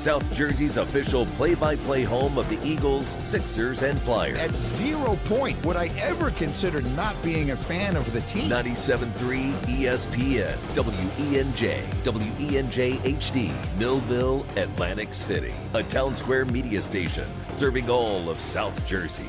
South Jersey's official play-by-play home of the Eagles, Sixers, and Flyers. At 0 point would I ever consider not being a fan of the team. 97.3 ESPN, WENJ HD, Millville, Atlantic City. A Town Square media station serving all of South Jersey.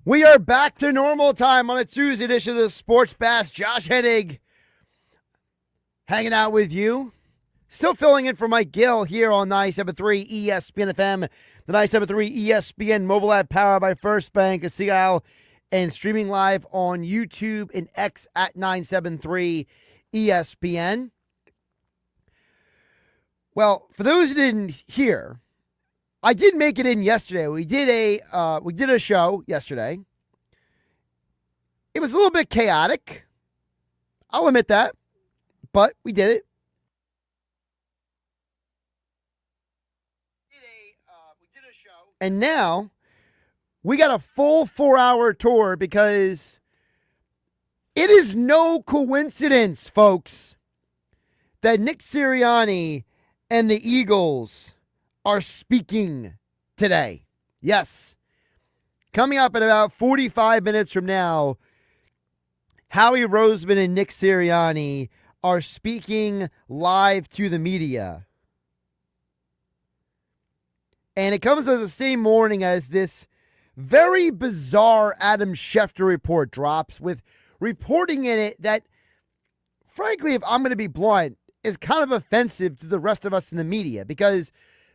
We are back to normal time on a Tuesday edition of the Sports Bash. Josh Hennig hanging out with you. Still filling in for Mike Gill here on 97.3 ESPN FM, the 97.3 ESPN mobile app powered by First Bank of Sea Isle, and streaming live on YouTube and X at 973 ESPN. Well, for those who didn't hear, I did make it in yesterday. We did a show yesterday. It was a little bit chaotic. I'll admit that, but we did it. We did a show, and now we got a full 4-hour tour because it is no coincidence, folks, that Nick Sirianni and the Eagles are speaking today. Yes. Coming up in about 45 minutes from now, Howie, Roseman, and Nick Sirianni are speaking live to the media. And it comes as the same morning as this very bizarre Adam Schefter report drops, with reporting in it that, frankly, if I'm going to be blunt, is kind of offensive to the rest of us in the media, because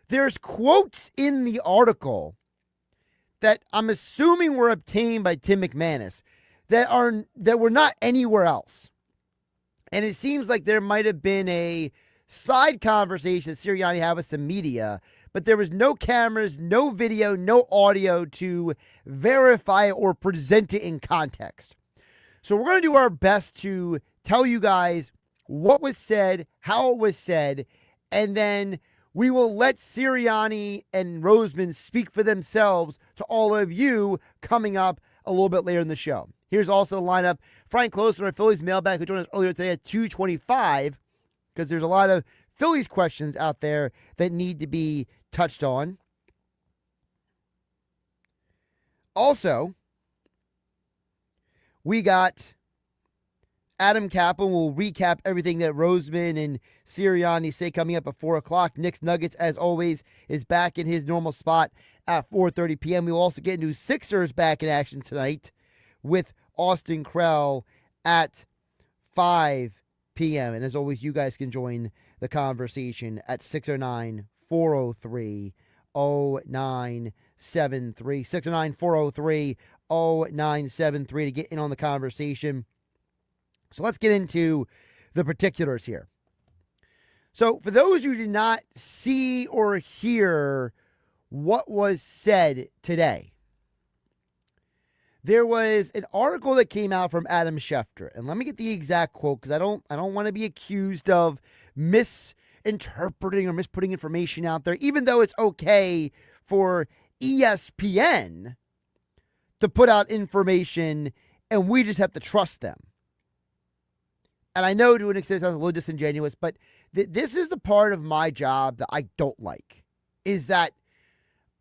there's quotes in the article that I'm assuming were obtained by Tim McManus that were not anywhere else. And it seems like there might have been a side conversation that Sirianni had with some media, but there was no cameras, no video, no audio to verify or present it in context. So we're going to do our best to tell you guys what was said, how it was said, and then we will let Sirianni and Roseman speak for themselves to all of you coming up a little bit later in the show. Here's also the lineup. Frank Klose from our Phillies mailbag, who joined us earlier today at 2:25, because there's a lot of Phillies questions out there that need to be touched on. Also, we got Adam Caplan will recap everything that Roseman and Sirianni say coming up at 4 o'clock. Nick's Nuggets, as always, is back in his normal spot at 4:30 p.m. We will also get into Sixers back in action tonight with Austin Krell at 5 p.m. And as always, you guys can join the conversation at 609-403-0973. 609-403-0973 to get in on the conversation. So let's get into the particulars here. So for those who did not see or hear what was said today, there was an article that came out from Adam Schefter, and let me get the exact quote because I don't want to be accused of misinterpreting or misputting information out there, even though it's okay for ESPN to put out information and we just have to trust them. And I know to an extent it sounds a little disingenuous, but this is the part of my job that I don't like, is that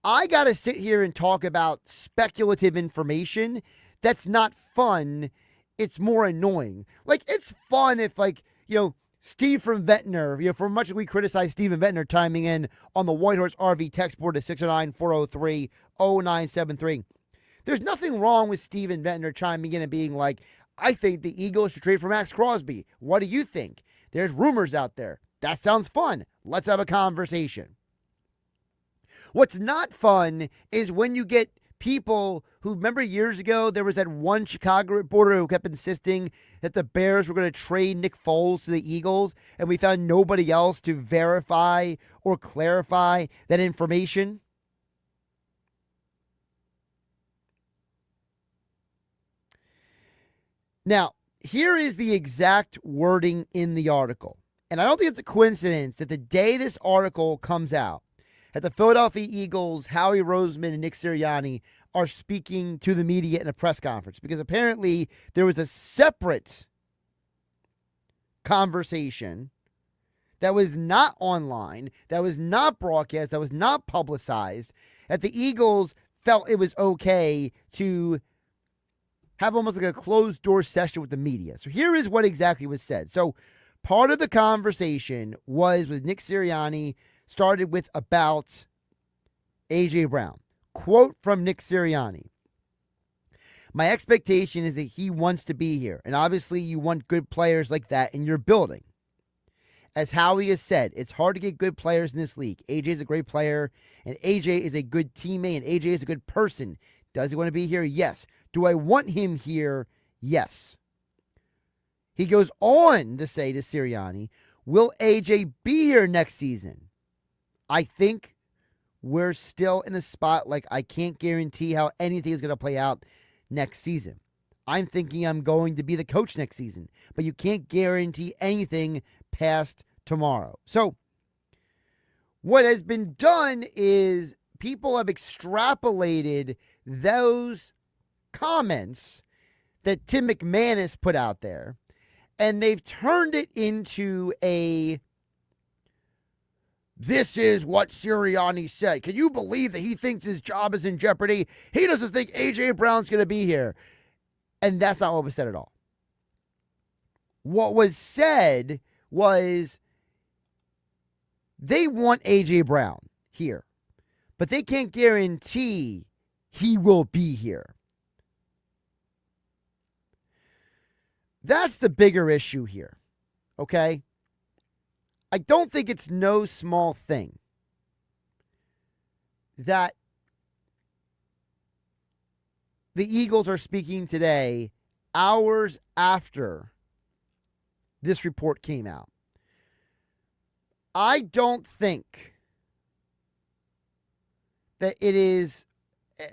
I got to sit here and talk about speculative information that's not fun. It's more annoying. Like, it's fun if, Steve from Ventnor, for much as we criticize Steve and Ventnor chiming in on the Whitehorse RV text board at 609-403-0973. There's nothing wrong with Steve and Ventnor chiming in and being like, I think the Eagles should trade for Max Crosby. What do you think? There's rumors out there. That sounds fun. Let's have a conversation. What's not fun is when you get people who, remember years ago, there was that one Chicago reporter who kept insisting that the Bears were going to trade Nick Foles to the Eagles, and we found nobody else to verify or clarify that information? Now, here is the exact wording in the article. And I don't think it's a coincidence that the day this article comes out, that the Philadelphia Eagles, Howie Roseman, and Nick Sirianni are speaking to the media in a press conference, because apparently there was a separate conversation that was not online, that was not broadcast, that was not publicized, that the Eagles felt it was okay to have almost like a closed-door session with the media. So here is what exactly was said. So part of the conversation was with Nick Sirianni, started with about A.J. Brown. Quote from Nick Sirianni: "My expectation is that he wants to be here, and obviously you want good players like that in your building. As Howie has said, it's hard to get good players in this league. AJ is a great player, and AJ is a good teammate, and AJ is a good person. Does he want to be here? Yes. Do I want him here? Yes." He goes on to say to Sirianni, "Will AJ be here next season? I think we're still in a spot like I can't guarantee how anything is going to play out next season. I'm thinking I'm going to be the coach next season, but you can't guarantee anything past tomorrow." So what has been done is people have extrapolated those comments that Tim McManus put out there, and they've turned it into this is what Sirianni said. Can you believe that he thinks his job is in jeopardy? He doesn't think A.J. Brown's going to be here. And that's not what was said at all. What was said was they want A.J. Brown here, but they can't guarantee he will be here. That's the bigger issue here, okay? I don't think it's no small thing that the Eagles are speaking today, hours after this report came out. I don't think that it is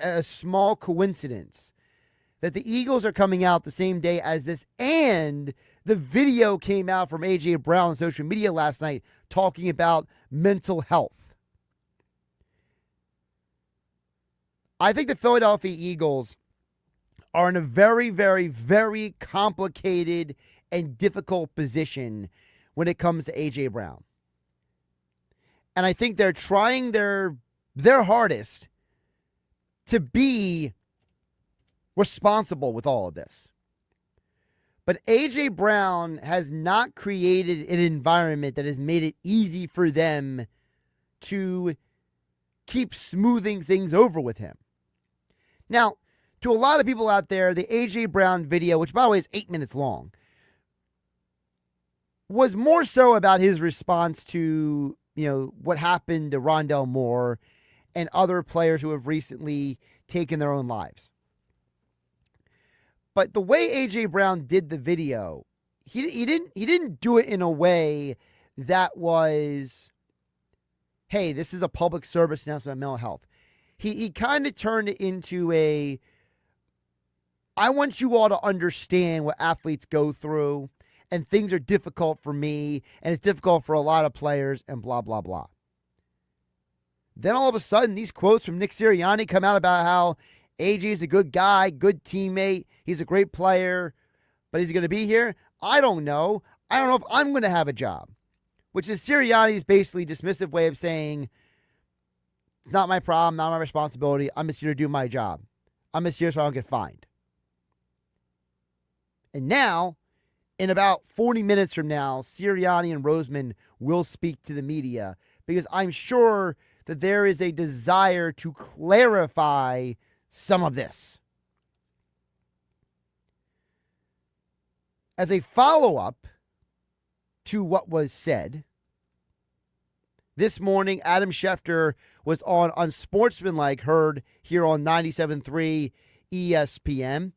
a small coincidence that the Eagles are coming out the same day as this, and the video came out from A.J. Brown on social media last night talking about mental health. I think the Philadelphia Eagles are in a very, very, very complicated and difficult position when it comes to A.J. Brown. And I think they're trying their hardest to be responsible with all of this. But A.J. Brown has not created an environment that has made it easy for them to keep smoothing things over with him. Now, to a lot of people out there, the A.J. Brown video, which by the way is 8 minutes long, was more so about his response to, what happened to Rondell Moore and other players who have recently taken their own lives. But the way A.J. Brown did the video, he didn't do it in a way that was, hey, this is a public service announcement about mental health. He kind of turned it into I want you all to understand what athletes go through, and things are difficult for me, and it's difficult for a lot of players, and blah, blah, blah. Then all of a sudden, these quotes from Nick Sirianni come out about how AJ is a good guy, good teammate, he's a great player, but is he going to be here? I don't know. I don't know if I'm going to have a job, which is Sirianni's basically dismissive way of saying, it's not my problem, not my responsibility, I'm just here to do my job. I'm just here so I don't get fined. And now, in about 40 minutes from now, Sirianni and Roseman will speak to the media, because I'm sure that there is a desire to clarify some of this. As a follow-up to what was said, this morning Adam Schefter was on Unsportsmanlike, heard here on 97.3 ESPN.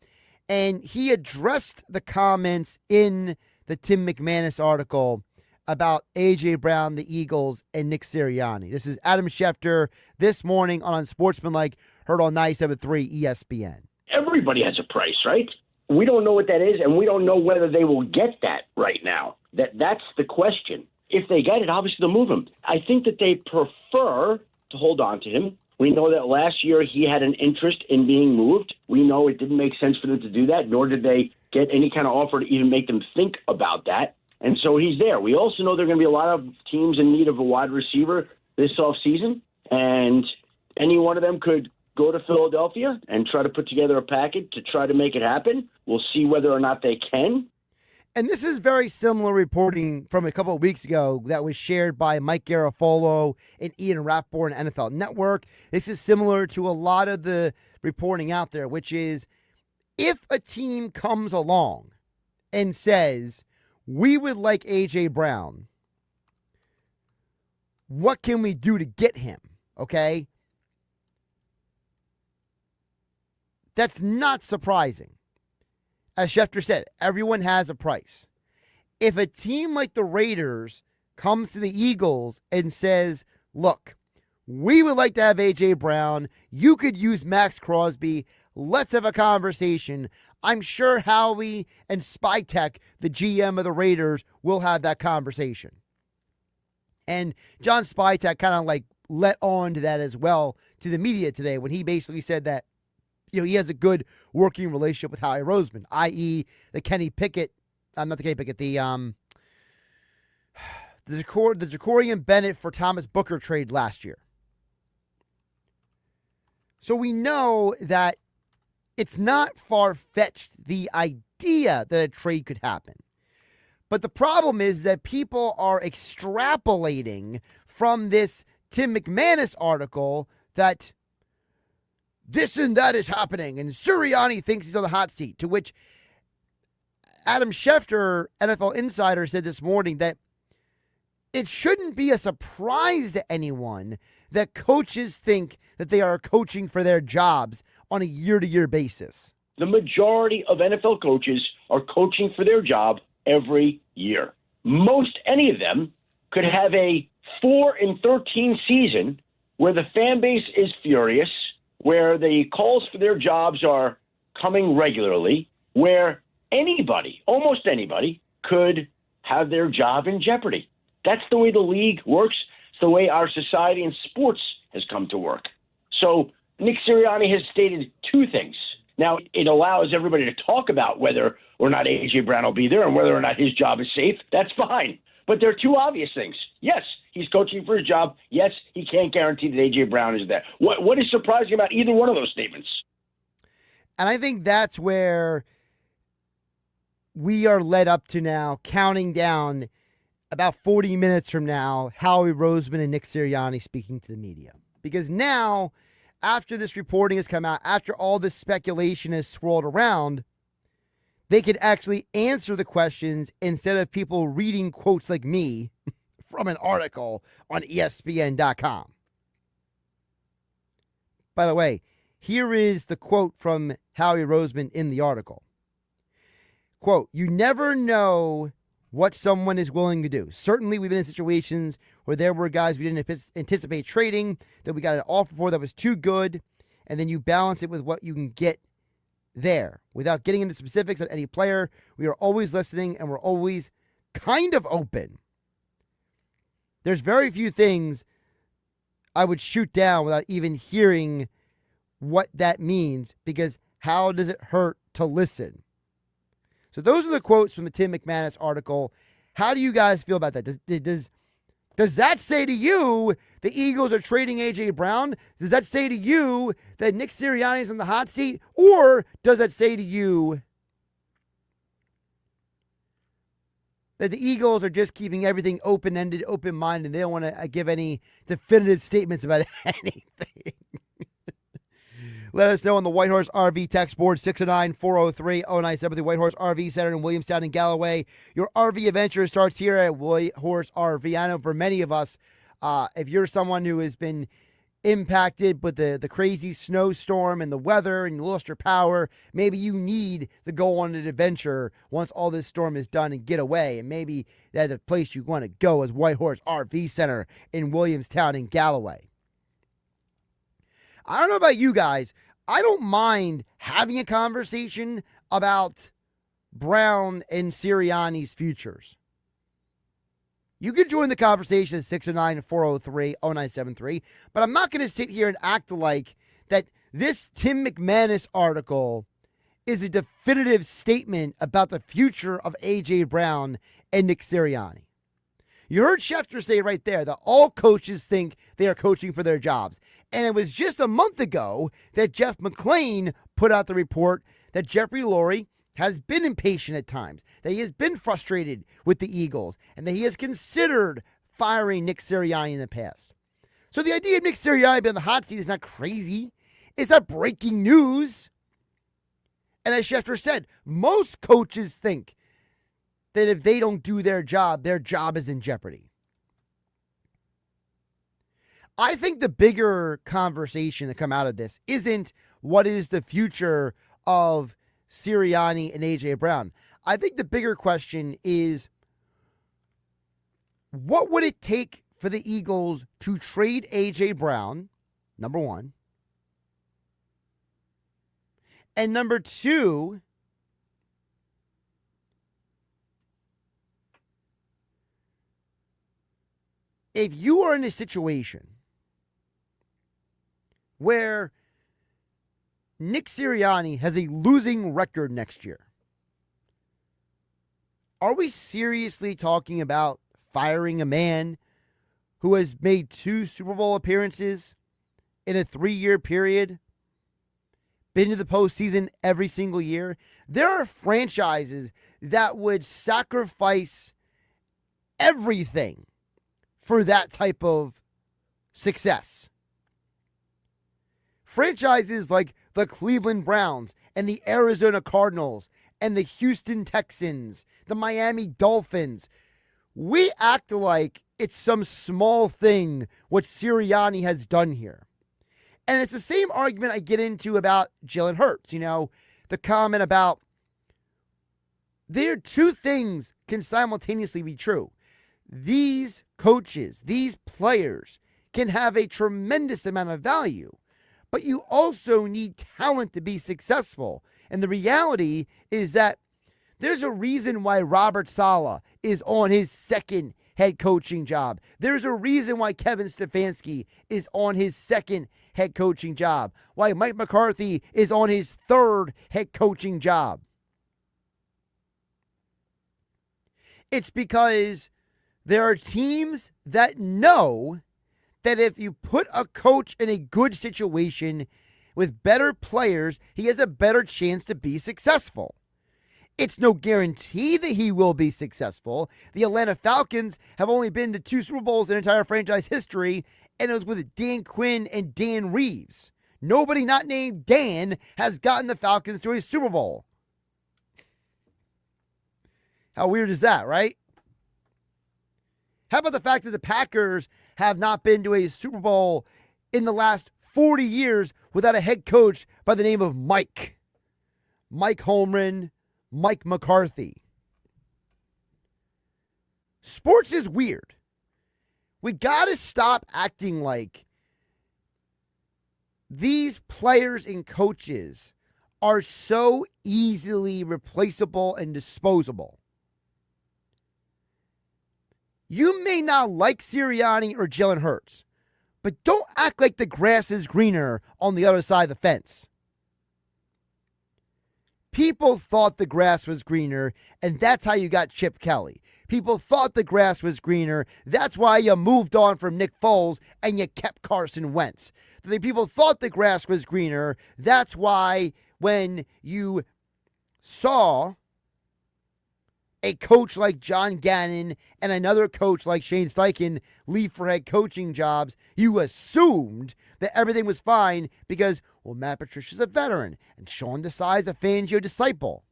And he addressed the comments in the Tim McManus article about A.J. Brown, the Eagles, and Nick Sirianni. This is Adam Schefter this morning on Unsportsmanlike, heard on 97.3 ESPN. Everybody has a price, right? We don't know what that is, and we don't know whether they will get that right now. That's the question. If they get it, obviously they'll move him. I think that they prefer to hold on to him. We know that last year he had an interest in being moved. We know it didn't make sense for them to do that, nor did they get any kind of offer to even make them think about that. And so he's there. We also know there are going to be a lot of teams in need of a wide receiver this offseason, and any one of them could go to Philadelphia and try to put together a package to try to make it happen. We'll see whether or not they can. And this is very similar reporting from a couple of weeks ago that was shared by Mike Garafolo and Ian Rappaport and NFL Network. This is similar to a lot of the reporting out there, which is if a team comes along and says, we would like A.J. Brown, what can we do to get him? Okay? That's not surprising. As Schefter said, everyone has a price. If a team like the Raiders comes to the Eagles and says, look, we would like to have A.J. Brown. You could use Max Crosby. Let's have a conversation. I'm sure Howie and Spytek, the GM of the Raiders, will have that conversation. And John Spytek kind of like let on to that as well to the media today when he basically said that, you know, he has a good working relationship with Howie Roseman, i.e. the Kenny Pickett, not the Kenny Pickett, the Jacorian Bennett for Thomas Booker trade last year. So we know that it's not far-fetched, the idea that a trade could happen. But the problem is that people are extrapolating from this Tim McManus article that this and that is happening, and Sirianni thinks he's on the hot seat, to which Adam Schefter, NFL Insider, said this morning that it shouldn't be a surprise to anyone that coaches think that they are coaching for their jobs on a year-to-year basis. The majority of NFL coaches are coaching for their job every year. Most any of them could have a 4-13 season where the fan base is furious, where the calls for their jobs are coming regularly, where anybody, almost anybody, could have their job in jeopardy. That's the way the league works. It's the way our society and sports has come to work. So Nick Sirianni has stated two things. Now, it allows everybody to talk about whether or not A.J. Brown will be there and whether or not his job is safe. That's fine. But there are two obvious things. Yes, he's coaching for his job. Yes, he can't guarantee that A.J. Brown is there. What is surprising about either one of those statements? And I think that's where we are led up to now, counting down about 40 minutes from now, Howie Roseman and Nick Sirianni speaking to the media. Because now, after this reporting has come out, after all this speculation has swirled around, they could actually answer the questions instead of people reading quotes like me from an article on ESPN.com. By the way, here is the quote from Howie Roseman in the article. Quote, "You never know what someone is willing to do. Certainly, we've been in situations where there were guys we didn't anticipate trading, that we got an offer for that was too good, and then you balance it with what you can get there. Without getting into specifics on any player, we are always listening, and we're always kind of open. There's very few things I would shoot down without even hearing what that means, because how does it hurt to listen?" So those are the quotes from the Tim McManus article. How do you guys feel about that? Does that say to you the Eagles are trading A.J. Brown? Does that say to you that Nick Sirianni is in the hot seat? Or does that say to you that the Eagles are just keeping everything open-ended, open-minded, and they don't want to give any definitive statements about anything? Let us know on the White Horse RV text board, 609-403-0970, the White Horse RV Center in Williamstown and Galloway. Your RV adventure starts here at White Horse RV. I know for many of us, if you're someone who has been impacted with the crazy snowstorm and the weather and you lost your power. Maybe you need to go on an adventure once all this storm is done and get away. And maybe that's the place you want to go is Whitehorse RV Center in Williamstown in Galloway. I don't know about you guys. I don't mind having a conversation about Brown and Sirianni's futures. You can join the conversation at 609-403-0973, but I'm not going to sit here and act like that this Tim McManus article is a definitive statement about the future of A.J. Brown and Nick Sirianni. You heard Schefter say right there that all coaches think they are coaching for their jobs. And it was just a month ago that Jeff McClain put out the report that Jeffrey Lurie has been impatient at times, that he has been frustrated with the Eagles, and that he has considered firing Nick Sirianni in the past. So the idea of Nick Sirianni being on the hot seat is not crazy. It's not breaking news. And as Schefter said, most coaches think that if they don't do their job is in jeopardy. I think the bigger conversation to come out of this isn't what is the future of Sirianni and A.J. Brown. I think the bigger question is, what would it take for the Eagles to trade A.J. Brown, number one? And number two, if you are in a situation where Nick Sirianni has a losing record next year, are we seriously talking about firing a man who has made 2 Super Bowl appearances in a 3-year period, been to the postseason every single year? There are franchises that would sacrifice everything for that type of success. Franchises like the Cleveland Browns and the Arizona Cardinals and the Houston Texans, the Miami Dolphins. We act like it's some small thing what Sirianni has done here. And it's the same argument I get into about Jalen Hurts. You know, the comment about there 2 things can simultaneously be true. These coaches, these players can have a tremendous amount of value, but you also need talent to be successful. And the reality is that there's a reason why Robert Saleh is on his 2nd head coaching job. There's a reason why Kevin Stefanski is on his 2nd head coaching job, why Mike McCarthy is on his 3rd head coaching job. It's because there are teams that know that if you put a coach in a good situation with better players, he has a better chance to be successful. It's no guarantee that he will be successful. The Atlanta Falcons have only been to 2 Super Bowls in entire franchise history, and it was with Dan Quinn and Dan Reeves. Nobody not named Dan has gotten the Falcons to a Super Bowl. How weird is that, right? How about the fact that the Packers have not been to a Super Bowl in the last 40 years without a head coach by the name of Mike Holmgren, Mike McCarthy? Sports is weird. We got to stop acting like these players and coaches are so easily replaceable and disposable. You may not like Sirianni or Jalen Hurts, but don't act like the grass is greener on the other side of the fence. People thought the grass was greener, and that's how you got Chip Kelly. People thought the grass was greener. That's why you moved on from Nick Foles and you kept Carson Wentz. The people thought the grass was greener. That's why when you saw a coach like John Gannon and another coach like Shane Steichen leave for head coaching jobs, you assumed that everything was fine because, well, Matt Patricia's a veteran and Sean Desai's a Fangio disciple.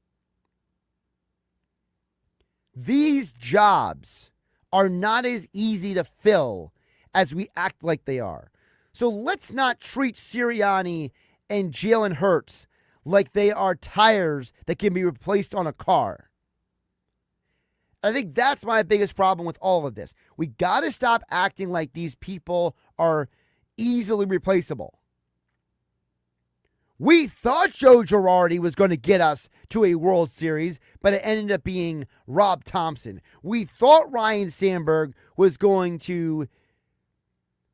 These jobs are not as easy to fill as we act like they are. So let's not treat Sirianni and Jalen Hurts like they are tires that can be replaced on a car. I think that's my biggest problem with all of this. We got to stop acting like these people are easily replaceable. We thought Joe Girardi was going to get us to a World Series, but it ended up being Rob Thompson. We thought Ryan Sandberg was going to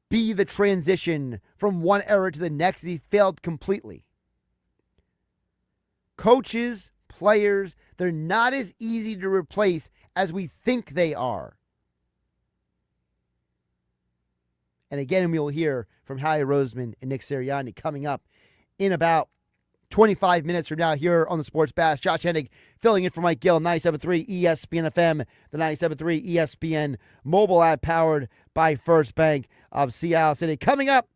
be the transition from one era to the next, and he failed completely. Coaches, players, they're not as easy to replace as we think they are. And again, we'll hear from Howie Roseman and Nick Sirianni coming up in about 25 minutes from now here on the Sports Bash. Josh Hennig filling in for Mike Gill, 97.3 ESPN FM, the 97.3 ESPN mobile app powered by First Bank of Seattle City. Coming up,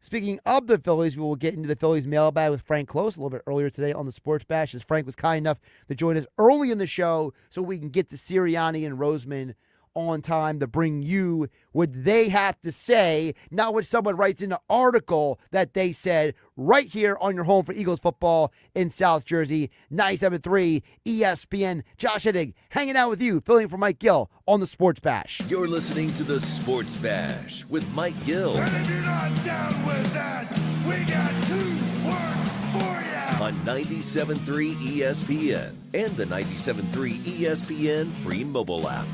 speaking of the Phillies, we will get into the Phillies mailbag with Frank Klose a little bit earlier today on the Sports Bash, as Frank was kind enough to join us early in the show so we can get to Sirianni and Roseman on time to bring you what they have to say, not what someone writes in an article that they said, right here on your home for Eagles football in South Jersey. 97.3 ESPN. Josh Hennig hanging out with you, filling in for Mike Gill on the Sports Bash. You're listening to the Sports Bash with Mike Gill. And if you're not down with that, we got 2 words for you. On 97.3 ESPN and the 97.3 ESPN free mobile app.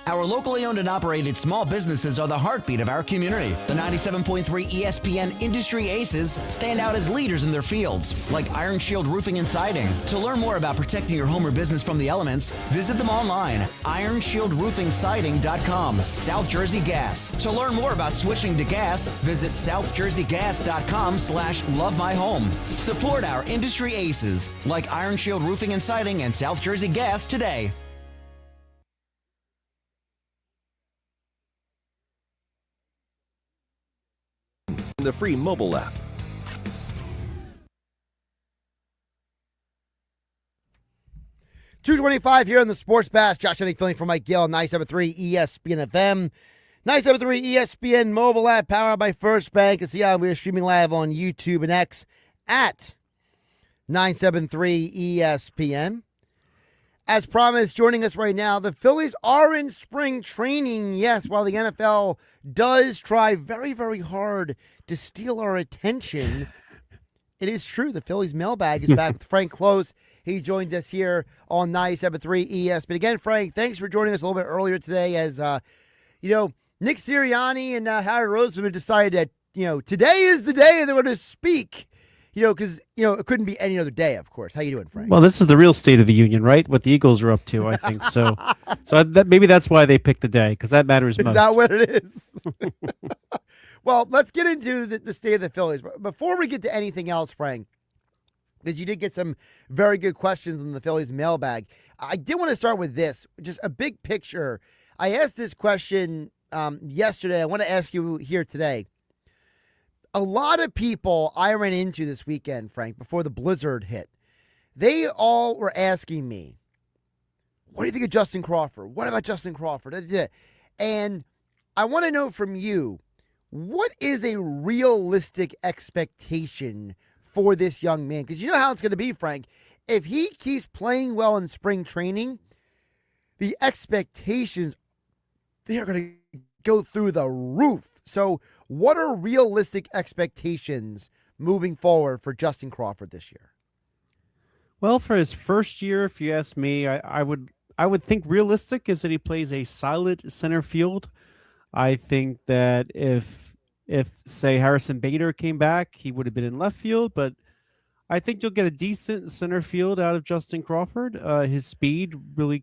Our locally owned and operated small businesses are the heartbeat of our community. The 97.3 ESPN Industry Aces stand out as leaders in their fields, like Iron Shield Roofing and Siding. To learn more about protecting your home or business from the elements, visit them online, ironshieldroofingsiding.com. South Jersey Gas. To learn more about switching to gas, visit southjerseygas.com/lovemyhome. Support our industry aces, like Iron Shield Roofing and Siding and South Jersey Gas today. The free mobile app. $225 here on the Sports Bash. Josh Hennig filling for Mike Gill, 97.3 ESPN FM. 97.3 ESPN mobile app powered by First Bank. And see how we're streaming live on YouTube and X at 973 ESPN. As promised, joining us right now, the Phillies are in spring training. Yes, while the NFL does try very, very hard to steal our attention, it is true. The Phillies mailbag is back with Frank Klose. He joins us here on 97.3 ESPN. Again, Frank, thanks for joining us a little bit earlier today as, Nick Sirianni and Howie Roseman decided that, today is the day and they're going to speak. Because, it couldn't be any other day, of course. How you doing, Frank? Well, this is the real state of the union, right? What the Eagles are up to, I think. So maybe that's why they picked the day, because that matters most. Is that what it is? Well, let's get into the state of the Phillies. Before we get to anything else, Frank, because you did get some very good questions on the Phillies mailbag, I did want to start with this, just a big picture. I asked this question yesterday. I want to ask you here today. A lot of people I ran into this weekend, Frank, before the blizzard hit, they all were asking me, what do you think of Justin Crawford? What about Justin Crawford? And I want to know from you, what is a realistic expectation for this young man? Because you know how it's going to be, Frank. If he keeps playing well in spring training, the expectations, they are going to go through the roof. So what are realistic expectations moving forward for Justin Crawford this year? Well, for his first year, if you ask me, I would think realistic is that he plays a solid center field. I think that if say Harrison Bader came back, he would have been in left field, but I think you'll get a decent center field out of Justin Crawford. His speed really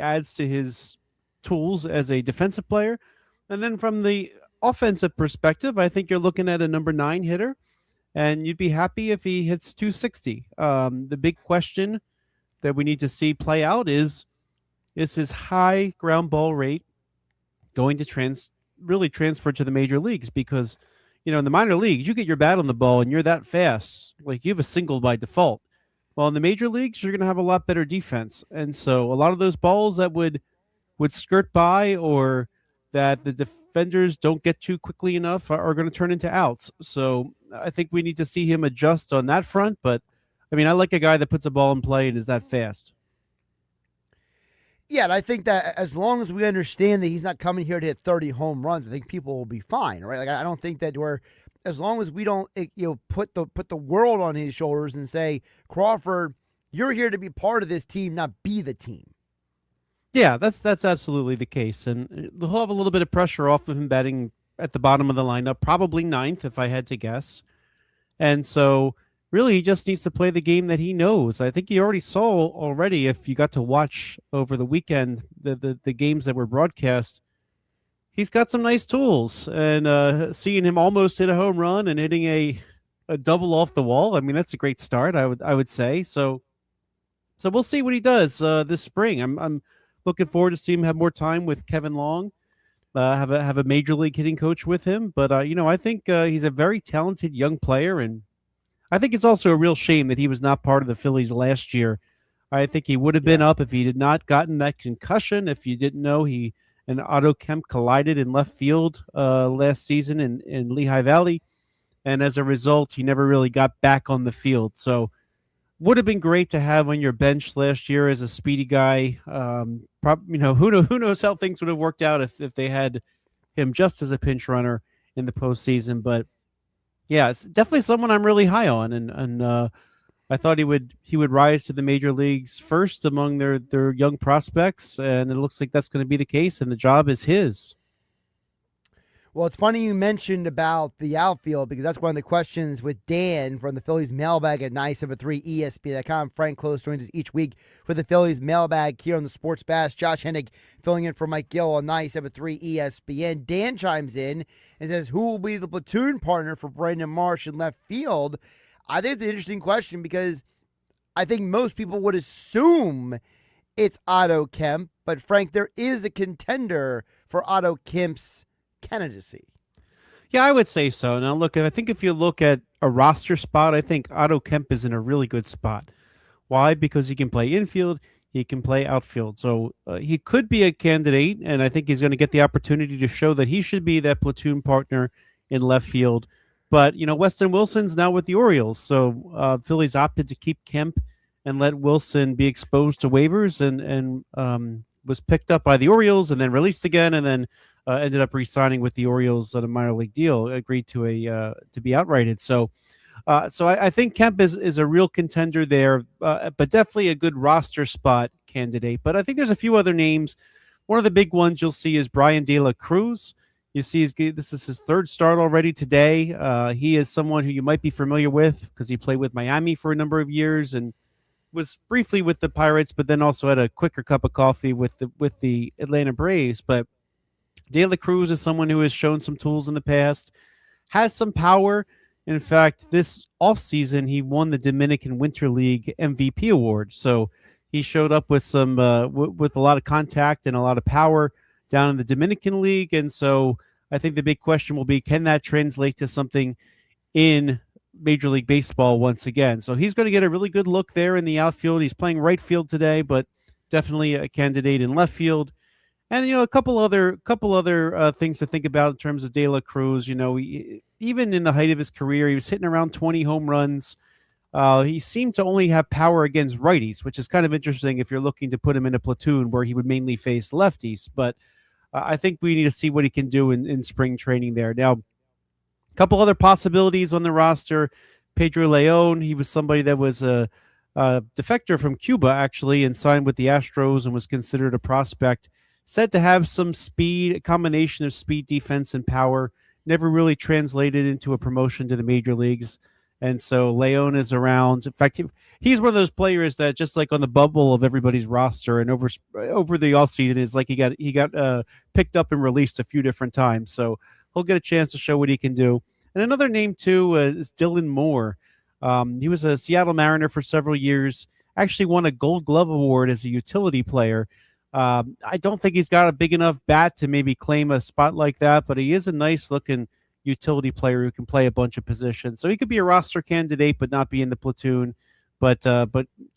adds to his tools as a defensive player. And then from the offensive perspective, I think you're looking at a number 9 hitter, and you'd be happy if he hits 260. The big question that we need to see play out is his high ground ball rate going to really transfer to the major leagues? Because, in the minor leagues, you get your bat on the ball and you're that fast, like you have a single by default. Well, in the major leagues, you're going to have a lot better defense. And so a lot of those balls that would skirt by or that the defenders don't get to quickly enough are going to turn into outs. So I think we need to see him adjust on that front. But, I like a guy that puts a ball in play and is that fast. Yeah, and I think that as long as we understand that he's not coming here to hit 30 home runs, I think people will be fine, right? Like I don't think that as long as we don't put the world on his shoulders and say, Crawford, you're here to be part of this team, not be the team. Yeah, that's absolutely the case. And he'll have a little bit of pressure off of him batting at the bottom of the lineup, probably 9th if I had to guess. And so really he just needs to play the game that he knows. I think you already saw if you got to watch over the weekend the games that were broadcast, he's got some nice tools. And seeing him almost hit a home run and hitting a double off the wall, that's a great start, I would say. So we'll see what he does this spring. I'm looking forward to seeing him have more time with Kevin Long, have a major league hitting coach with him. But, I think he's a very talented young player. And I think it's also a real shame that he was not part of the Phillies last year. I think he would have been up if he did not gotten that concussion. If you didn't know, he and Otto Kemp collided in left field last season in Lehigh Valley. And as a result, he never really got back on the field. So would have been great to have on your bench last year as a speedy guy. Who knows how things would have worked out if they had him just as a pinch runner in the postseason. But yeah, it's definitely someone I'm really high on, and I thought he would rise to the major leagues first among their young prospects, and it looks like that's going to be the case, and the job is his. Well, it's funny you mentioned about the outfield because that's one of the questions with Dan from the Phillies mailbag at 973ESPN.com. Frank Klose joins us each week for the Phillies mailbag here on the Sports Bash. Josh Hennig filling in for Mike Gill on 973 ESPN. Dan chimes in and says, who will be the platoon partner for Brandon Marsh in left field? I think it's an interesting question because I think most people would assume it's Otto Kemp, but Frank, there is a contender for Otto Kemp's candidacy. Yeah, I would say so. Now, look, I think if you look at a roster spot, I think Otto Kemp is in a really good spot. Why? Because he can play infield, he can play outfield. So he could be a candidate, and I think he's going to get the opportunity to show that he should be that platoon partner in left field. But, Weston Wilson's now with the Orioles, so Phillies opted to keep Kemp and let Wilson be exposed to waivers and was picked up by the Orioles and then released again and then ended up re-signing with the Orioles on a minor league deal, agreed to be outrighted. So I think Kemp is a real contender there, but definitely a good roster spot candidate. But I think there's a few other names. One of the big ones you'll see is Brian De La Cruz. You see, this is his third start already today. He is someone who you might be familiar with because he played with Miami for a number of years and was briefly with the Pirates, but then also had a quicker cup of coffee with the Atlanta Braves. But De La Cruz is someone who has shown some tools in the past, has some power. In fact, this offseason, he won the Dominican Winter League MVP award. So he showed up with some with a lot of contact and a lot of power down in the Dominican League. And so I think the big question will be, can that translate to something in Major League Baseball once again? So he's going to get a really good look there in the outfield. He's playing right field today, but definitely a candidate in left field. And, a couple other things to think about in terms of De La Cruz. Even in the height of his career, he was hitting around 20 home runs. He seemed to only have power against righties, which is kind of interesting if you're looking to put him in a platoon where he would mainly face lefties. But I think we need to see what he can do in spring training there. Now, a couple other possibilities on the roster. Pedro Leon, he was somebody that was a defector from Cuba, actually, and signed with the Astros and was considered a prospect. Said to have some speed, a combination of speed, defense, and power. Never really translated into a promotion to the major leagues. And so Leon is around. In fact, he's one of those players that just like on the bubble of everybody's roster and over the offseason is like he got picked up and released a few different times. So he'll get a chance to show what he can do. And another name, too, is Dylan Moore. He was a Seattle Mariner for several years, actually won a Gold Glove Award as a utility player. I don't think he's got a big enough bat to maybe claim a spot like that, but he is a nice-looking utility player who can play a bunch of positions. So he could be a roster candidate but not be in the platoon. But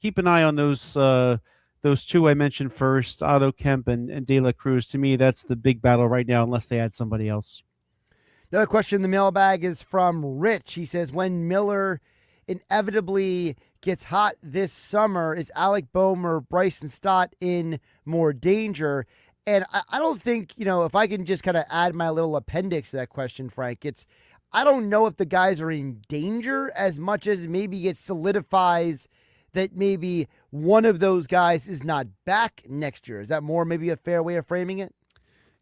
keep an eye on those two I mentioned first, Otto Kemp and De La Cruz. To me, that's the big battle right now unless they add somebody else. Another question in the mailbag is from Rich. He says, when Miller inevitably gets hot this summer, is Alec Bohm or Bryson Stott in more danger? And I don't think, if I can just kind of add my little appendix to that question, Frank, I don't know if the guys are in danger as much as maybe it solidifies that maybe one of those guys is not back next year. Is that more maybe a fair way of framing it?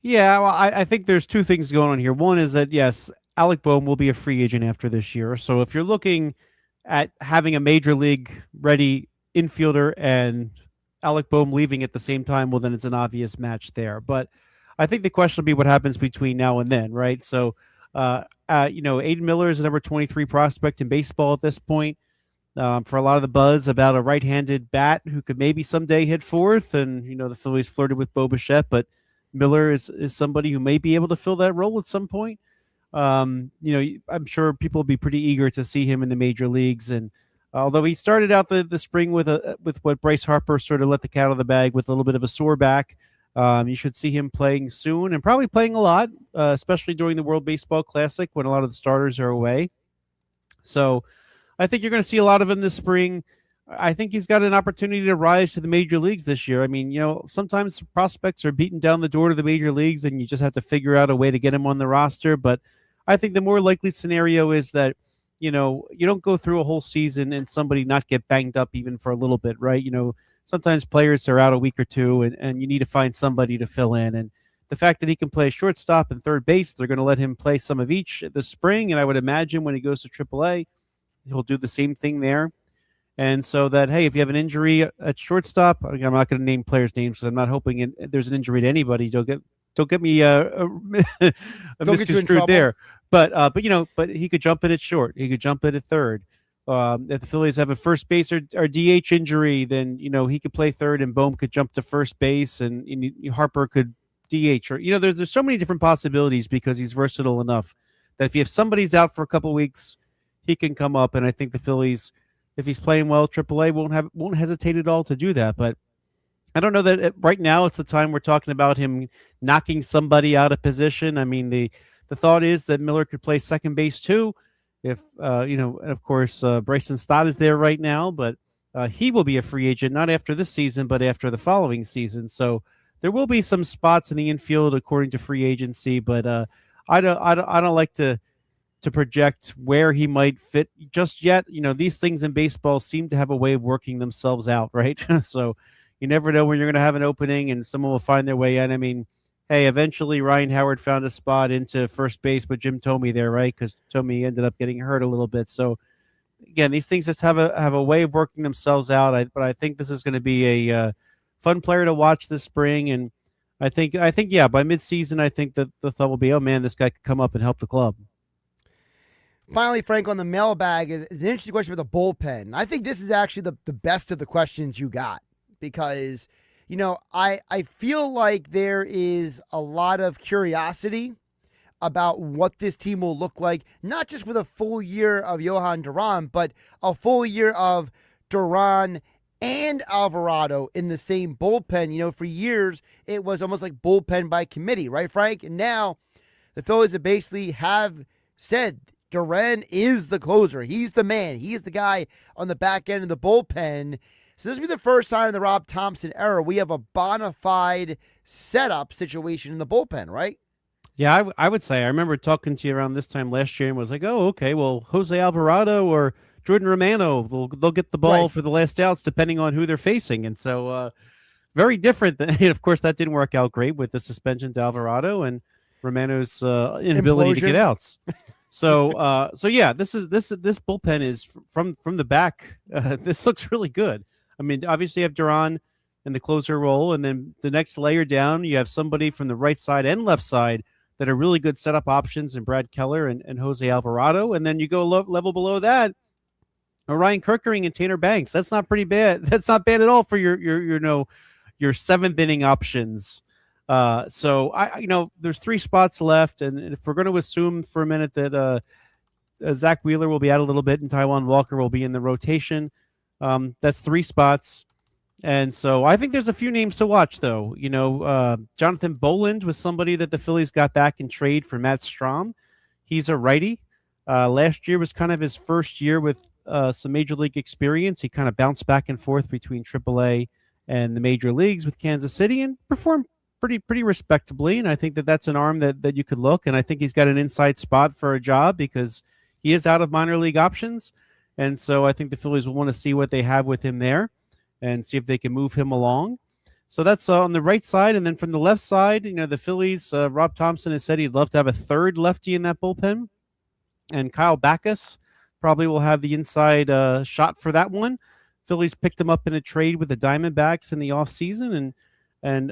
Yeah, well, I think there's two things going on here. One is that, yes, Alec Bohm will be a free agent after this year. So if you're looking at having a major league ready infielder and Alec Bohm leaving at the same time, well, then it's an obvious match there. But I think the question will be what happens between now and then, right? So, Aiden Miller is a number 23 prospect in baseball at this point. For a lot of the buzz about a right-handed bat who could maybe someday hit fourth, and, the Phillies flirted with Bo Bichette, but Miller is somebody who may be able to fill that role at some point. I'm sure people will be pretty eager to see him in the major leagues. And although he started out the spring with what Bryce Harper sort of let the cat out of the bag with a little bit of a sore back, you should see him playing soon and probably playing a lot, especially during the World Baseball Classic when a lot of the starters are away. So I think you're going to see a lot of him this spring. I think he's got an opportunity to rise to the major leagues this year. I mean, sometimes prospects are beaten down the door to the major leagues and you just have to figure out a way to get him on the roster. But I think the more likely scenario is that you don't go through a whole season and somebody not get banged up even for a little bit, right? Sometimes players are out a week or two, and you need to find somebody to fill in. And the fact that he can play shortstop and third base, they're going to let him play some of each this spring. And I would imagine when he goes to AAA, he'll do the same thing there. And so that, hey, if you have an injury at shortstop, I'm not going to name players' names because I'm not hoping there's an injury to anybody. Don't get me misconstrued there. But he could jump in at short. He could jump in at third. If the Phillies have a first base or DH injury, then he could play third, and Bohm could jump to first base, and Harper could DH. Or there's so many different possibilities because he's versatile enough that if you have somebody's out for a couple weeks, he can come up. And I think the Phillies, if he's playing well, AAA won't hesitate at all to do that. But I don't know that right now it's the time we're talking about him knocking somebody out of position. I mean, the thought is that Miller could play second base too. If, of course, Bryson Stott is there right now, but he will be a free agent, not after this season, but after the following season. So there will be some spots in the infield according to free agency, but I don't like to project where he might fit just yet. These things in baseball seem to have a way of working themselves out, right? So you never know when you're going to have an opening and someone will find their way in. I mean, hey, eventually Ryan Howard found a spot into first base with Jim Thome there, right? Because Thome ended up getting hurt a little bit. So again, these things just have a way of working themselves out. But I think this is going to be a fun player to watch this spring. And I think by midseason, I think that the thought will be, oh man, this guy could come up and help the club. Finally, Frank, on the mailbag is an interesting question for the bullpen. I think this is actually the best of the questions you got because, I feel like there is a lot of curiosity about what this team will look like, not just with a full year of Johan Duran, but a full year of Duran and Alvarado in the same bullpen. For years, it was almost like bullpen by committee, right, Frank? And now the Phillies basically have said Duran is the closer. He's the man. He is the guy on the back end of the bullpen. So this will be the first time in the Rob Thompson era we have a bona fide setup situation in the bullpen, right? Yeah, I would say. I remember talking to you around this time last year and was like, oh, okay, well, Jose Alvarado or Jordan Romano, they'll get the ball for the last outs depending on who they're facing. And so very different. Of course, that didn't work out great with the suspension to Alvarado and Romano's inability to get outs. So yeah, this bullpen is from the back. This looks really good. I mean, obviously you have Duran in the closer role, and then the next layer down, you have somebody from the right side and left side that are really good setup options in Brad Keller and Jose Alvarado. And then you go level below that, Ryan Kirkering and Tanner Banks. That's not pretty bad. That's not bad at all for your seventh inning options. So there's three spots left, and if we're going to assume for a minute that Zach Wheeler will be out a little bit and Taijuan Walker will be in the rotation, that's three spots. And so I think there's a few names to watch, though. Jonathan Boland was somebody that the Phillies got back in trade for Matt Strahm. He's a righty. Last year was kind of his first year with some major league experience. He kind of bounced back and forth between AAA and the major leagues with Kansas City and performed pretty respectably. And I think that's an arm that you could look. And I think he's got an inside spot for a job because he is out of minor league options. And so I think the Phillies will want to see what they have with him there and see if they can move him along. So that's on the right side. And then from the left side, the Phillies, Rob Thompson has said he'd love to have a third lefty in that bullpen. And Kyle Backus probably will have the inside shot for that one. Phillies picked him up in a trade with the Diamondbacks in the offseason. And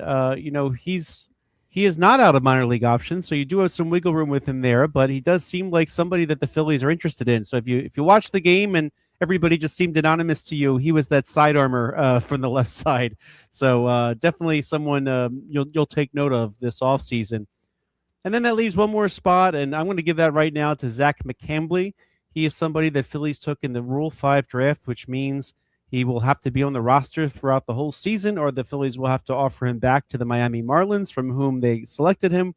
he is not out of minor league options. So you do have some wiggle room with him there, but he does seem like somebody that the Phillies are interested in. So if you watch the game and everybody just seemed anonymous to you, he was that side armor from the left side. So definitely someone you'll take note of this offseason. And then that leaves one more spot, and I'm going to give that right now to Zach McCambley. He is somebody that Phillies took in the Rule 5 draft, which means he will have to be on the roster throughout the whole season, or the Phillies will have to offer him back to the Miami Marlins, from whom they selected him.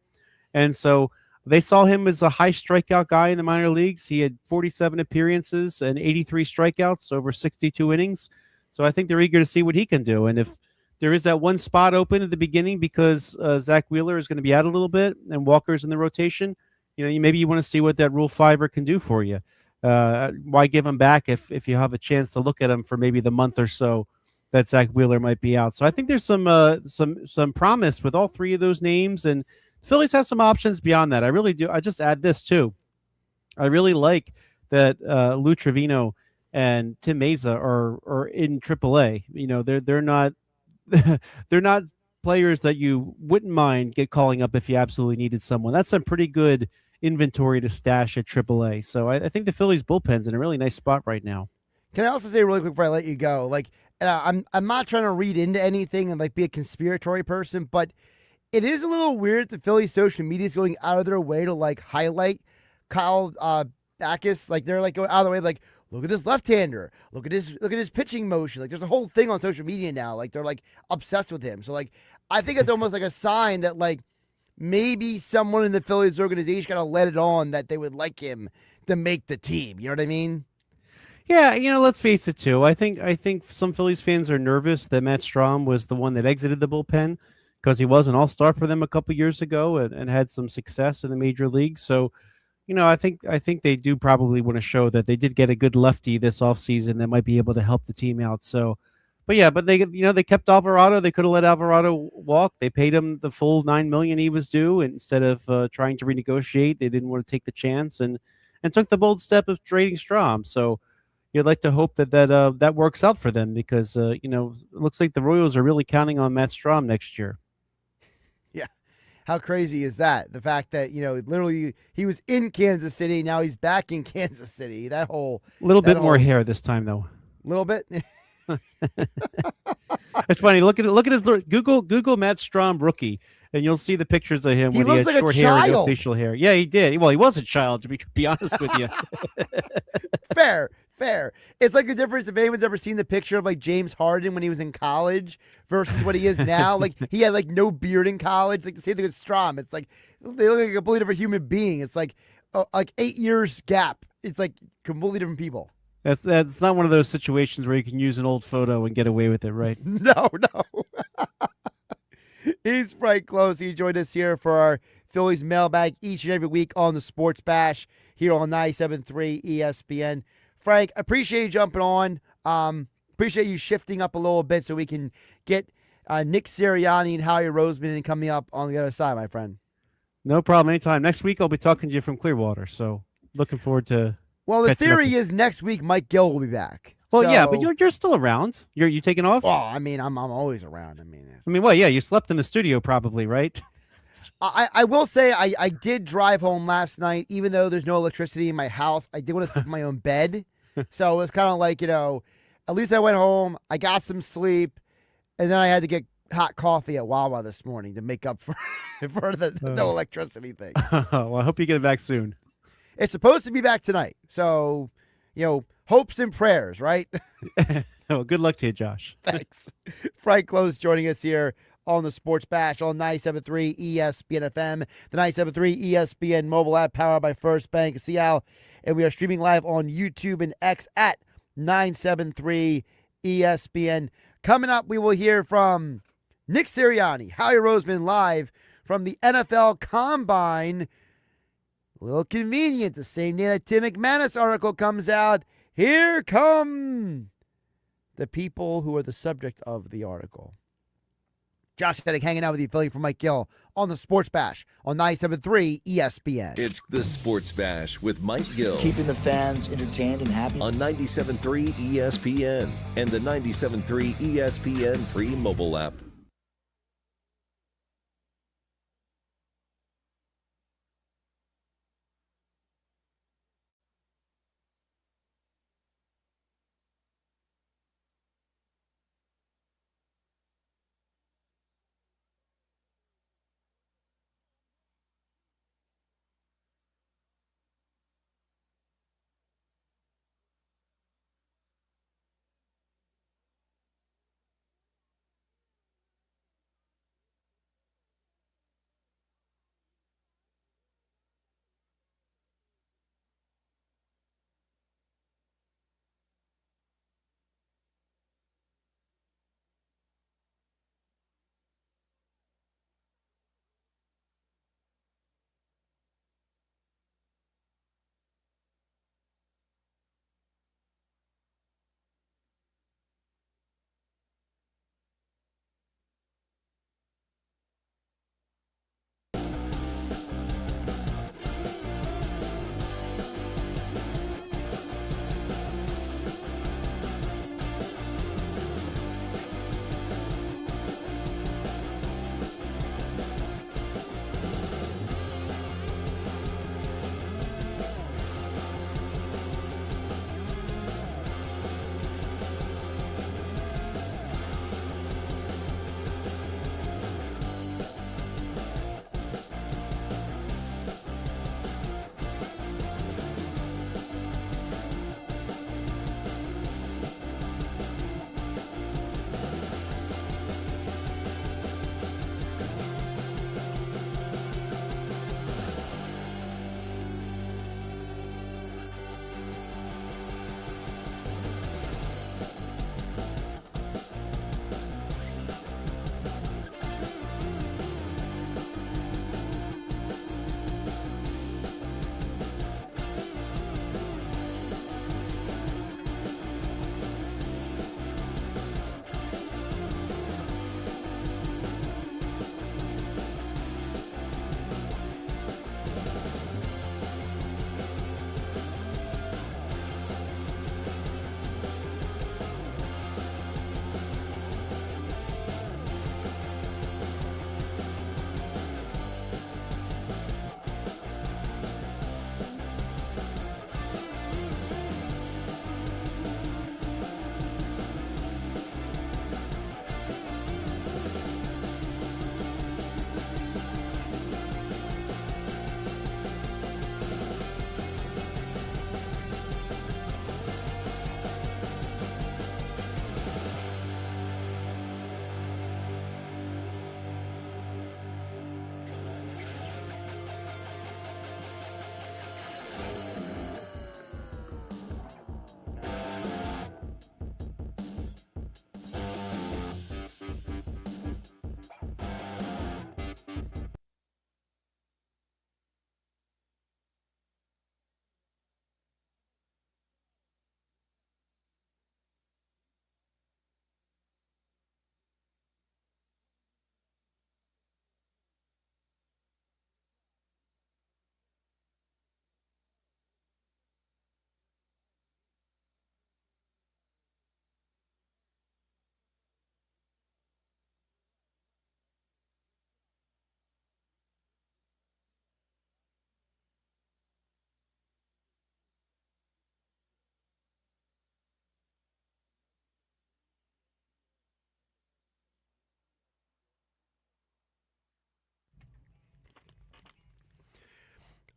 And so they saw him as a high strikeout guy in the minor leagues. He had 47 appearances and 83 strikeouts over 62 innings. So I think they're eager to see what he can do. And if there is that one spot open at the beginning because Zach Wheeler is going to be out a little bit and Walker's in the rotation, maybe you want to see what that Rule 5er can do for you. Why give him back if you have a chance to look at him for maybe the month or so that Zach Wheeler might be out? So I think there's some promise with all three of those names, and Phillies have some options beyond that. I really do. I just add this too. I really like that Lou Trevino and Tim Meza are in AAA. You know, they're not they're not players that you wouldn't mind get calling up if you absolutely needed someone. That's some pretty good inventory to stash at AAA. So I think the Phillies bullpen's in a really nice spot right now. Can I also say really quick before I let you go, like, and I'm not trying to read into anything and like be a conspiratorial person, but it is a little weird that Phillies social media is going out of their way to like highlight Kyle Backus. Like they're like going out of their way, like, look at this left-hander, look at his pitching motion. Like there's a whole thing on social media now. Like they're like obsessed with him. So like I think it's almost like a sign that like maybe someone in the Phillies organization kind of let it on that they would like him to make the team. You know what I mean? Yeah, let's face it too. I think some Phillies fans are nervous that Matt Strahm was the one that exited the bullpen because he was an all-star for them a couple years ago and had some success in the major leagues. So, I think they do probably want to show that they did get a good lefty this offseason that might be able to help the team out. So, but they kept Alvarado. They could have let Alvarado walk. They paid him the full $9 million he was due instead of trying to renegotiate. They didn't want to take the chance and took the bold step of trading Strahm. So you'd like to hope that works out for them because it looks like the Royals are really counting on Matt Strahm next year. Yeah. How crazy is that? The fact that, literally he was in Kansas City. Now he's back in Kansas City. That whole little bit more hair this time, though. A little bit. It's funny. Look at his Google Matt Strahm rookie, and you'll see the pictures of him when he had like short hair and no facial hair. Yeah, he did. Well, he was a child, to be honest with you. Fair. It's like the difference if anyone's ever seen the picture of like James Harden when he was in college versus what he is now. Like he had like no beard in college. Like the same thing with Strahm. It's like they look like a completely different human being. It's like 8 years gap. It's like completely different people. That's not one of those situations where you can use an old photo and get away with it, right? No. He's Frank Klose. He joined us here for our Phillies mailbag each and every week on the Sports Bash here on 97.3 ESPN. Frank, appreciate you jumping on. Appreciate you shifting up a little bit so we can get Nick Sirianni and Howie Roseman coming up on the other side, my friend. No problem. Anytime. Next week, I'll be talking to you from Clearwater, so looking forward to. Well, the theory is next week Mike Gill will be back. Well, yeah, but you're still around. You taking off? Well, I mean, I'm always around. Well, yeah, you slept in the studio probably, right? I will say I did drive home last night, even though there's no electricity in my house. I did want to sleep in my own bed. So it was kind of like, at least I went home, I got some sleep, and then I had to get hot coffee at Wawa this morning to make up for the no electricity thing. Well, I hope you get it back soon. It's supposed to be back tonight. So, hopes and prayers, right? Well, good luck to you, Josh. Thanks. Frank Klose joining us here on the Sports Bash on 97.3 ESPN FM, the 97.3 ESPN mobile app powered by First Bank of Seattle. And we are streaming live on YouTube and X at 973 ESPN. Coming up, we will hear from Nick Sirianni, Howie Roseman live from the NFL Combine. A little convenient, the same day that Tim McManus article comes out. Here come the people who are the subject of the article. Josh Hennig hanging out with you, filling for Mike Gill on the Sports Bash on 97.3 ESPN. It's the Sports Bash with Mike Gill. Keeping the fans entertained and happy. On 97.3 ESPN and the 97.3 ESPN free mobile app.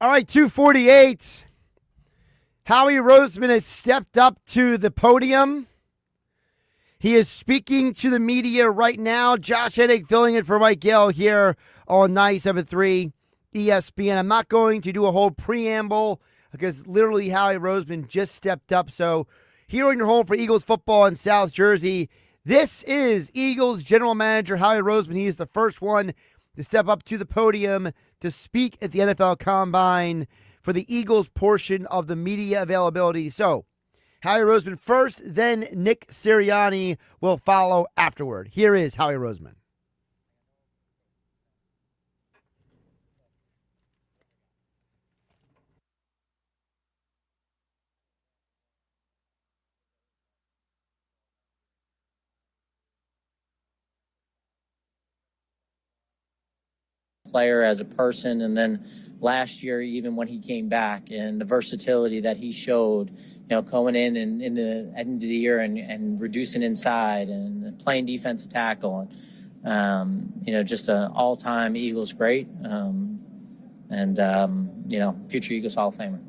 All right, 248. Howie Roseman has stepped up to the podium. He is speaking to the media right now. Josh Hennig filling in for Mike Gill here on 97.3 ESPN. I'm not going to do a whole preamble because literally Howie Roseman just stepped up. So here on your home for Eagles football in South Jersey, this is Eagles general manager Howie Roseman. He is the first one to step up to the podium to speak at the NFL Combine for the Eagles portion of the media availability. So Howie Roseman first, then Nick Sirianni will follow afterward. Here is Howie Roseman. Player as a person, and then last year even when he came back and the versatility that he showed, coming in the end of the year and reducing inside and playing defensive tackle, and just an all-time Eagles great, and future Eagles Hall of Famer.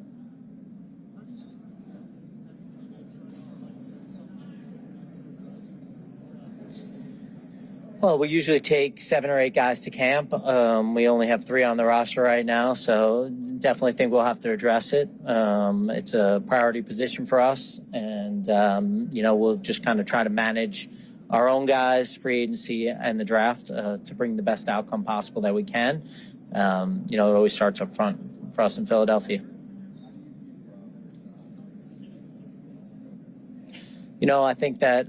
Well, we usually take 7 or 8 guys to camp. We only have 3 on the roster right now, so definitely think we'll have to address it. It's a priority position for us, and, we'll just kind of try to manage our own guys, free agency, and the draft to bring the best outcome possible that we can. It always starts up front for us in Philadelphia. I think that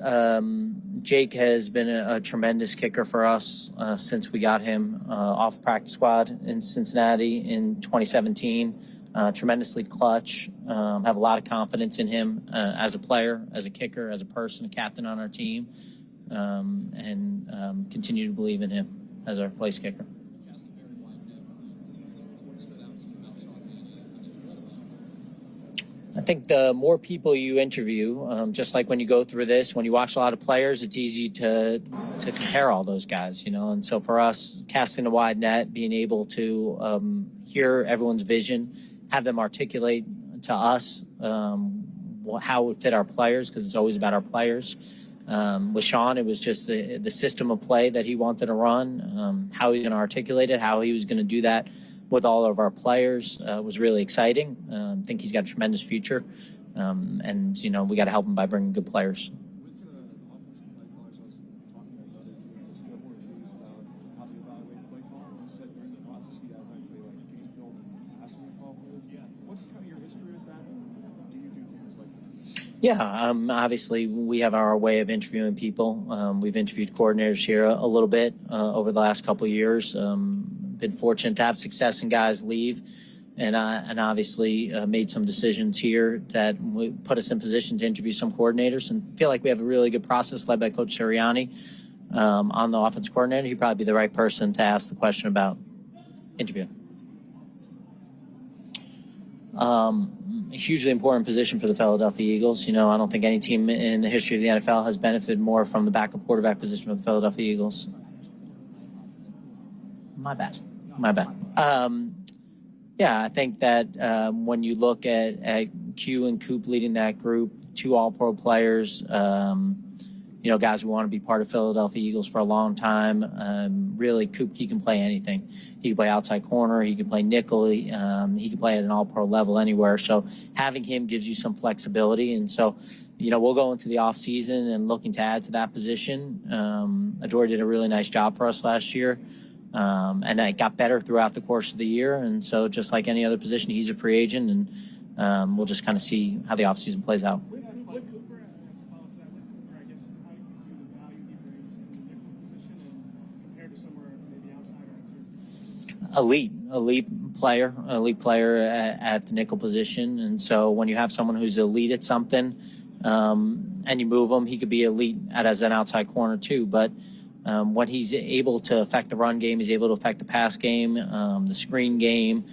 Jake has been a tremendous kicker for us since we got him off the practice squad in Cincinnati in 2017. Tremendously clutch. Have a lot of confidence in him as a player, as a kicker, as a person, a captain on our team, and continue to believe in him as our place kicker. I think the more people you interview, just like when you go through this, when you watch a lot of players, it's easy to compare all those guys, And so for us, casting a wide net, being able to hear everyone's vision, have them articulate to us how it would fit our players, because it's always about our players. With Sean, it was just the system of play that he wanted to run, how he's going to articulate it, how he was going to do that with all of our players was really exciting. I think he's got a tremendous future, and we got to help him by bringing good players. Yeah, obviously we have our way of interviewing people. We've interviewed coordinators here a little bit over the last couple of years. Been fortunate to have success and guys leave, and obviously made some decisions here that put us in position to interview some coordinators, and feel like we have a really good process led by Coach Sirianni on the offense coordinator. He'd probably be the right person to ask the question about interview. A hugely important position for the Philadelphia Eagles. I don't think any team in the history of the NFL has benefited more from the backup quarterback position of the Philadelphia Eagles. My bad. Yeah, I think that when you look at Q and Coop leading that group, 2 all-pro players, guys who want to be part of Philadelphia Eagles for a long time. Really, Coop, he can play anything. He can play outside corner. He can play nickel. He can play at an all-pro level anywhere. So having him gives you some flexibility. And so, we'll go into the offseason and looking to add to that position. Adore did a really nice job for us last year. And it got better throughout the course of the year. And so just like any other position, he's a free agent, and we'll just kind of see how the offseason plays out. With Cooper, as a follow-up to that, I guess, how do you view the value he brings in the nickel position and compared to somewhere maybe outside or elite player at the nickel position. And so when you have someone who's elite at something and you move him, he could be elite as an outside corner too. But when he's able to affect the run game, he's able to affect the pass game, the screen game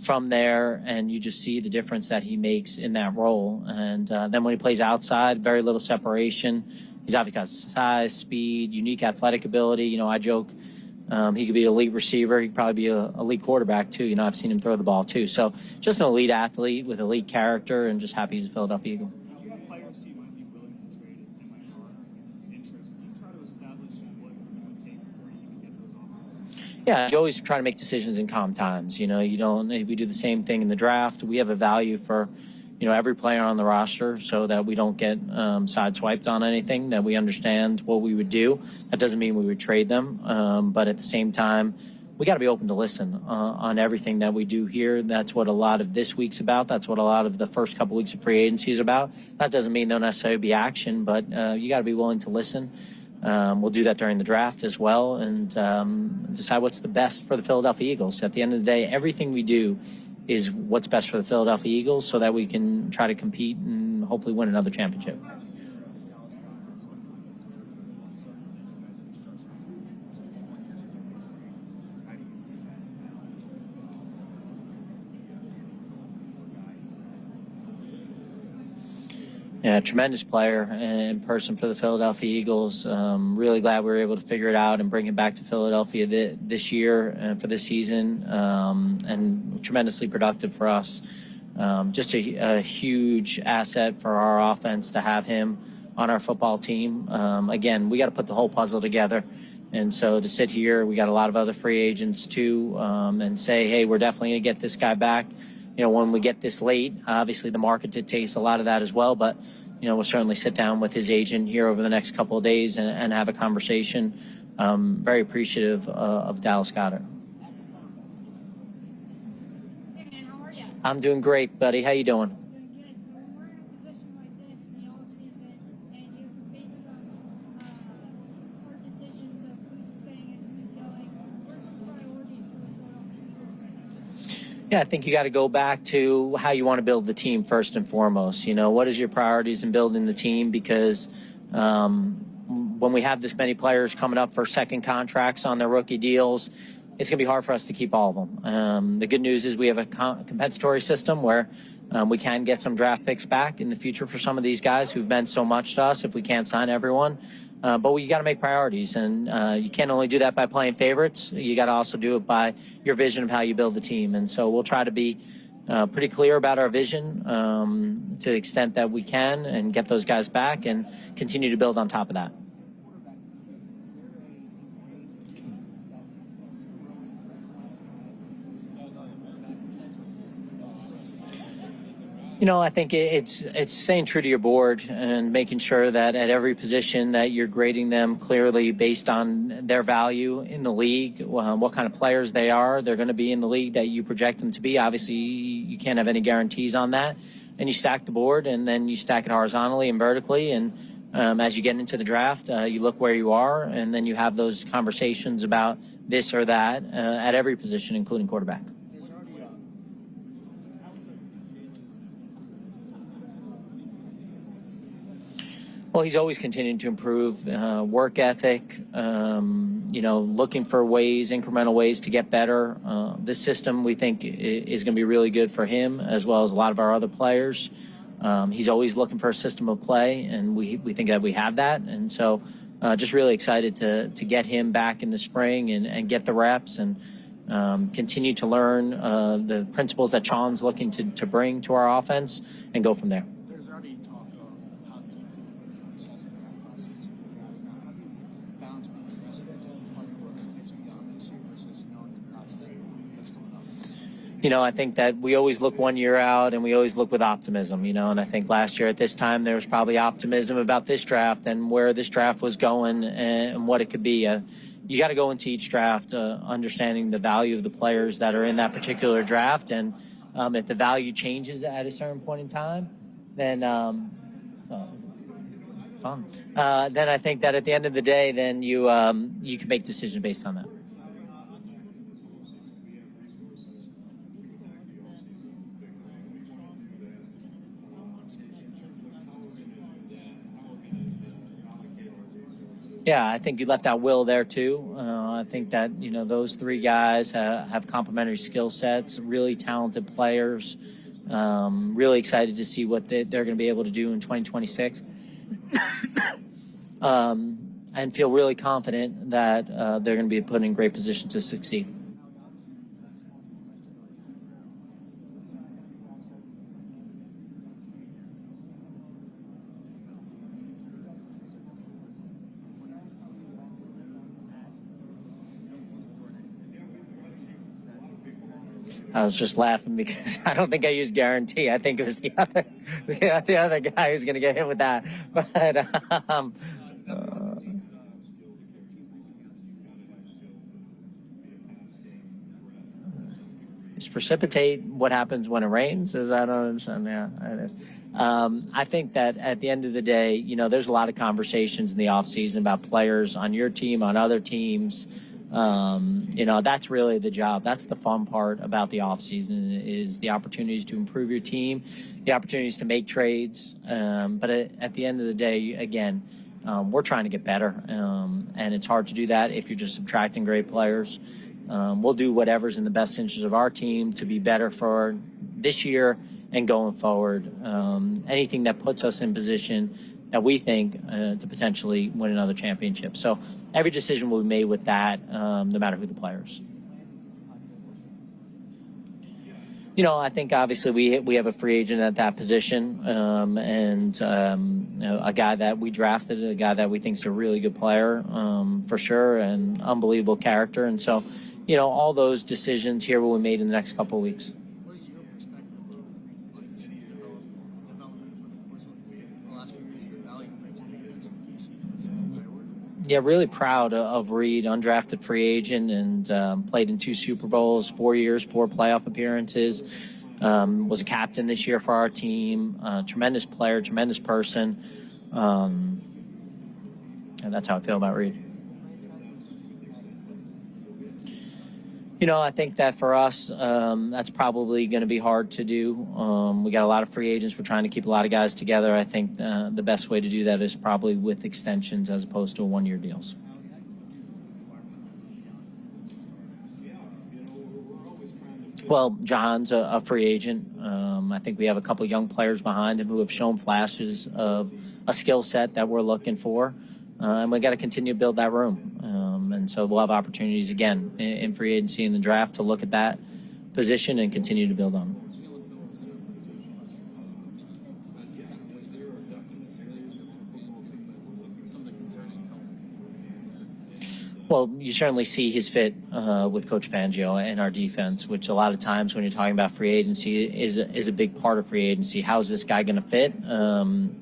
from there, and you just see the difference that he makes in that role. And then when he plays outside, very little separation. He's obviously got size, speed, unique athletic ability. I joke He could be an elite receiver. He could probably be an elite quarterback, too. I've seen him throw the ball, too. So just an elite athlete with elite character, and just happy he's a Philadelphia Eagle. You have players who you might be willing to trade and might garner interest. Do you try to establish what it would take before you even get those offers? Yeah, you always try to make decisions in calm times. We do the same thing in the draft. We have a value for every player on the roster so that we don't get sideswiped on anything, that we understand what we would do. That doesn't mean we would trade them, but at the same time, we got to be open to listen on everything that we do here. That's what a lot of this week's about. That's what a lot of the first couple weeks of free agency is about. That doesn't mean there'll necessarily be action, but you got to be willing to listen. We'll do that during the draft as well, and decide what's the best for the Philadelphia Eagles. At the end of the day, everything we do is what's best for the Philadelphia Eagles so that we can try to compete and hopefully win another championship. Yeah, tremendous player and person for the Philadelphia Eagles. Really glad we were able to figure it out and bring him back to Philadelphia this year and for this season, and tremendously productive for us. Just a huge asset for our offense to have him on our football team. Again, we got to put the whole puzzle together. And so to sit here, we got a lot of other free agents too, and say, hey, we're definitely going to get this guy back. When we get this late, obviously the market dictates a lot of that as well, but, we'll certainly sit down with his agent here over the next couple of days and have a conversation. Very appreciative of Dallas Goedert. Hey man, how are you? I'm doing great, buddy. How you doing? Doing good. So when we're in a position like this in the offseason and you face some hard decisions of who's staying and who's going, what are some priorities for the Philadelphia Eagles right now? Yeah, I think you got to go back to how you want to build the team first and foremost. What is your priorities in building the team? Because when we have this many players coming up for second contracts on their rookie deals, it's going to be hard for us to keep all of them. The good news is we have a compensatory system where we can get some draft picks back in the future for some of these guys who've meant so much to us if we can't sign everyone. But you got to make priorities, and you can't only do that by playing favorites. You got to also do it by your vision of how you build the team. And so we'll try to be pretty clear about our vision to the extent that we can and get those guys back and continue to build on top of that. I think it's staying true to your board and making sure that at every position that you're grading them clearly based on their value in the league, what kind of players they are. They're going to be in the league that you project them to be. Obviously, you can't have any guarantees on that. And you stack the board, and then you stack it horizontally and vertically. And as you get into the draft, you look where you are, and then you have those conversations about this or that at every position, including quarterback. Well, he's always continuing to improve work ethic, looking for incremental ways to get better. This system, we think, is going to be really good for him as well as a lot of our other players. He's always looking for a system of play, and we think that we have that. And so just really excited to get him back in the spring and get the reps and continue to learn the principles that Sean's looking to bring to our offense and go from there. I think that we always look 1 year out and we always look with optimism, and I think last year at this time there was probably optimism about this draft and where this draft was going and what it could be. You got to go into each draft understanding the value of the players that are in that particular draft, and if the value changes at a certain point in time, then then I think that at the end of the day, then you can make decisions based on that. Yeah, I think you left out Will there too. I think that those three guys have complementary skill sets, really talented players. Really excited to see what they're going to be able to do in 2026. And and feel really confident that they're going to be put in great position to succeed. I was just laughing because I don't think I used guarantee. I think it was the other guy who's going to get hit with that. But is precipitate what happens when it rains? I don't understand. Yeah, it is. I think that at the end of the day, you know, there's a lot of conversations in the offseason about players on your team, on other teams. You know, that's really the job. That's the fun part about the offseason is the opportunities to improve your team, the opportunities to make trades. But at the end of the day, again, we're trying to get better. And it's hard to do that if you're just subtracting great players. We'll do whatever's in the best interest of our team to be better for this year and going forward. Anything that puts us in position that we think to potentially win another championship. So every decision will be made with that, no matter who the player is. You know, I think obviously we have a free agent at that position, and you know, a guy that we drafted, a guy that we think is a really good player, for sure, and unbelievable character. And so, you know, all those decisions here will be made in the next couple of weeks. Yeah, really proud of Reed, undrafted free agent, and played in 2 Super Bowls, 4 years, 4 playoff appearances. Was a captain this year for our team. Tremendous player, tremendous person. And that's how I feel about Reed. You know, I think that for us, that's probably going to be hard to do. We got a lot of free agents. We're trying to keep a lot of guys together. I think the best way to do that is probably with extensions as opposed to 1-year deals. Well, John's a free agent. I think we have a couple young players behind him who have shown flashes of a skill set that we're looking for. And we got to continue to build that room. And so we'll have opportunities again in free agency and the draft to look at that position and continue to build on it. Well, you certainly see his fit with Coach Fangio and our defense, which a lot of times when you're talking about free agency is a big part of free agency. How is this guy going to fit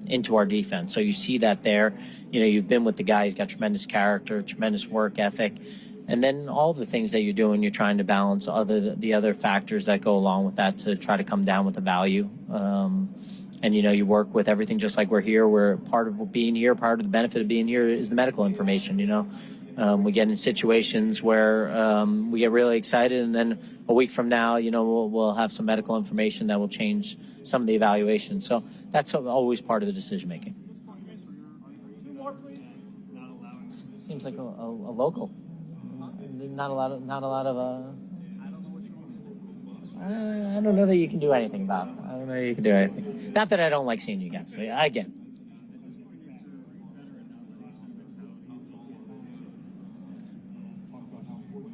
into our defense? So you see that there. You know, you've been with the guy. He's got tremendous character, tremendous work ethic. And then all the things that you're doing, you're trying to balance the other factors that go along with that to try to come down with the value. And, you know, you work with everything just like we're here. We're part of being here. Part of the benefit of being here is the medical information, you know. We get in situations where we get really excited, and then a week from now, you know, we'll have some medical information that will change some of the evaluation. So that's always part of the decision making. Seems like a local. Not a lot of. I don't know that you can do anything about it. I don't know that you can do anything. Not that I don't like seeing you guys. Again.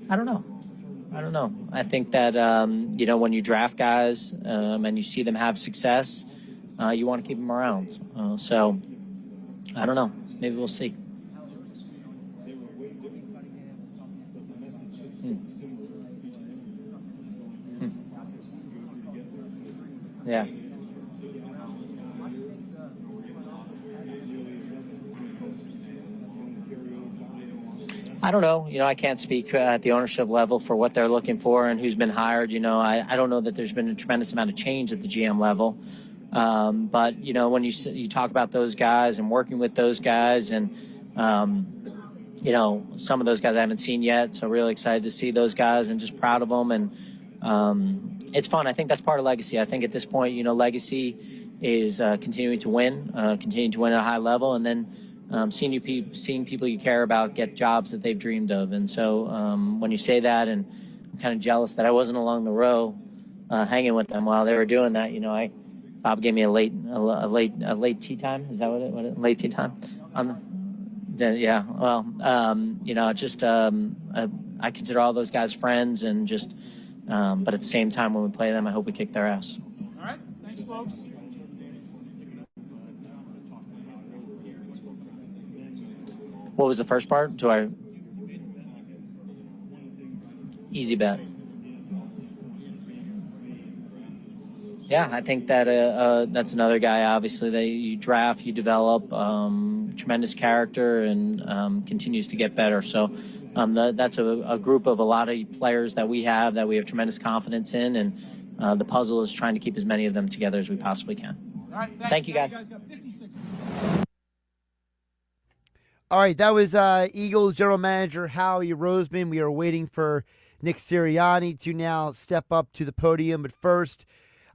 I don't know. I think that, you know, when you draft guys and you see them have success, you want to keep them around. So, I don't know. Maybe we'll see. Yeah. I don't know. You know, I can't speak at the ownership level for what they're looking for and who's been hired. You know, I don't know that there's been a tremendous amount of change at the GM level. But, you know, when you talk about those guys and working with those guys and, you know, some of those guys I haven't seen yet. So really excited to see those guys and just proud of them. And it's fun. I think that's part of legacy. I think at this point, you know, legacy is continuing to win at a high level, and then seeing people you care about get jobs that they've dreamed of. And so when you say that, and I'm kind of jealous that I wasn't along the row hanging with them while they were doing that. You know, Bob gave me a late tea time. Is that what it late tea time? Yeah, well, I consider all those guys friends, and but at the same time, when we play them, I hope we kick their ass. All right, thanks, folks. What was the first part? Easy bet. Yeah, I think that that's another guy, obviously, that you draft, you develop, tremendous character, and continues to get better. So that's a group of a lot of players that we have tremendous confidence in, and the puzzle is trying to keep as many of them together as we possibly can. All right, Thank you, guys. Got 56. All right, that was Eagles general manager Howie Roseman. We are waiting for Nick Sirianni to now step up to the podium. But first,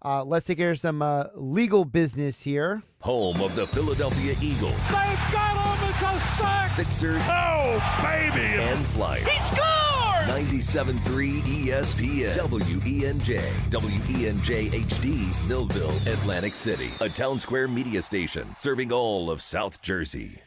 let's take care of some legal business here. Home of the Philadelphia Eagles. They've got him. It's a sack. Sixers. Oh, baby. And Flyers. He scored! 97.3 ESPN. WENJ. WENJ HD. Millville, Atlantic City. A Town Square media station serving all of South Jersey.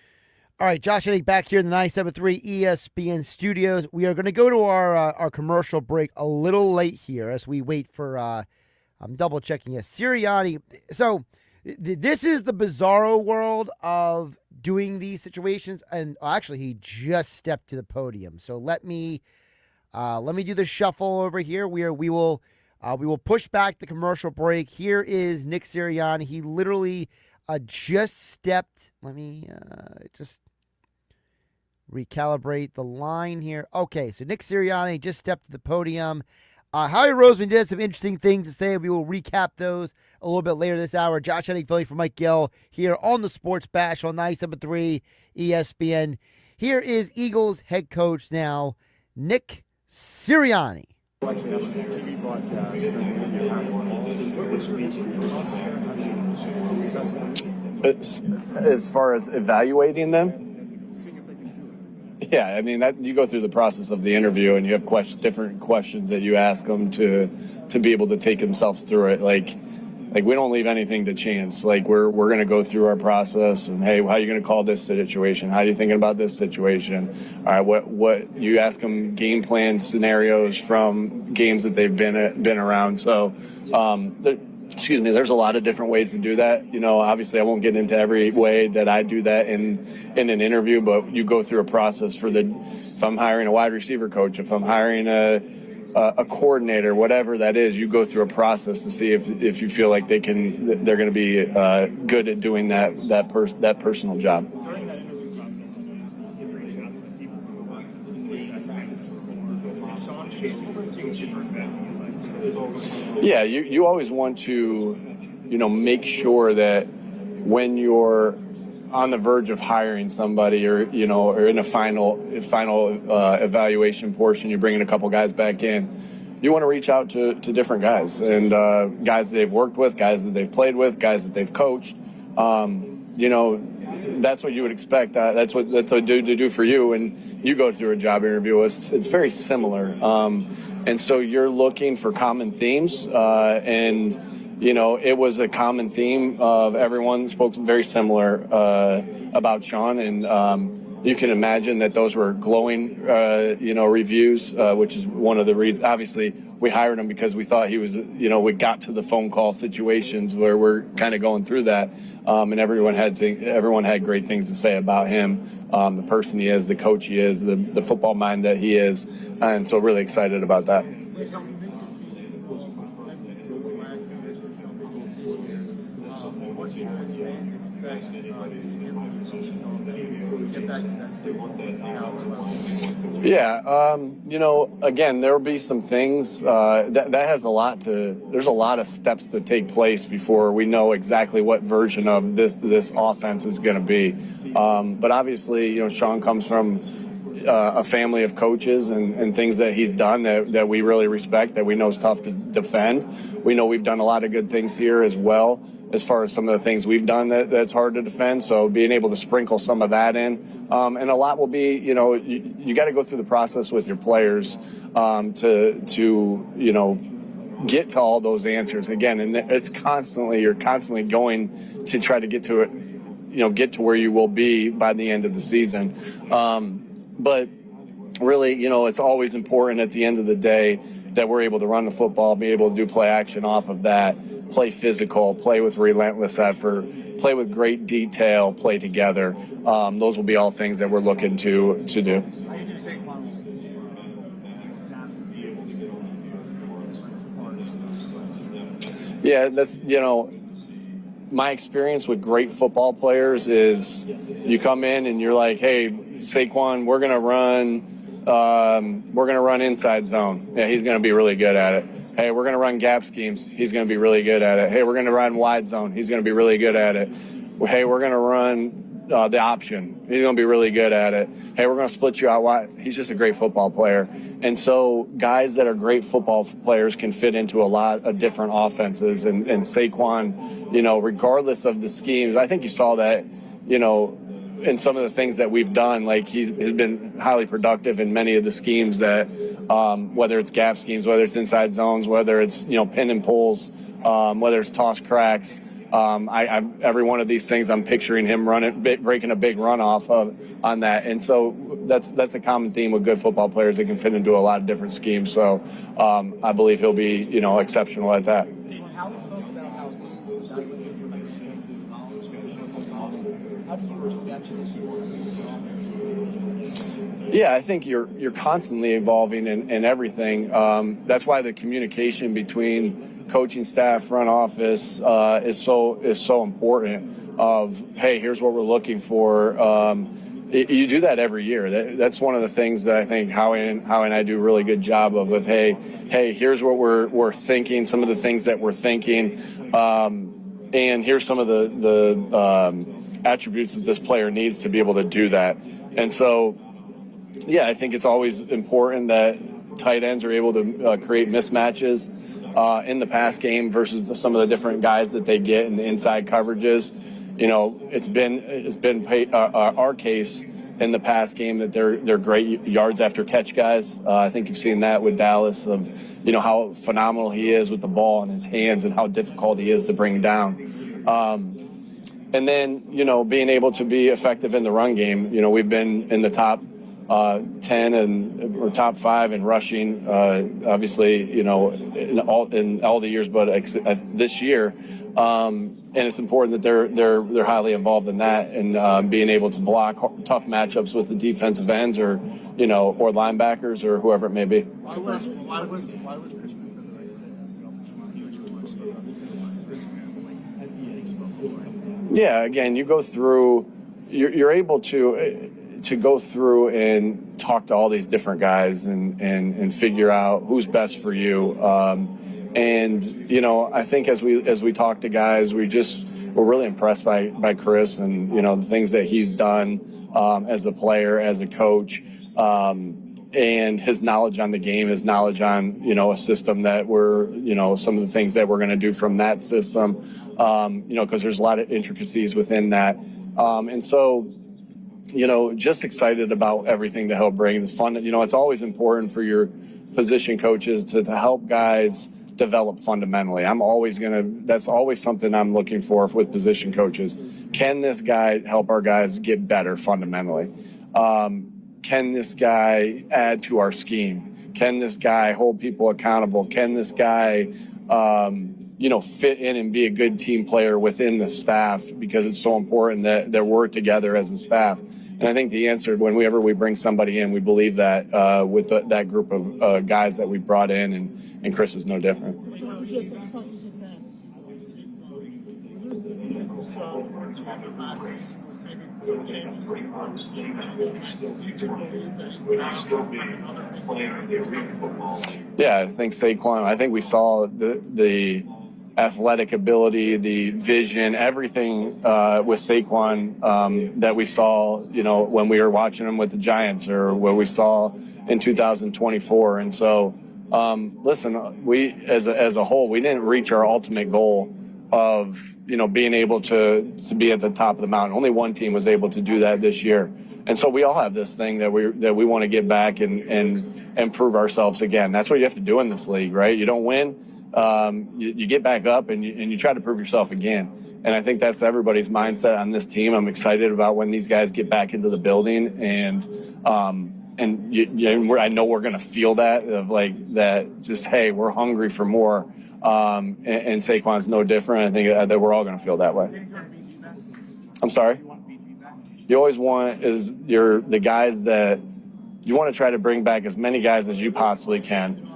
All right, Josh Hennig back here in the 97.3 ESPN studios. We are going to go to our commercial break a little late here as we wait for, I'm double-checking it, Sirianni. So this is the bizarro world of doing these situations, and actually he just stepped to the podium. So let me do the shuffle over here. We will push back the commercial break. Here is Nick Sirianni. He literally just stepped. Let me just recalibrate the line here. Okay, so Nick Sirianni just stepped to the podium. Howie Roseman did some interesting things to say. We will recap those a little bit later this hour. Josh Hennig filling for Mike Gill here on the Sports Bash on 97.3 ESPN. Here is Eagles head coach now, Nick Sirianni. Actually have a TV broadcast. What's your process there? As far as evaluating them? Seeing if they can do it. Yeah, I mean, that you go through the process of the interview, and you have different questions that you ask them to be able to take themselves through it. Like we don't leave anything to chance. Like we're going to go through our process, and hey, how are you going to call this situation? How are you thinking about this situation? All right, what you ask them game plan scenarios from games that they've been around. So, there's a lot of different ways to do that. You know, obviously I won't get into every way that I do that in an interview, but you go through a process if I'm hiring a wide receiver coach, if I'm hiring a coordinator, whatever that is, you go through a process to see if you feel like they're going to be good at doing that personal job. During that interview process, Yeah, you always want to, make sure that when you're on the verge of hiring somebody, or in a final evaluation portion, you're bringing a couple guys back in, you want to reach out to different guys, and guys that they've worked with, guys that they've played with, guys that they've coached. That's what you would expect. That's what I do for you when you go through a job interview. It's very similar, and so you're looking for common themes, and it was a common theme of everyone spoke very similar about Sean, and you can imagine that those were glowing, reviews, which is one of the reasons. Obviously, we hired him because we thought he was, we got to the phone call situations where we're kind of going through that, and everyone had great things to say about him, the person he is, the coach he is, the football mind that he is, and so really excited about that. Yeah, again, there will be some things that has there's a lot of steps to take place before we know exactly what version of this offense is going to be. But obviously, Sean comes from a family of coaches and things that he's done that we really respect, that we know is tough to defend. We know we've done a lot of good things here as well, as far as some of the things we've done that's hard to defend. So being able to sprinkle some of that in. And a lot will be, you got to go through the process with your players to get to all those answers again. And you're constantly going to try to get to it get to where you will be by the end of the season. But really, it's always important at the end of the day that we're able to run the football, be able to do play action off of that, play physical, play with relentless effort, play with great detail, play together. Those will be all things that we're looking to do. Yeah, that's, my experience with great football players is you come in and you're like, hey, Saquon, we're going to run inside zone. Yeah, he's going to be really good at it. Hey, we're going to run gap schemes. He's going to be really good at it. Hey, we're going to run wide zone. He's going to be really good at it. Hey, we're going to run the option. He's going to be really good at it. Hey, we're going to split you out wide. He's just a great football player. And so guys that are great football players can fit into a lot of different offenses. And Saquon, regardless of the schemes, I think you saw that, in some of the things that we've done, like he's been highly productive in many of the schemes that, whether it's gap schemes, whether it's inside zones, whether it's, pin and pulls, whether it's toss cracks. Every one of these things, I'm picturing him breaking a big run off on that. And so that's a common theme with good football players. They can fit into a lot of different schemes. So I believe he'll be, exceptional at that. Howie spoke about how he's evaluating positions in college. How do you view that position? Yeah, I think you're constantly evolving in everything. That's why the communication between coaching staff, front office is so important. Of, hey, here's what we're looking for. You do that every year. That's one of the things that I think Howie and I do a really good job of. With hey, here's what we're thinking. Some of the things that we're thinking, and here's some of the attributes that this player needs to be able to do that. And so, yeah, I think it's always important that tight ends are able to create mismatches in the pass game versus some of the different guys that they get in the inside coverages. It's been our case in the pass game that they're great yards after catch guys. I think you've seen that with Dallas of how phenomenal he is with the ball in his hands and how difficult he is to bring down. And then being able to be effective in the run game. We've been in the top 10 or top 5 in rushing, obviously, in all the years, but this year. And it's important that they're highly involved in that and being able to block tough matchups with the defensive ends or linebackers or whoever it may be. Why was Chris Cooper the right fit as the offensive line? He was Yeah, again, you go through, you're able to go through and talk to all these different guys and figure out who's best for you. And I think as we talk to guys, we're really impressed by Chris and the things that he's done as a player, as a coach, and his knowledge on the game, his knowledge on a system that we're some of the things that we're going to do from that system, because there's a lot of intricacies within that, and so. Just excited about everything that he'll bring. It's fun. It's always important for your position coaches to help guys develop fundamentally. That's always something I'm looking for with position coaches. Can this guy help our guys get better fundamentally? Can this guy add to our scheme? Can this guy hold people accountable? Can this guy, fit in and be a good team player within the staff, because it's so important that we're together as a staff. And I think the answer, whenever we bring somebody in, we believe that with that group of guys that we brought in, and Chris is no different. Yeah, I think Saquon, I think we saw the athletic ability, the vision, everything with Saquon that we saw, when we were watching him with the Giants or what we saw in 2024. And so, listen, we as a whole, we didn't reach our ultimate goal of being able to be at the top of the mountain. Only one team was able to do that this year. And so we all have this thing that we want to get back and prove ourselves again. That's what you have to do in this league, right? You don't win. you get back up and you try to prove yourself again. And I think that's everybody's mindset on this team. I'm excited about when these guys get back into the building, and I know we're going to feel that of like that. Just hey, we're hungry for more. And Saquon's no different. I think that we're all going to feel that way. I'm sorry. You always want the guys that you want to try to bring back as many guys as you possibly can.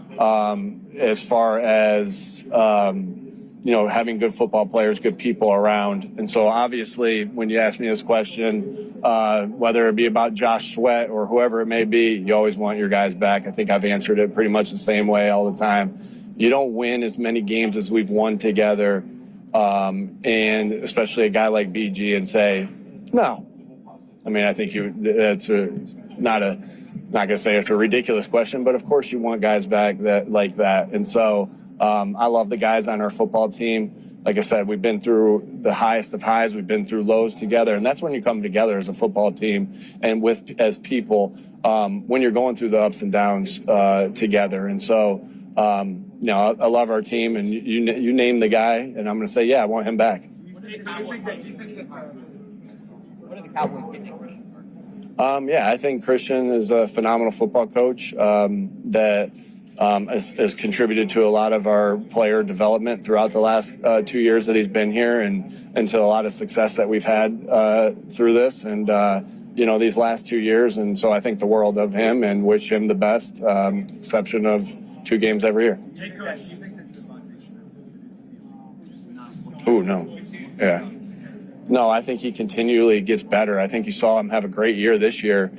As far as having good football players, good people around. And so obviously when you ask me this question, whether it be about Josh Sweat or whoever it may be, you always want your guys back. I think I've answered it pretty much the same way all the time. You don't win as many games as we've won together, and especially a guy like BG, and say, no. I mean, I think that's not going to say it's a ridiculous question, but of course you want guys back like that. And so I love the guys on our football team. Like I said, we've been through the highest of highs. We've been through lows together. And that's when you come together as a football team and as people when you're going through the ups and downs together. And so, I love our team. And you name the guy, and I'm going to say, yeah, I want him back. What do the Cowboys get in Christian? I think Christian is a phenomenal football coach that has contributed to a lot of our player development throughout the last 2 years that he's been here, and to a lot of success that we've had through this and these last 2 years. And so I think the world of him and wish him the best, exception of 2 games every year. Oh, no. Yeah. No, I think he continually gets better. I think you saw him have a great year this year.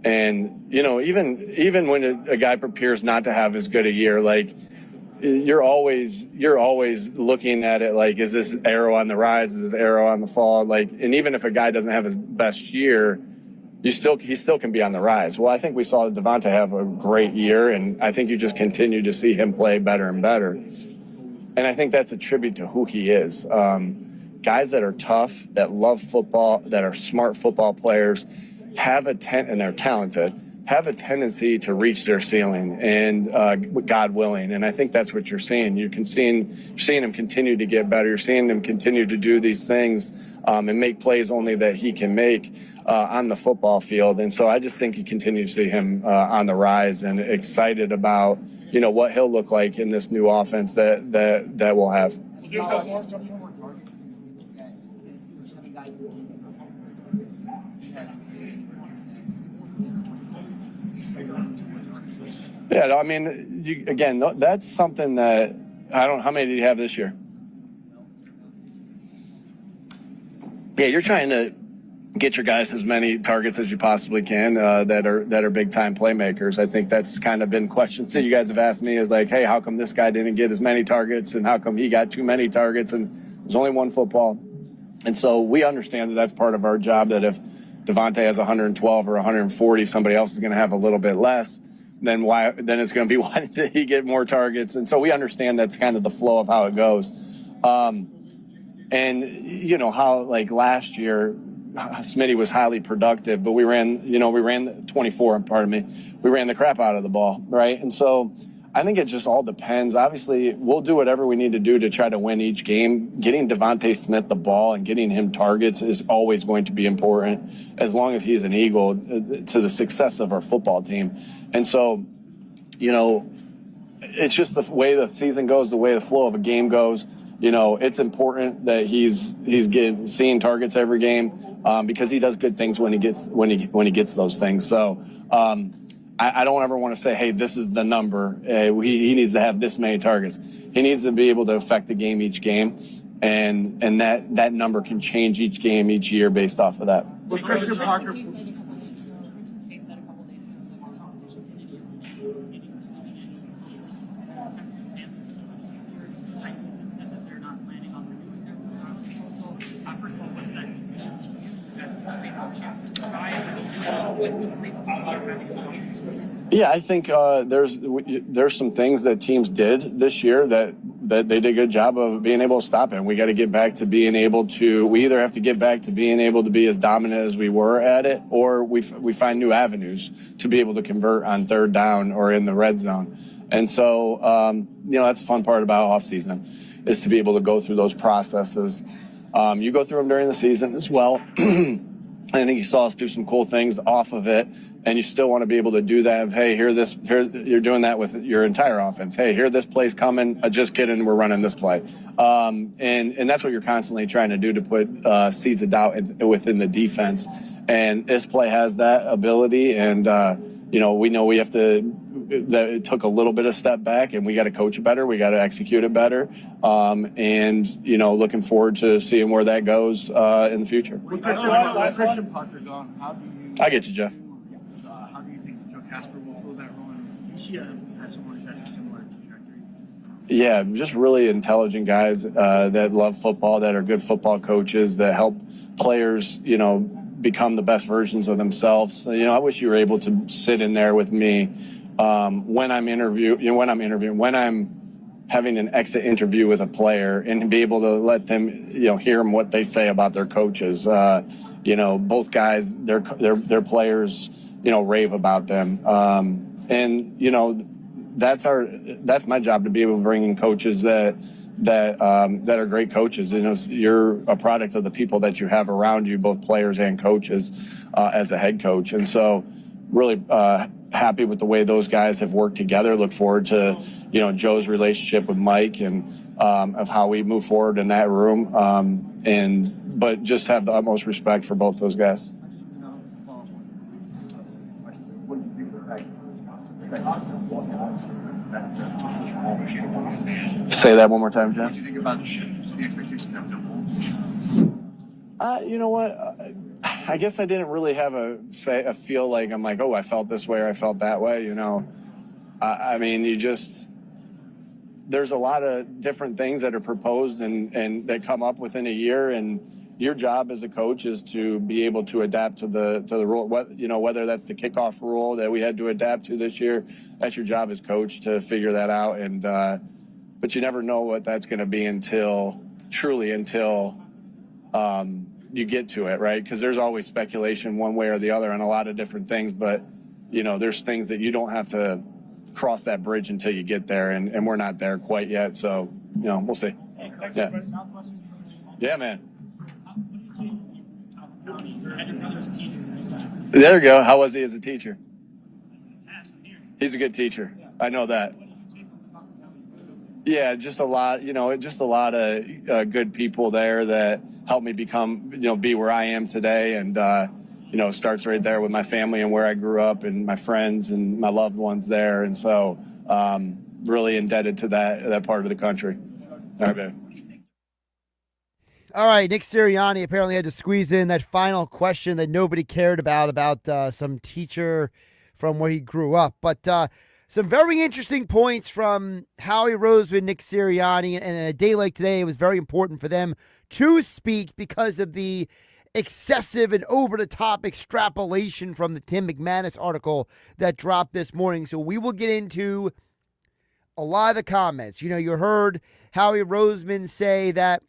And, even when a guy prepares not to have as good a year, like you're always looking at it like, is this arrow on the rise? Is this arrow on the fall? Like, and even if a guy doesn't have his best year, he still can be on the rise. Well, I think we saw Devonta have a great year, and I think you just continue to see him play better and better. And I think that's a tribute to who he is. Guys that are tough, that love football, that are smart football players, and they're talented, have a tendency to reach their ceiling, and God willing. And I think that's what you're seeing. You're seeing him continue to get better. You're seeing him continue to do these things and make plays only that he can make on the football field. And so I just think you continue to see him on the rise, and excited about what he'll look like in this new offense that we'll have. Yeah, I mean, that's something that how many did you have this year? Yeah, you're trying to get your guys as many targets as you possibly can that are big time playmakers. I think that's kind of been questions that you guys have asked me, is like, hey, how come this guy didn't get as many targets, and how come he got too many targets, and there's only one football. And so we understand that that's part of our job, that if Devonta has 112 or 140, somebody else is going to have a little bit less. Then it's going to be, why did he get more targets? And so we understand that's kind of the flow of how it goes. And how like last year, Smitty was highly productive, but we ran the 24, pardon me. We ran the crap out of the ball, right? And so I think it just all depends. Obviously, we'll do whatever we need to do to try to win each game. Getting Devonta Smith the ball and getting him targets is always going to be important, as long as he's an Eagle, to the success of our football team. And so, it's just the way the season goes, the way the flow of a game goes. It's important that he's seeing targets every game because he does good things when he gets those things. So I don't ever want to say, hey, this is the number. He needs to have this many targets. He needs to be able to affect the game each game, and that number can change each game, each year based off of that. With Christian Parker. Yeah, I think there's some things that teams did this year that they did a good job of being able to stop it. And we got to get back to being able to. We either have to get back to being able to be as dominant as we were at it, or we find new avenues to be able to convert on third down or in the red zone. And so that's the fun part about off season, is to be able to go through those processes. You go through them during the season as well. I think you saw us do some cool things off of it. And you still want to be able to do that. Hey, here you're doing that with your entire offense. Hey, here this play's coming. Just kidding, we're running this play. And that's what you're constantly trying to do, to put seeds of doubt within the defense. And this play has that ability. And we know we have to. That it took a little bit of step back, and we got to coach it better. We got to execute it better. Looking forward to seeing where that goes in the future. Christian Parker gone. How do you? I get you, Jeff. How do you think Joe Casper will fill that role? And do you see as someone who has a similar trajectory? Yeah, just really intelligent guys that love football, that are good football coaches, that help players, become the best versions of themselves. I wish you were able to sit in there with me when I'm having an exit interview with a player, and be able to let them, hear them what they say about their coaches. Both guys, their players, rave about them. That's my job, to be able to bring in coaches that are great coaches. You're a product of the people that you have around you, both players and coaches, as a head coach. And so really happy with the way those guys have worked together. Look forward to, Joe's relationship with Mike, and of how we move forward in that room. But just have the utmost respect for both those guys. Say that one more time, Jeff. What do you think about the shift, the expectation of double? You know what? I guess I didn't really have a feel like I'm like, oh, I felt this way or I felt that way. There's a lot of different things that are proposed and that come up within a year, and your job as a coach is to be able to adapt to the rule. Whether that's the kickoff rule that we had to adapt to this year, that's your job as coach to figure that out. And but you never know what that's going to be until you get to it, right? Because there's always speculation one way or the other on a lot of different things, but there's things that you don't have to cross that bridge until you get there, and we're not there quite yet. So we'll see. Yeah, man. There you go. How was he as a teacher? He's a good teacher. I know that. Yeah, just a lot of good people there that helped me become, be where I am today. And, starts right there with my family and where I grew up and my friends and my loved ones there. And so really indebted to that part of the country. All right, babe. All right, Nick Sirianni apparently had to squeeze in that final question that nobody cared about some teacher from where he grew up. But some very interesting points from Howie Roseman, Nick Sirianni, and a day like today, it was very important for them to speak because of the excessive and over-the-top extrapolation from the Tim McManus article that dropped this morning. So we will get into a lot of the comments. You heard Howie Roseman say that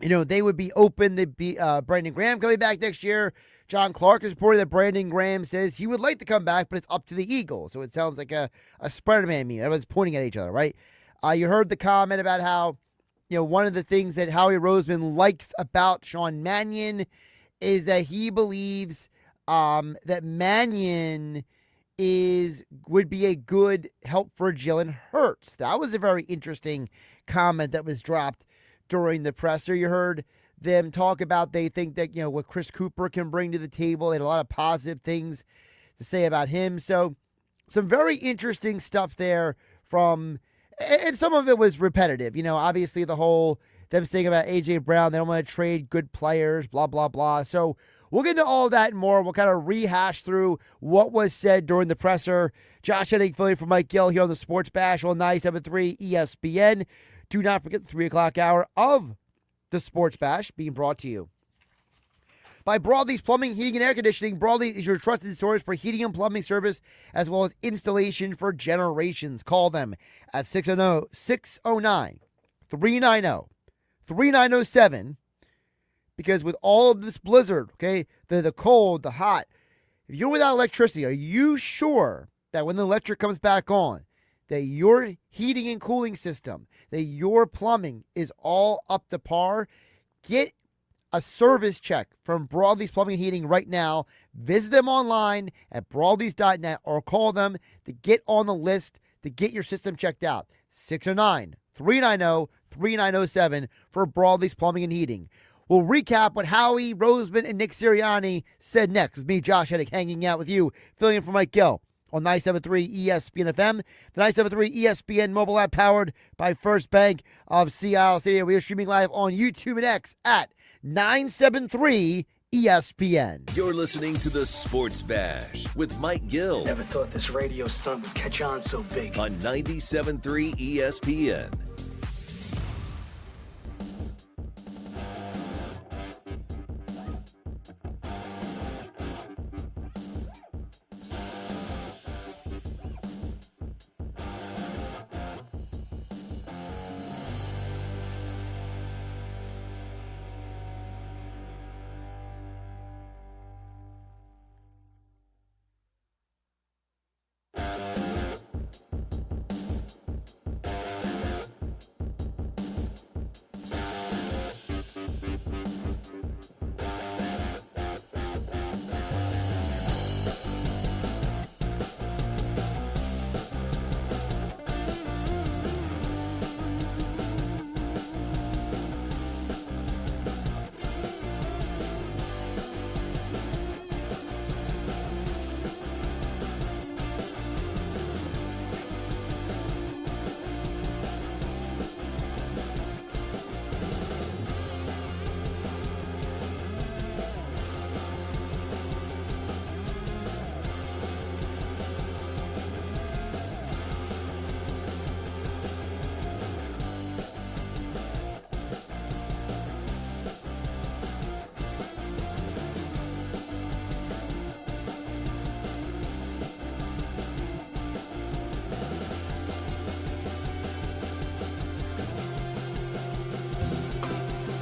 they would be open to be Brandon Graham coming back next year. John Clark is reporting that Brandon Graham says he would like to come back, but it's up to the Eagles. So it sounds like a Spider-Man meme. Everyone's pointing at each other, right? You heard the comment about how, one of the things that Howie Roseman likes about Sean Mannion is that he believes that Mannion would be a good help for Jalen Hurts. That was a very interesting comment that was dropped during the presser. You heard them talk about they think that, what Chris Cooper can bring to the table. They had a lot of positive things to say about him. So some very interesting stuff there and some of it was repetitive. Obviously them saying about A.J. Brown, they don't want to trade good players, blah, blah, blah. So we'll get into all that and more. We'll kind of rehash through what was said during the presser. Josh Hennig, filling for Mike Gill here on the Sports Bash on 97.3 ESPN. Do not forget the 3 o'clock hour of the Sports Bash being brought to you by Broadleaf's Plumbing, Heating, and Air Conditioning. Broadleaf is your trusted source for heating and plumbing service, as well as installation for generations. Call them at 609-390-3907. Because with all of this blizzard, okay, the cold, the hot, if you're without electricity, are you sure that when the electric comes back on, that your heating and cooling system, that your plumbing is all up to par? Get a service check from Broadleaf's Plumbing and Heating right now. Visit them online at broadleafs.net or call them to get on the list to get your system checked out. 609-390-3907 for Broadleaf's Plumbing and Heating. We'll recap what Howie, Roseman, and Nick Sirianni said next with me, Josh Hennig, hanging out with you, filling in for Mike Gill on 97.3 ESPN FM, the 97.3 ESPN mobile app powered by First Bank of Seattle City. We are streaming live on YouTube and X at 973 ESPN. You're listening to the Sports Bash with Mike Gill. Never thought this radio stunt would catch on so big. On 97.3 ESPN.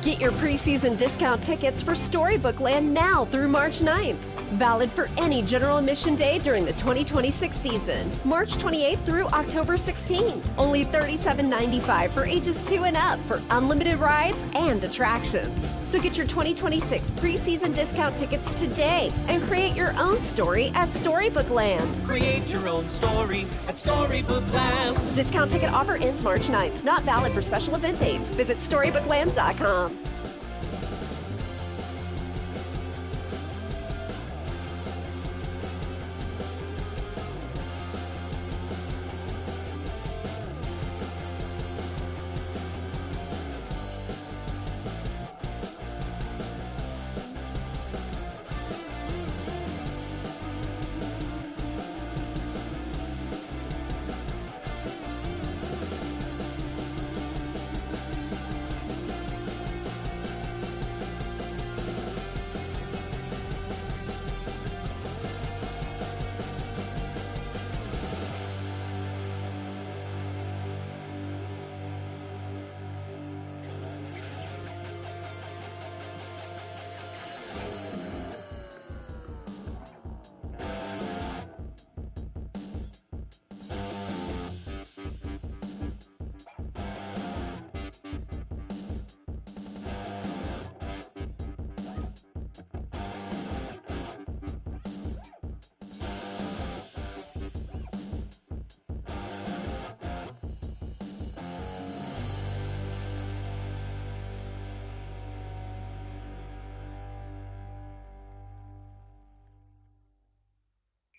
Get your preseason discount tickets for Storybook Land now through March 9th. Valid for any general admission day during the 2026 season, March 28th through October 16th. Only $37.95 for ages 2 and up for unlimited rides and attractions. So get your 2026 preseason discount tickets today and create your own story at Storybook Land. Create your own story at Storybook Land. Discount ticket offer ends March 9th. Not valid for special event dates. Visit StorybookLand.com.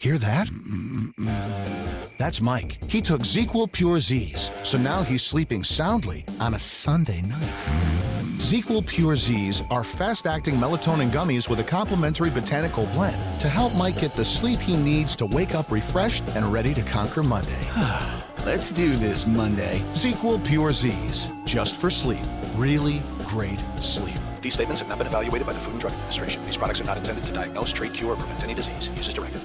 Hear that? That's Mike. He took ZzzQuil Pure Z's, so now he's sleeping soundly on a Sunday night. ZzzQuil Pure Z's are fast-acting melatonin gummies with a complementary botanical blend to help Mike get the sleep he needs to wake up refreshed and ready to conquer Monday. Let's do this Monday. ZzzQuil Pure Z's, just for sleep. Really great sleep. These statements have not been evaluated by the Food and Drug Administration. These products are not intended to diagnose, treat, cure, or prevent any disease. Use as directed.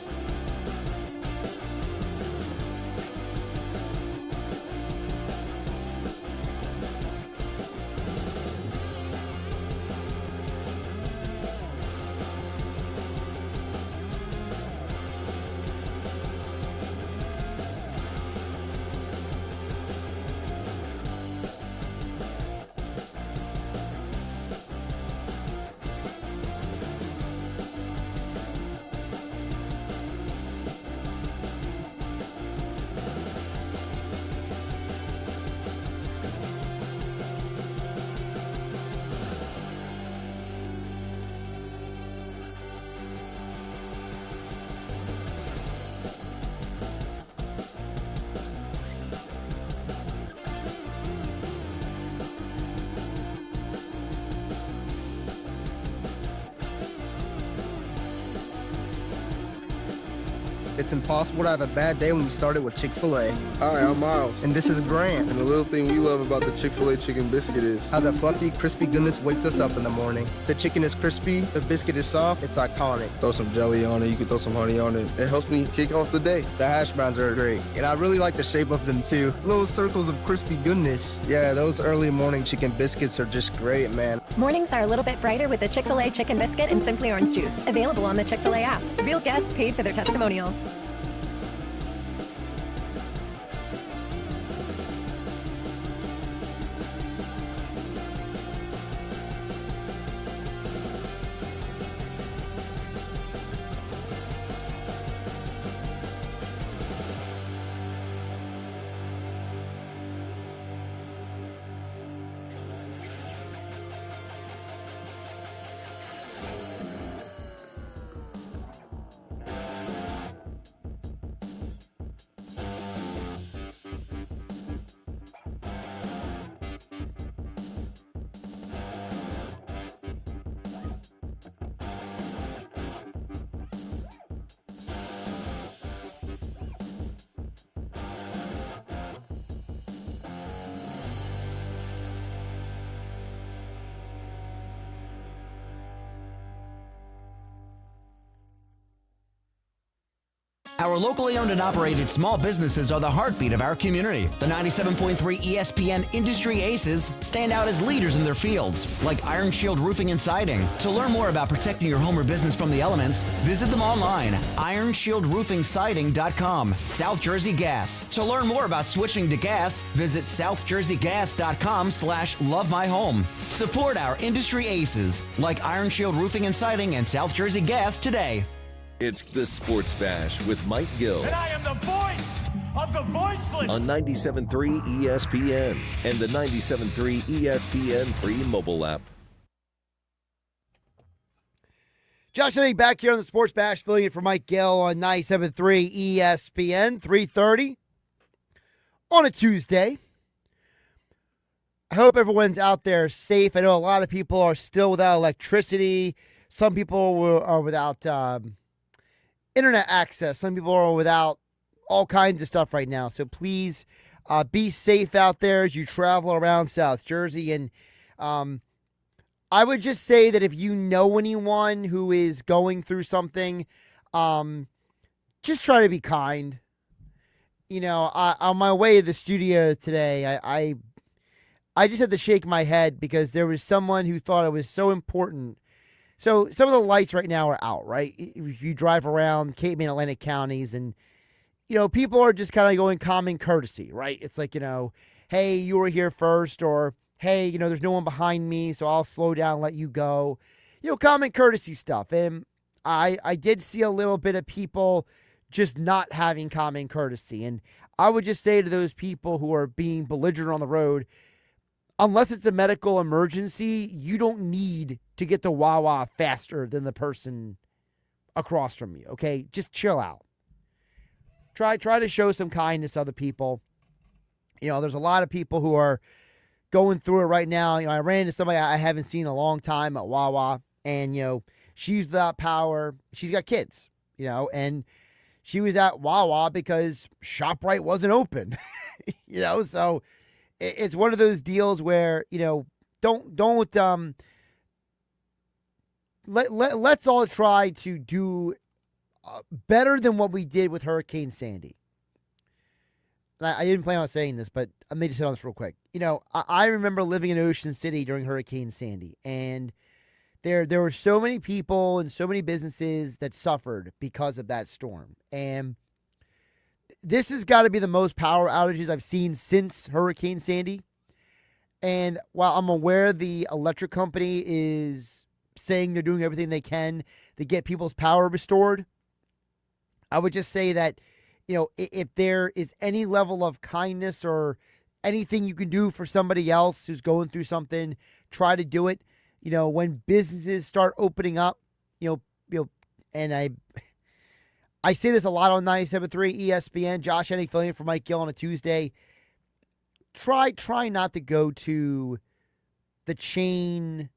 It's impossible to have a bad day when you started with Chick-fil-A. Hi, I'm Miles. And this is Grant. And the little thing we love about the Chick-fil-A chicken biscuit is how the fluffy, crispy goodness wakes us up in the morning. The chicken is crispy, the biscuit is soft, it's iconic. Throw some jelly on it, you can throw some honey on it. It helps me kick off the day. The hash browns are great, and I really like the shape of them too. Little circles of crispy goodness. Yeah, those early morning chicken biscuits are just great, man. Mornings are a little bit brighter with the Chick-fil-A chicken biscuit and Simply Orange Juice. Available on the Chick-fil-A app. Real guests paid for their testimonials. Our locally owned and operated small businesses are the heartbeat of our community. The 97.3 ESPN Industry Aces stand out as leaders in their fields, like Iron Shield Roofing and Siding. To learn more about protecting your home or business from the elements, visit them online, ironshieldroofingsiding.com. South Jersey Gas. To learn more about switching to gas, visit southjerseygas.com/lovemyhome. Support our industry aces, like Iron Shield Roofing and Siding and South Jersey Gas today. It's the Sports Bash with Mike Gill. And I am the voice of the voiceless. On 97.3 ESPN and the 97.3 ESPN free mobile app. Josh Hennig back here on the Sports Bash, filling in for Mike Gill on 97.3 ESPN, 3:30 on a Tuesday. I hope everyone's out there safe. I know a lot of people are still without electricity. Some people are without internet access. Some people are without all kinds of stuff right now. So please be safe out there as you travel around South Jersey. And I would just say that if you know anyone who is going through something, just try to be kind. You know, on my way to the studio today, I just had to shake my head because there was someone who thought it was so important. So some of the lights right now are out, right? If you drive around Cape and Atlantic counties and, you know, people are just kind of going common courtesy, right? It's like, you know, hey, you were here first, or hey, you know, there's no one behind me, so I'll slow down and let you go. You know, common courtesy stuff. And I did see a little bit of people just not having common courtesy. And I would just say to those people who are being belligerent on the road, unless it's a medical emergency, you don't need to get to Wawa faster than the person across from you, okay? Just chill out. Try to show some kindness to other people. You know, there's a lot of people who are going through it right now. You know, I ran into somebody I haven't seen in a long time at Wawa, and, you know, she's without power. She's got kids, you know, and she was at Wawa because ShopRite wasn't open, you know, so it's one of those deals where, you know, don't let's all try to do better than what we did with Hurricane Sandy. And I didn't plan on saying this, but I may just hit on this real quick. I remember living in Ocean City during Hurricane Sandy, and there were so many people and so many businesses that suffered because of that storm. And this has got to be the most power outages I've seen since Hurricane Sandy. And while I'm aware the electric company is saying they're doing everything they can to get people's power restored, I would just say that, if there is any level of kindness or anything you can do for somebody else who's going through something, try to do it. When businesses start opening up, and I say this a lot on 97.3 ESPN, Josh Hennig filling in for Mike Gill on a Tuesday. Try not to go to the chain,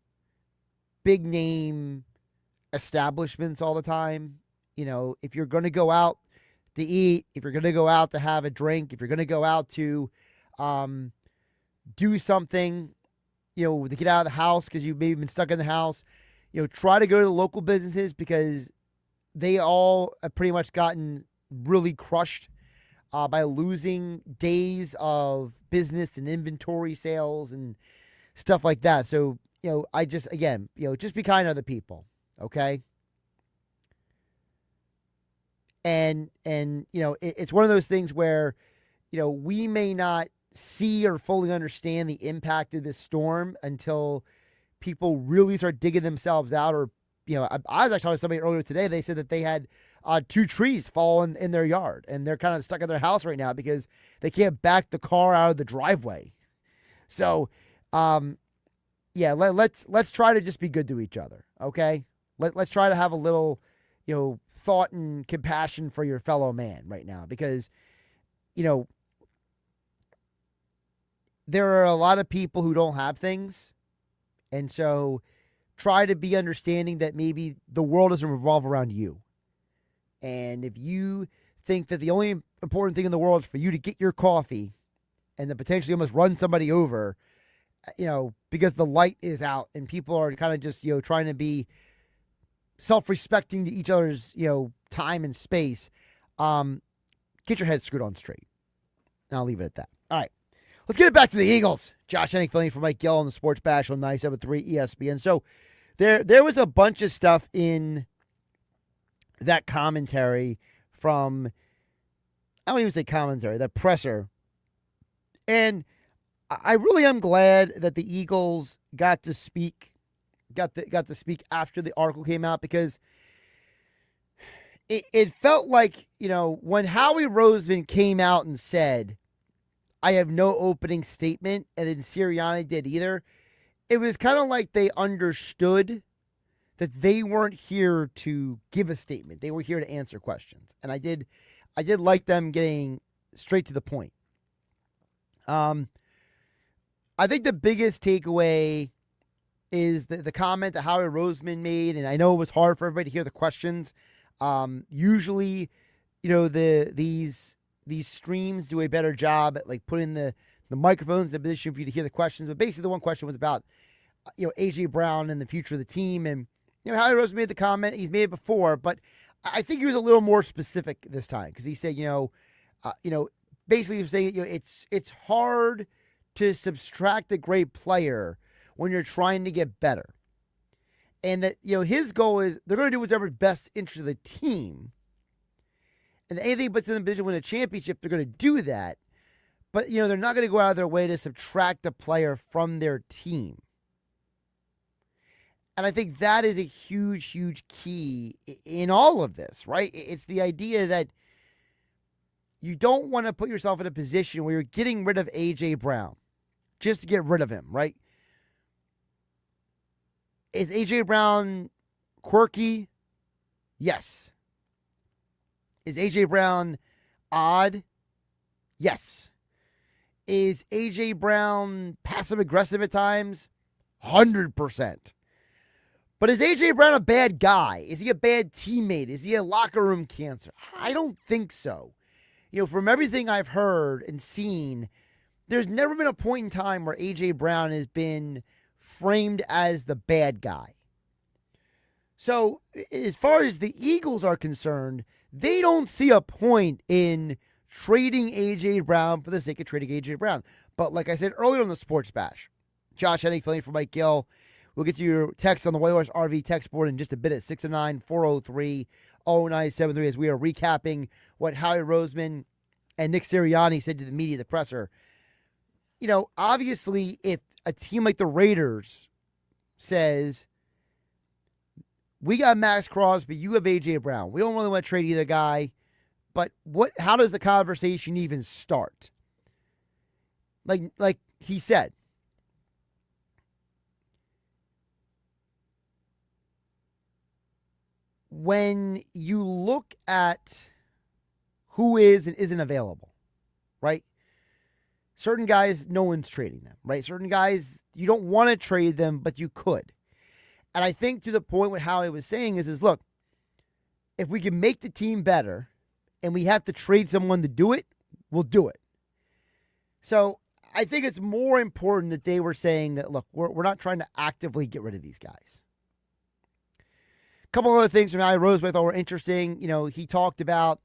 big name establishments all the time. If you're going to go out to eat, if you're going to go out to have a drink, if you're going to go out to do something, to get out of the house because you've maybe been stuck in the house, try to go to the local businesses because they all have pretty much gotten really crushed by losing days of business and inventory sales and stuff like that. So, I just, again, just be kind to other people, okay? And it's one of those things where, we may not see or fully understand the impact of this storm until people really start digging themselves out. Or, I was actually talking to somebody earlier today. They said that they had 2 trees fall in their yard, and they're kind of stuck in their house right now because they can't back the car out of the driveway. So, let's try to just be good to each other, okay? Let's try to have a little, thought and compassion for your fellow man right now, because, there are a lot of people who don't have things. And so try to be understanding that maybe the world doesn't revolve around you. And if you think that the only important thing in the world is for you to get your coffee and to potentially almost run somebody over, because the light is out and people are kind of just, trying to be self-respecting to each other's, time and space, get your head screwed on straight. And I'll leave it at that. All right. Let's get it back to the Eagles. Josh Hennig filling in for Mike Gill on the Sports Bash on 97.3 ESPN. So there was a bunch of stuff in that commentary from, I don't even say commentary, that presser. And I really am glad that the Eagles got to speak after the article came out, because it felt like, when Howie Roseman came out and said, I have no opening statement, and then Sirianni did either, it was kind of like they understood that they weren't here to give a statement. They were here to answer questions. And I did like them getting straight to the point. I think the biggest takeaway is the comment that Howie Roseman made, and I know it was hard for everybody to hear the questions. Usually, these streams do a better job at putting the microphones in the position for you to hear the questions. But basically the one question was about, AJ Brown and the future of the team. And, Howie Roseman made the comment. He's made it before, but I think he was a little more specific this time, because he said, basically he was saying, it's hard to subtract a great player when you're trying to get better. And that, his goal is they're going to do whatever's best interest of the team. And anything puts them in a position to win a championship, they're going to do that. But, they're not going to go out of their way to subtract a player from their team. And I think that is a huge, huge key in all of this, right? It's the idea that you don't want to put yourself in a position where you're getting rid of A.J. Brown just to get rid of him, right? Is A.J. Brown quirky? Yes. Is A.J. Brown odd? Yes. Is A.J. Brown passive-aggressive at times? 100%. But is A.J. Brown a bad guy? Is he a bad teammate? Is he a locker room cancer? I don't think so. From everything I've heard and seen, there's never been a point in time where A.J. Brown has been framed as the bad guy. So as far as the Eagles are concerned, they don't see a point in trading A.J. Brown for the sake of trading A.J. Brown. But like I said earlier on the Sports Bash, Josh Hennig filling for Mike Gill. We'll get to your text on the Whitehorse RV text board in just a bit at 609-403-0973 as we are recapping what Howie Roseman and Nick Sirianni said to the media at the presser. You know, obviously, if a team like the Raiders says, we got Max Crosby, you have A.J. Brown, we don't really want to trade either guy, but how does the conversation even start? Like he said, when you look at who is and isn't available, right? Certain guys, no one's trading them, right? Certain guys, you don't want to trade them, but you could. And I think to the point what Howie was saying is look, if we can make the team better and we have to trade someone to do it, we'll do it. So I think it's more important that they were saying that, look, we're not trying to actively get rid of these guys. A couple other things from Howie Roseman I thought were interesting. You know, he talked about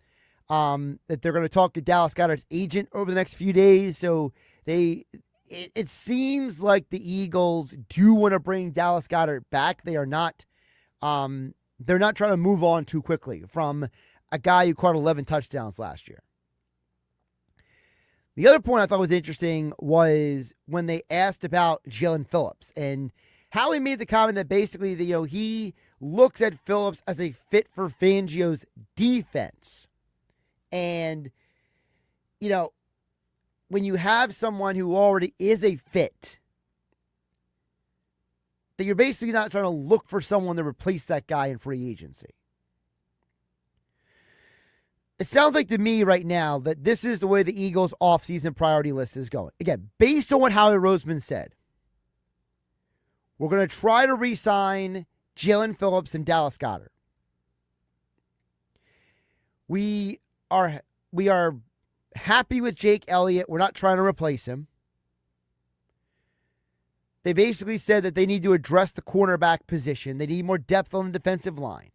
that they're going to talk to Dallas Goedert's agent over the next few days. So it seems like the Eagles do want to bring Dallas Goedert back. They are not, they're not trying to move on too quickly from a guy who caught 11 touchdowns last year. The other point I thought was interesting was when they asked about Jalen Phillips and how he made the comment that basically, he looks at Phillips as a fit for Fangio's defense. And, when you have someone who already is a fit, that you're basically not trying to look for someone to replace that guy in free agency. It sounds like to me right now that this is the way the Eagles' offseason priority list is going. Again, based on what Howie Roseman said, we're going to try to re-sign Jalen Phillips and Dallas Goedert. We are happy with Jake Elliott. We're not trying to replace him. They basically said that they need to address the cornerback position. They need more depth on the defensive line.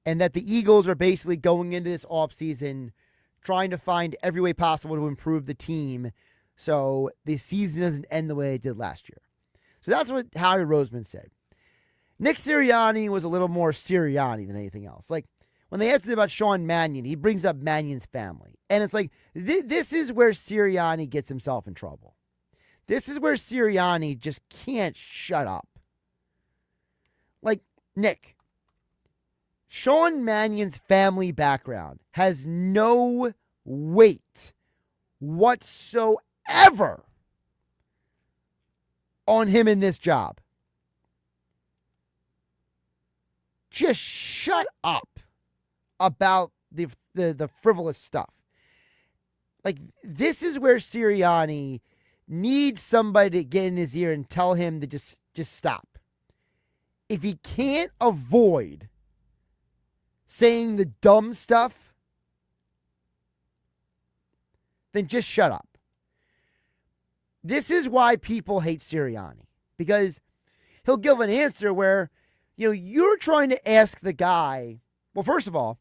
And that the Eagles are basically going into this offseason trying to find every way possible to improve the team so the season doesn't end the way it did last year. So that's what Howie Roseman said. Nick Sirianni was a little more Sirianni than anything else. Like, when they asked him about Sean Mannion, he brings up Mannion's family. And it's like, this is where Sirianni gets himself in trouble. This is where Sirianni just can't shut up. Like, Nick, Sean Mannion's family background has no weight whatsoever on him in this job. Just shut up about the frivolous stuff. Like, this is where Sirianni needs somebody to get in his ear and tell him to just stop. If he can't avoid saying the dumb stuff, then just shut up. This is why people hate Sirianni, because he'll give an answer where, you're trying to ask the guy. Well, first of all,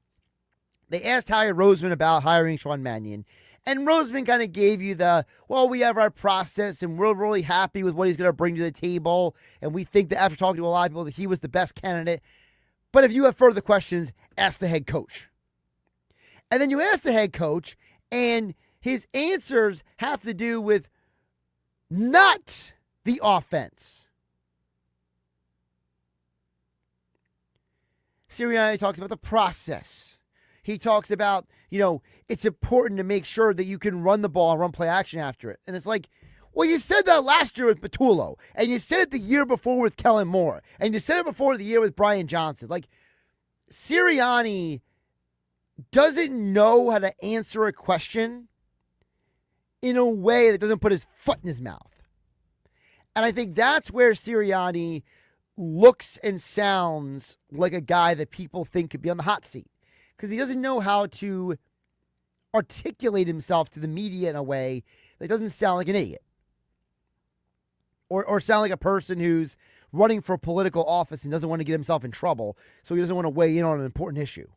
they asked Howie Roseman about hiring Sean Mannion, and Roseman kind of gave you we have our process, and we're really happy with what he's going to bring to the table, and we think that after talking to a lot of people that he was the best candidate. But if you have further questions, ask the head coach. And then you ask the head coach, and his answers have to do with not the offense. Sirianni talks about the process. He talks about, it's important to make sure that you can run the ball and run play action after it. And it's like, well, you said that last year with Patullo, and you said it the year before with Kellen Moore, and you said it before the year with Brian Johnson. Like, Sirianni doesn't know how to answer a question in a way that doesn't put his foot in his mouth. And I think that's where Sirianni looks and sounds like a guy that people think could be on the hot seat, because he doesn't know how to articulate himself to the media in a way that doesn't sound like an idiot. Or sound like a person who's running for political office and doesn't want to get himself in trouble, so he doesn't want to weigh in on an important issue.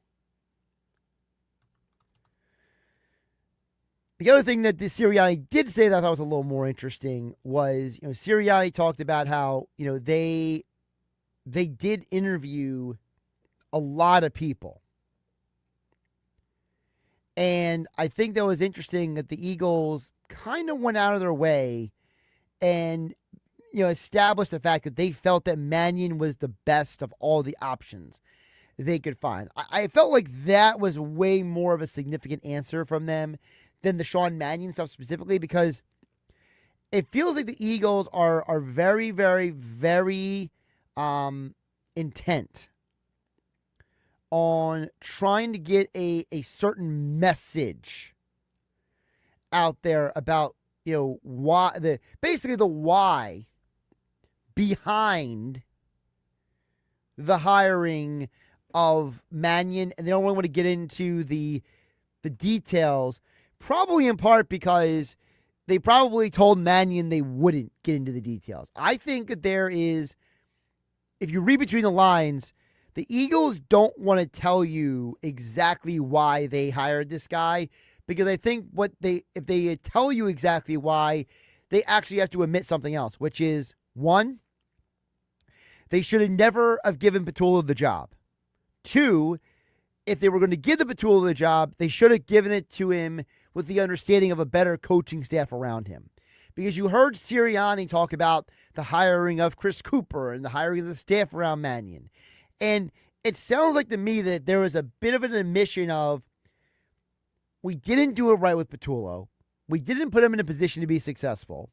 The other thing that the Sirianni did say that I thought was a little more interesting was, Sirianni talked about how, they did interview a lot of people. And I think that was interesting that the Eagles kind of went out of their way and, established the fact that they felt that Mannion was the best of all the options they could find. I felt like that was way more of a significant answer from them than the Sean Mannion stuff specifically, because it feels like the Eagles are very, very, very intent on trying to get a certain message out there about, why the why behind the hiring of Mannion, and they don't really want to get into the details, probably in part because they probably told Mannion they wouldn't get into the details. I think that there is, if you read between the lines, the Eagles don't want to tell you exactly why they hired this guy, because I think if they tell you exactly why, they actually have to admit something else, which is, one, they should have never have given Petula the job. Two, if they were going to give the Petula the job, they should have given it to him with the understanding of a better coaching staff around him. Because you heard Sirianni talk about the hiring of Chris Cooper and the hiring of the staff around Mannion. And it sounds like to me that there was a bit of an admission of, we didn't do it right with Petula. We didn't put him in a position to be successful.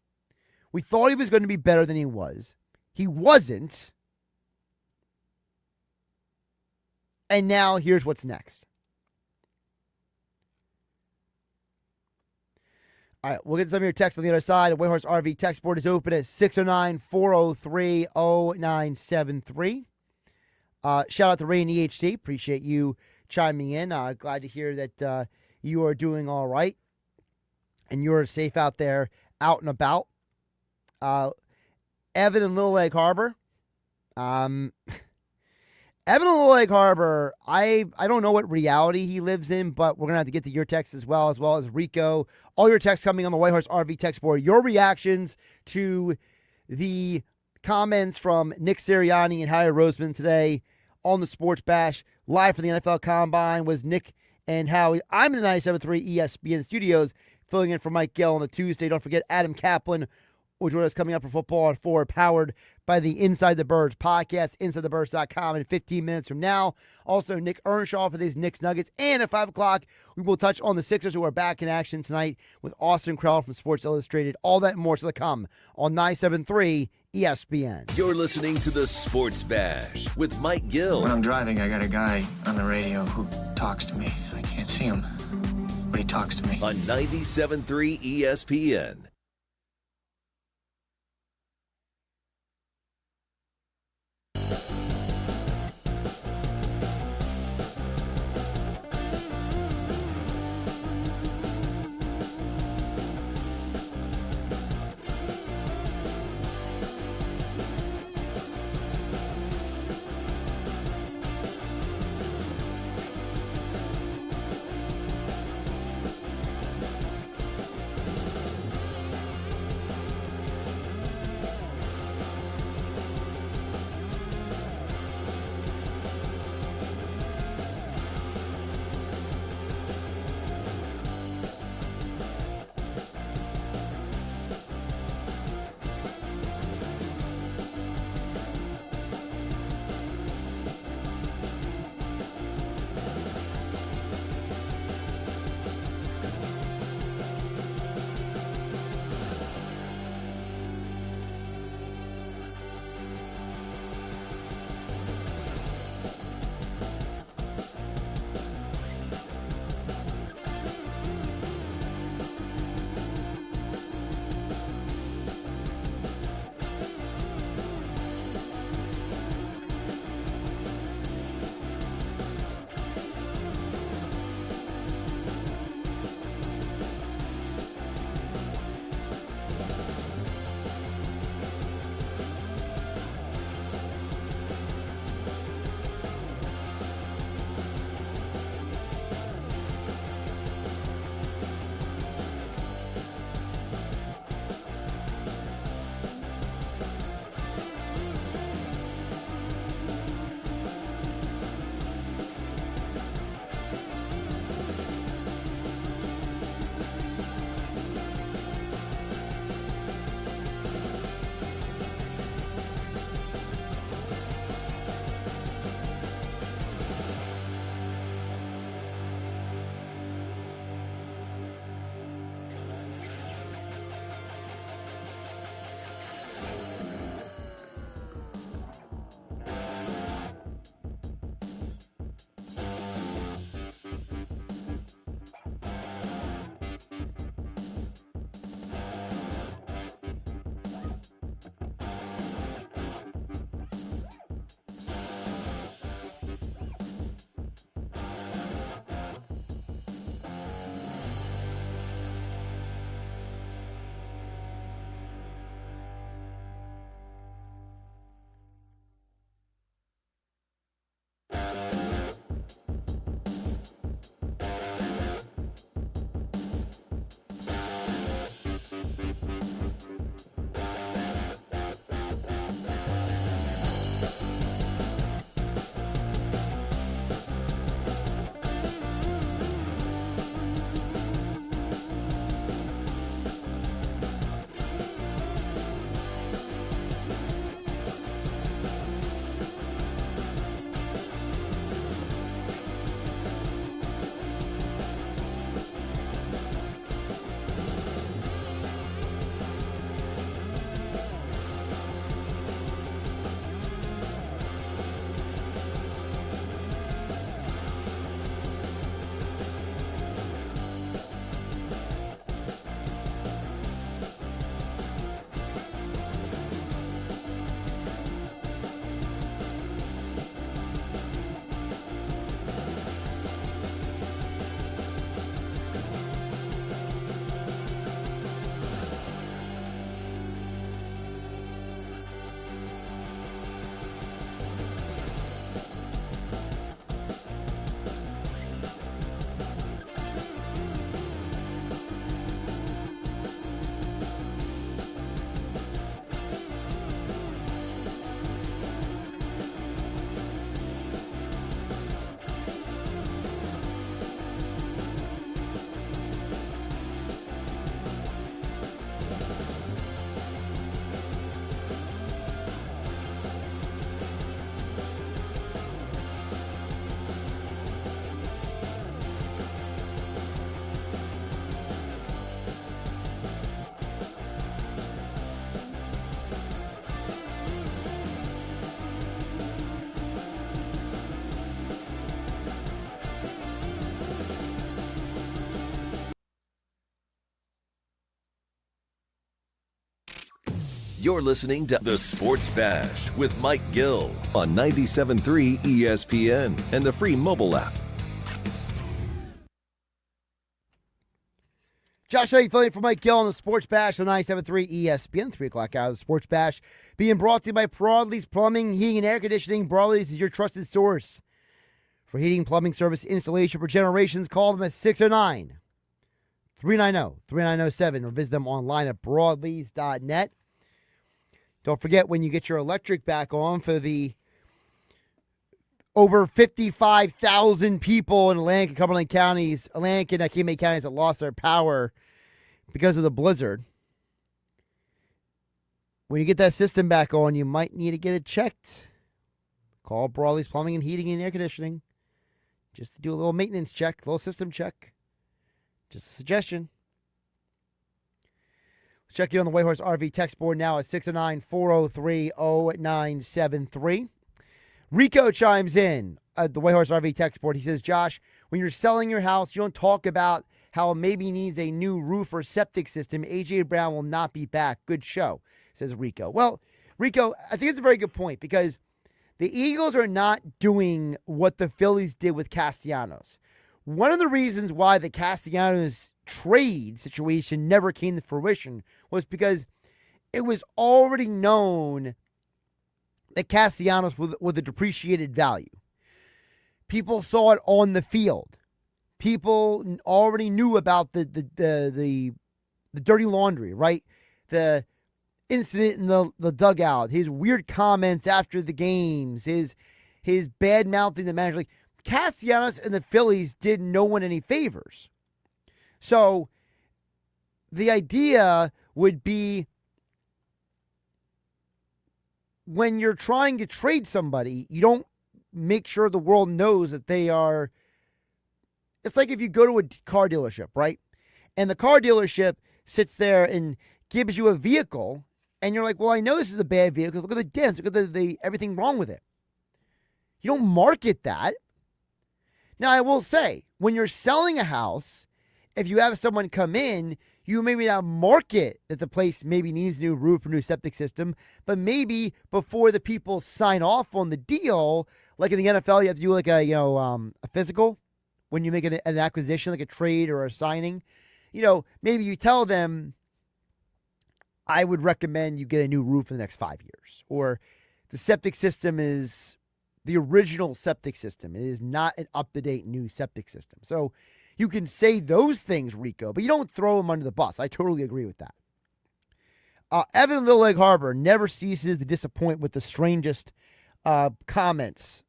We thought he was going to be better than he was. He wasn't. And now here's what's next. All right, we'll get some of your text on the other side. The Whitehorse RV text board is open at 609-403-0973. Shout out to Ray and EHT. Appreciate you chiming in. Glad to hear that you are doing all right and you're safe out there, out and about. Evan in Little Egg Harbor. Evan in Little Egg Harbor, I don't know what reality he lives in, but we're going to have to get to your text as well as Rico. All your texts coming on the Whitehorse RV text board. Your reactions to the comments from Nick Sirianni and Howie Roseman today on the Sports Bash, live from the NFL Combine, was Nick and Howie. I'm in the 97.3 ESPN studios, filling in for Mike Gill on a Tuesday. Don't forget, Adam Caplan will join us coming up for Football on 4, powered by the Inside the Birds podcast, InsideTheBirds.com, in 15 minutes from now. Also, Nick Earnshaw for these Knicks Nuggets. And at 5 o'clock, we will touch on the Sixers, who are back in action tonight with Austin Krell from Sports Illustrated. All that and more to come on 97.3 ESPN. You're listening to the Sports Bash with Mike Gill. When I'm driving, I got a guy on the radio who talks to me. I can't see him, but he talks to me. On 97.3 ESPN. You're listening to The Sports Bash with Mike Gill on 97.3 ESPN and the free mobile app. Josh Hennig filling in for Mike Gill on The Sports Bash on 97.3 ESPN. 3 o'clock hour of The Sports Bash being brought to you by Broadlee's Plumbing, Heating, and Air Conditioning. Broadlee's is your trusted source for heating, plumbing service, installation for generations. Call them at 609-390-3907 or visit them online at broadlees.net. Don't forget, when you get your electric back on for the over 55,000 people in Atlantic and Cumberland counties, Atlantic and Akimay counties that lost their power because of the blizzard. When you get that system back on, you might need to get it checked. Call Brawley's Plumbing and Heating and Air Conditioning just to do a little maintenance check, a little system check. Just a suggestion. Let's check in on the Whitehorse RV text board now at 609-403-0973. Rico chimes in at the Whitehorse RV text board. He says, Josh, when you're selling your house, you don't talk about how it maybe needs a new roof or septic system. A.J. Brown will not be back. Good show, says Rico. Well, Rico, I think it's a very good point because the Eagles are not doing what the Phillies did with Castellanos. One of the reasons why the Castellanos trade situation never came to fruition was because it was already known that Castellanos was a depreciated value. People saw it on the field. People already knew about the dirty laundry, right? The incident in the dugout, his weird comments after the games, his bad mouthing the manager. Like, Castellanos and the Phillies did no one any favors. So the idea would be when you're trying to trade somebody, you don't make sure the world knows that they are. It's like if you go to a car dealership, right? And the car dealership sits there and gives you a vehicle, and you're like, well, I know this is a bad vehicle. Look at the dents. Look at the everything wrong with it. You don't market that. Now, I will say, when you're selling a house, if you have someone come in, you maybe not market that the place maybe needs a new roof or new septic system, but maybe before the people sign off on the deal, like in the NFL, you have to do like a physical when you make an acquisition, like a trade or a signing. Maybe you tell them, I would recommend you get a new roof in the next 5 years, or the septic system is the original septic system. It is not an up-to-date new septic system. So you can say those things, Rico, but you don't throw them under the bus. I totally agree with that. Evan Little Egg Harbor never ceases to disappoint with the strangest comments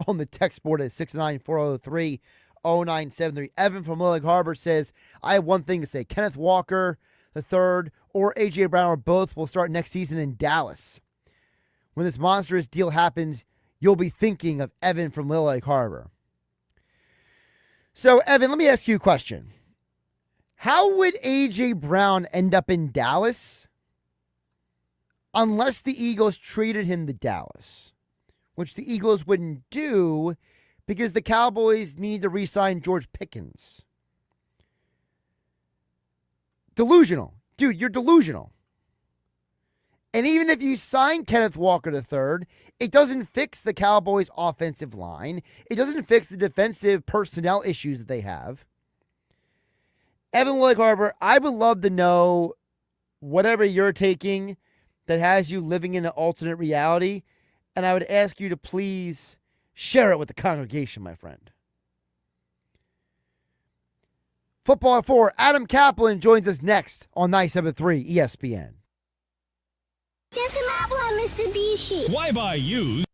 on the text board at 69403-0973. Evan from Little Egg Harbor says, I have one thing to say. Kenneth Walker III or A.J. Brown or both will start next season in Dallas. When this monstrous deal happens, you'll be thinking of Evan from Little Egg Harbor. So, Evan, let me ask you a question. How would A.J. Brown end up in Dallas unless the Eagles traded him to Dallas, which the Eagles wouldn't do because the Cowboys need to re-sign George Pickens? Delusional. Dude, you're delusional. And even if you sign Kenneth Walker III, it doesn't fix the Cowboys' offensive line. It doesn't fix the defensive personnel issues that they have. Evan Lake Harbor, I would love to know whatever you're taking that has you living in an alternate reality, and I would ask you to please share it with the congregation, my friend. Football at 4, Adam Caplan joins us next on 97.3 ESPN. Get an apple at Mr. Bishi. Why buy used?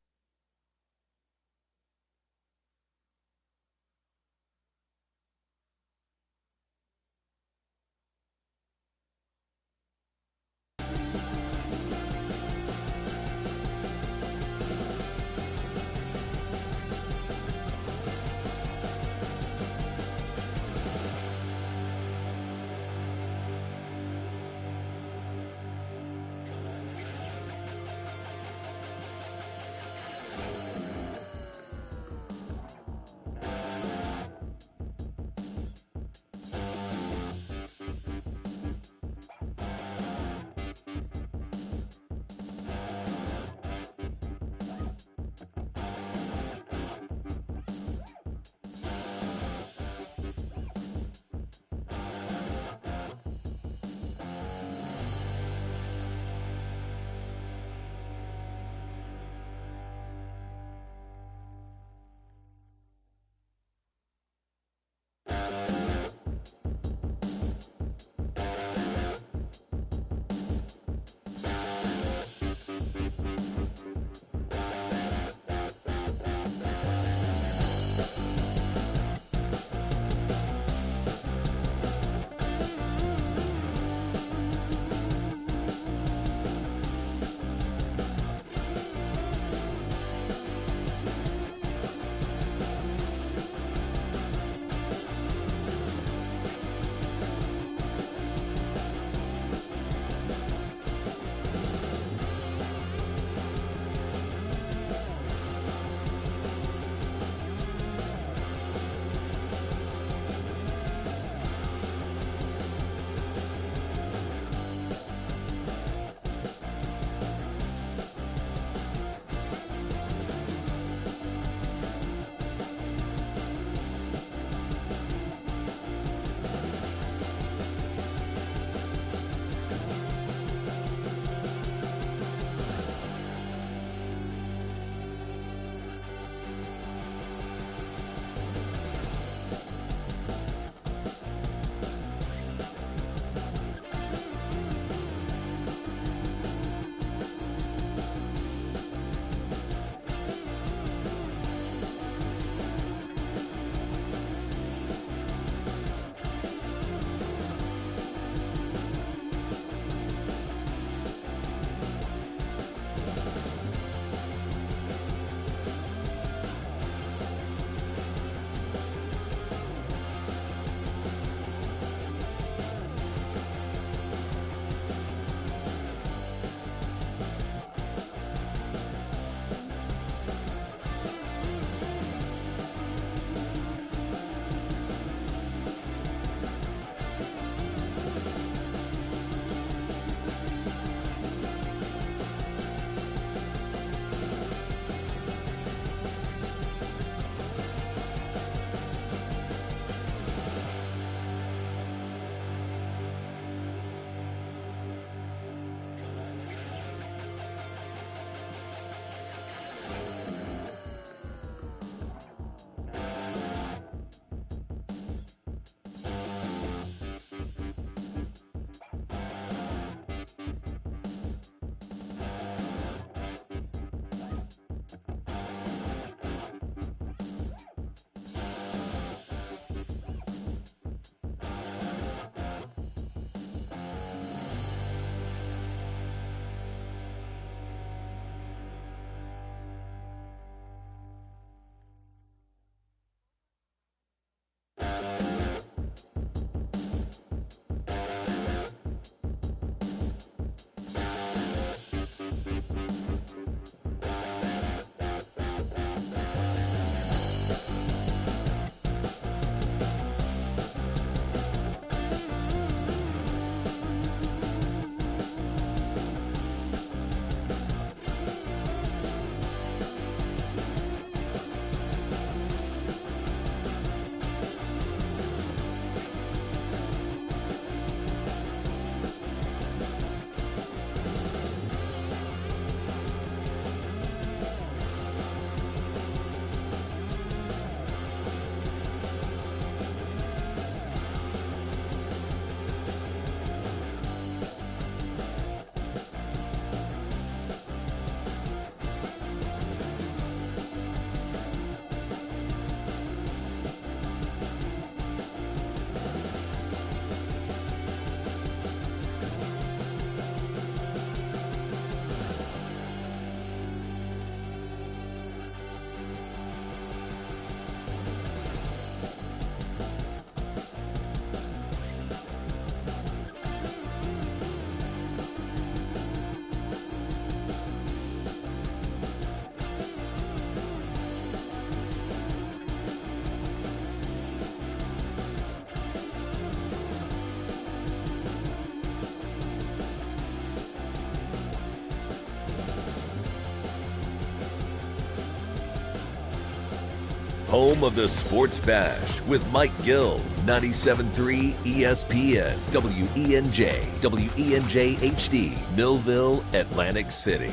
home of the Sports Bash with Mike Gill, 97.3 ESPN, WENJ, WENJ HD, Millville, Atlantic City.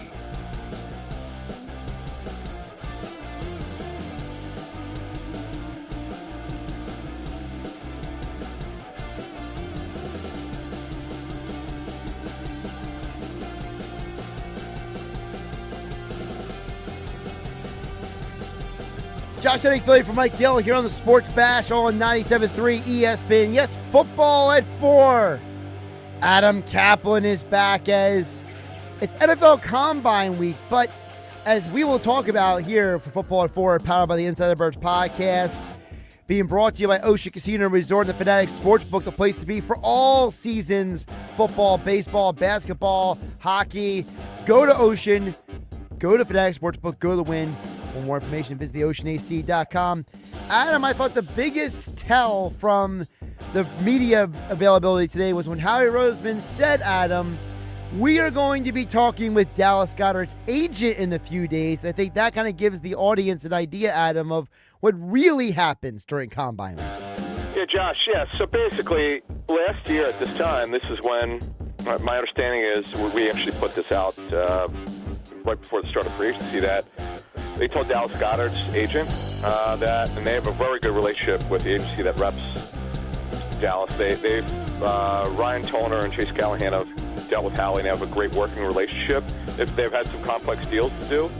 Josh Hennig, Philly for Mike Gill here on the Sports Bash on 97.3 ESPN. Yes, football at 4. Adam Caplan is back as it's NFL Combine Week, but as we will talk about here for Football at 4, powered by the Inside the Birds podcast, being brought to you by Ocean Casino Resort and the Fanatics Sportsbook, the place to be for all seasons, football, baseball, basketball, hockey. Go to Ocean, go to Fanatics Sportsbook, go to the win. For more information, visit theoceanac.com. Adam, I thought the biggest tell from the media availability today was when Howie Roseman said, Adam, we are going to be talking with Dallas Goedert's agent in a few days. I think that kind of gives the audience an idea, Adam, of what really happens during Combine. Yeah, Josh, yeah. So basically, last year at this time, this is when, my understanding is, we actually put this out right before the start of free agency, that they told Dallas Goedert's agent that, and they have a very good relationship with the agency that reps Dallas. Ryan Tollner and Chase Callahan have dealt with Howie and have a great working relationship. They've had some complex deals to do,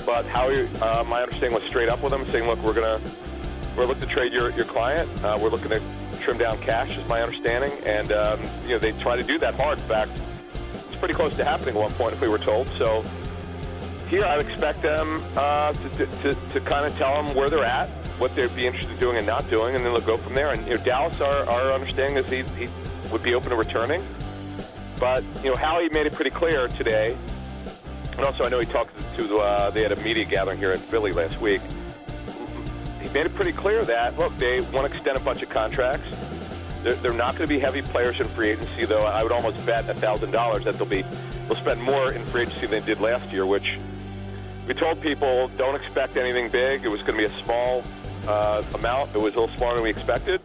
but Howie, my understanding was straight up with them, saying, look, we're looking to trade your client. We're looking to trim down cash, is my understanding, and they try to do that hard. In fact, it's pretty close to happening at one point, if we were told. So here, I would expect them to kind of tell them where they're at, what they'd be interested in doing and not doing, and then they'll go from there. And Dallas, our understanding is he would be open to returning. But Howie made it pretty clear today, and also I know he talked to they had a media gathering here in Philly last week. He made it pretty clear that, look, they want to extend a bunch of contracts. They're not going to be heavy players in free agency, though. I would almost bet $1,000 that they'll spend more in free agency than they did last year, which we told people don't expect anything big. It was going to be a small amount. It was a little smaller than we expected.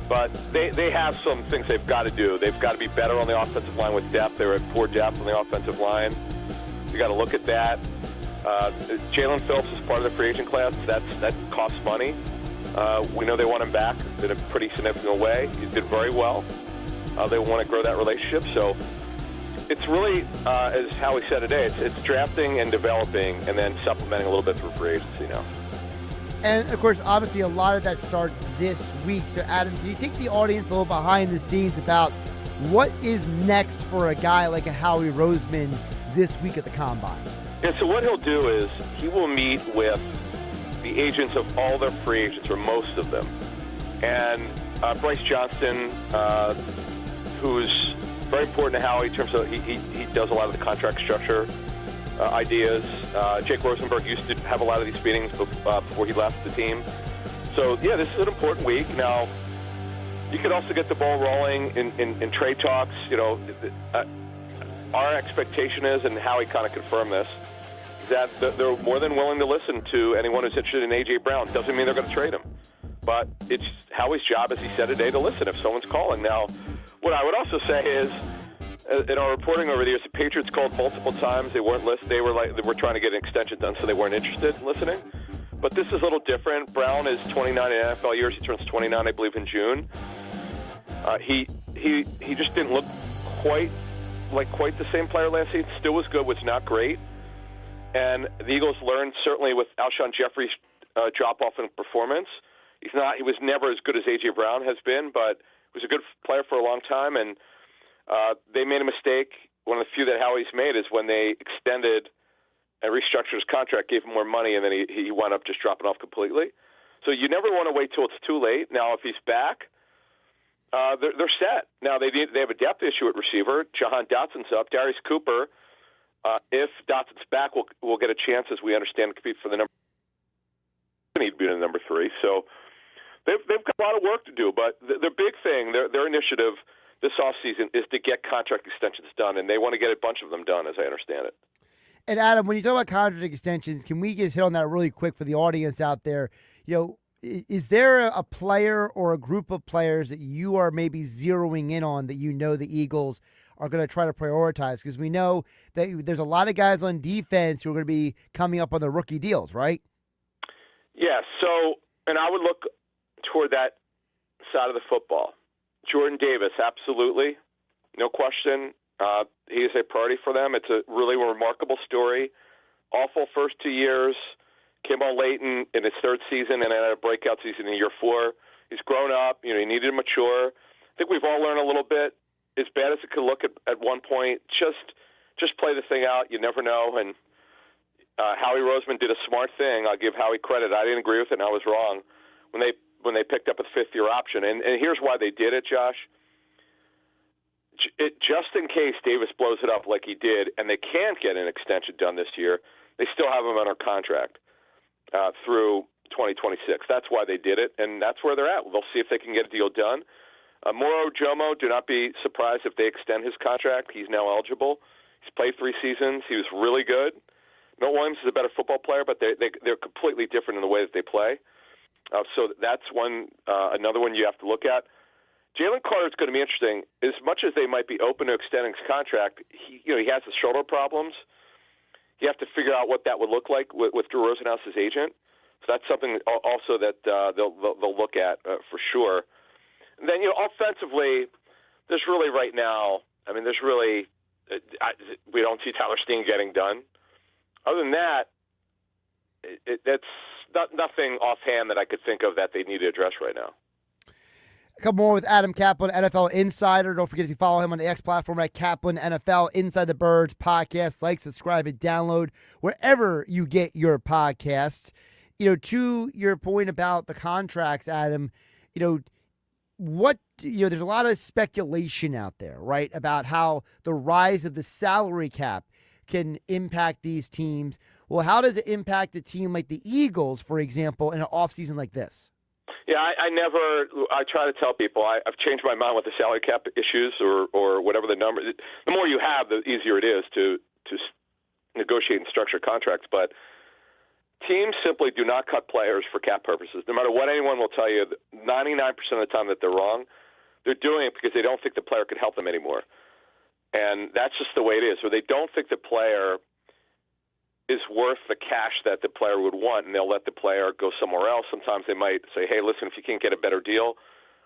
But they have some things they've got to do. They've got to be better on the offensive line with depth. They were at poor depth on the offensive line. You got to look at that. Jalen Phillips is part of the free agent class. That costs money. We know they want him back in a pretty significant way. He did very well. They want to grow that relationship. So it's really, as Howie said today, it's drafting and developing and then supplementing a little bit through free agency now. And, of course, obviously a lot of that starts this week. So, Adam, can you take the audience a little behind the scenes about what is next for a guy like a Howie Roseman this week at the Combine? Yeah, so what he'll do is he will meet with the agents of all their free agents, or most of them. And Bryce Johnston, who's very important to Howie in terms of he does a lot of the contract structure ideas. Jake Rosenberg used to have a lot of these meetings before he left the team. So, yeah, this is an important week. Now, you could also get the ball rolling in trade talks. Our expectation is, and Howie kind of confirmed this, that they're more than willing to listen to anyone who's interested in A.J. Brown. Doesn't mean they're going to trade him. But it's Howie's job, as he said today, to listen if someone's calling. Now, what I would also say is, in our reporting over the years, the Patriots called multiple times. They weren't listening. They were trying to get an extension done, so they weren't interested in listening. But this is a little different. Brown is 29 in NFL years. He turns 29, I believe, in June. He just didn't look quite the same player last season. Still was good, was not great. And the Eagles learned, certainly with Alshon Jeffrey's drop-off in performance. He was never as good as A.J. Brown has been, but he was a good player for a long time. And they made a mistake. One of the few that Howie's made is when they extended and restructured his contract, gave him more money, and then he wound up just dropping off completely. So you never want to wait till it's too late. Now, if he's back, they're set. Now, they have a depth issue at receiver. Jahan Dotson's up. Darius Cooper, if Dotson's back, will get a chance, as we understand, to compete for the number. Need to be in the number 3. So they've got a lot of work to do. But their big thing, their initiative this offseason is to get contract extensions done, and they want to get a bunch of them done, as I understand it. And, Adam, when you talk about contract extensions, can we just hit on that really quick for the audience out there? Is there a player or a group of players that you are maybe zeroing in on that the Eagles are going to try to prioritize? Because we know that there's a lot of guys on defense who are going to be coming up on the rookie deals, right? Yeah, and I would look toward that side of the football. Jordan Davis, absolutely. No question. He is a priority for them. It's a really remarkable story. Awful first 2 years. Came on late in his third season and had a breakout season in year 4. He's grown up. He needed to mature. I think we've all learned a little bit. As bad as it could look at one point, just play the thing out. You never know. And Howie Roseman did a smart thing. I'll give Howie credit. I didn't agree with it, and I was wrong when they picked up a fifth-year option. And here's why they did it, Josh. Just in case Davis blows it up like he did, and they can't get an extension done this year, they still have him under contract through 2026. That's why they did it, and that's where they're at. They'll see if they can get a deal done. Moro Jomo, do not be surprised if they extend his contract. He's now eligible. He's played 3 seasons. He was really good. Milt Williams is a better football player, but they're completely different in the way that they play. So that's another one you have to look at. Jalen Carter is going to be interesting. As much as they might be open to extending his contract, he has his shoulder problems. You have to figure out what that would look like with Drew Rosenhaus as agent. So that's something also that they'll look at for sure. And then offensively, there's really right now. I mean, we don't see Tyler Steen getting done. Other than that, that's nothing offhand that I could think of that they need to address right now. A couple more with Adam Caplan, NFL Insider. Don't forget to follow him on the X platform at Caplan NFL, Inside the Birds podcast. Like, subscribe, and download wherever you get your podcasts. To your point about the contracts, Adam, there's a lot of speculation out there, right, about how the rise of the salary cap can impact these teams. Well, how does it impact a team like the Eagles, for example, in an offseason like this? Yeah, I try to tell people I've changed my mind with the salary cap issues or whatever the number. The more you have, the easier it is to negotiate and structure contracts. But teams simply do not cut players for cap purposes. No matter what anyone will tell you, 99% of the time that they're wrong, they're doing it because they don't think the player could help them anymore. And that's just the way it is. Or they don't think the player is worth the cash that the player would want, and they'll let the player go somewhere else. Sometimes they might say, hey, listen, if you can't get a better deal,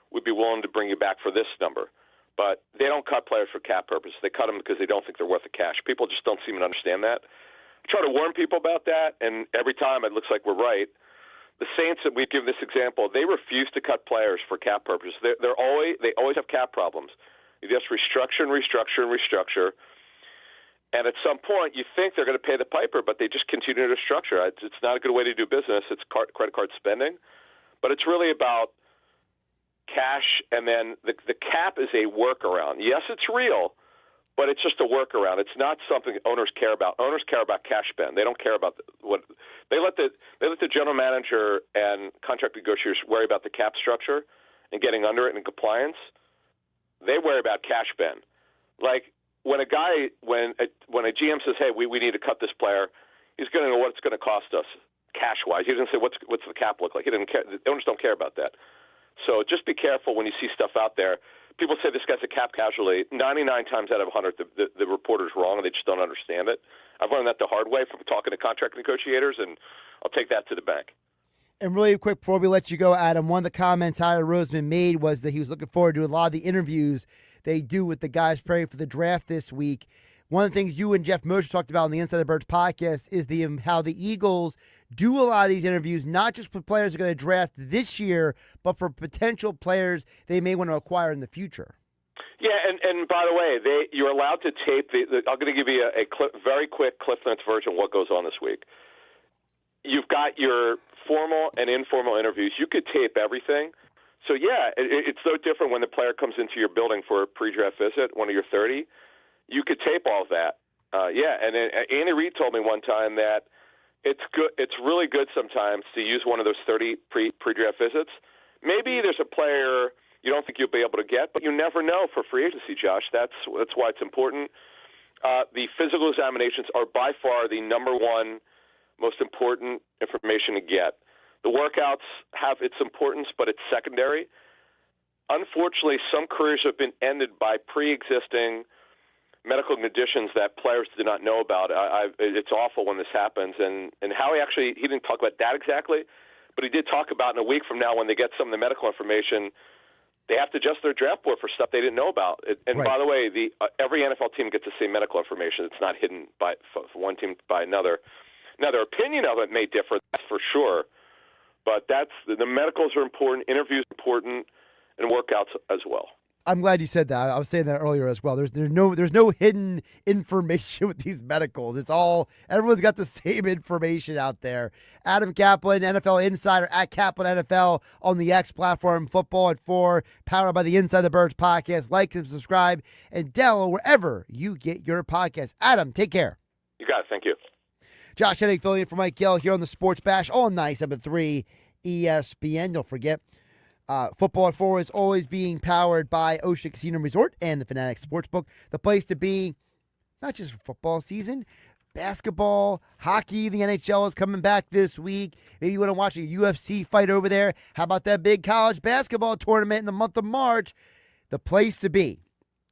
we'd be willing to bring you back for this number. But they don't cut players for cap purposes. They cut them because they don't think they're worth the cash. People just don't seem to understand that. I try to warn people about that, and every time it looks like we're right. The Saints, we give this example, they refuse to cut players for cap purposes. They always have cap problems. You just restructure and restructure and restructure. And at some point, you think they're going to pay the piper, but they just continue to structure. It's not a good way to do business. It's credit card spending. But it's really about cash, and then the cap is a workaround. Yes, it's real, but it's just a workaround. It's not something owners care about. Owners care about cash spend. They don't care about what they let the general manager and contract negotiators worry about the cap structure and getting under it in compliance. They worry about cash spend. Like, when a GM says, hey, we need to cut this player, he's going to know what it's going to cost us cash-wise. He doesn't say, what's the cap look like? He doesn't care. The owners don't care about that. So just be careful when you see stuff out there. People say this guy's a cap casualty. 99 times out of 100, the reporter's wrong, and they just don't understand it. I've learned that the hard way from talking to contract negotiators, and I'll take that to the bank. And really quick, before we let you go, Adam, one of the comments Howie Roseman made was that he was looking forward to a lot of the interviews they do with the guys preparing for the draft this week. One of the things you and Jeff Mosher talked about on the Inside the Birds podcast is how the Eagles do a lot of these interviews, not just for players they're going to draft this year, but for potential players they may want to acquire in the future. Yeah, and by the way, you're allowed to tape. I'm going to give you a very quick Cliff Notes version of what goes on this week. You've got your formal and informal interviews. You could tape everything. So, yeah, it's so different when the player comes into your building for a pre-draft visit, one of your 30. You could tape all of that. And Andy Reid told me one time that it's good. It's really good sometimes to use one of those 30 pre-draft visits. Maybe there's a player you don't think you'll be able to get, but you never know for free agency, Josh. That's why it's important. The physical examinations are by far the number one most important information to get. The workouts have its importance, but it's secondary. Unfortunately, some careers have been ended by pre-existing medical conditions that players did not know about. It's awful when this happens. And Howie actually, he didn't talk about that exactly, but he did talk about in a week from now when they get some of the medical information, they have to adjust their draft board for stuff they didn't know about. And Right. by the way, every NFL team gets the same medical information. It's not hidden by one team by another. Now, their opinion of it may differ, that's for sure, but the medicals are important, interviews are important, and workouts as well. I'm glad you said that. I was saying that earlier as well. There's no hidden information with these medicals. It's all, everyone's got the same information out there. Adam Caplan, NFL Insider at Caplan NFL on the X platform, Football at 4, powered by the Inside the Birds podcast. Like and subscribe and download wherever you get your podcast. Adam, take care. You got it. Thank you. Josh Hennig filling in for Mike Gill here on the Sports Bash on 97.3 ESPN. Don't forget, Football at 4 is always being powered by Ocean Casino Resort and the Fanatics Sportsbook, the place to be, not just for football season, basketball, hockey. The NHL is coming back this week. Maybe you want to watch a UFC fight over there. How about that big college basketball tournament in the month of March? The place to be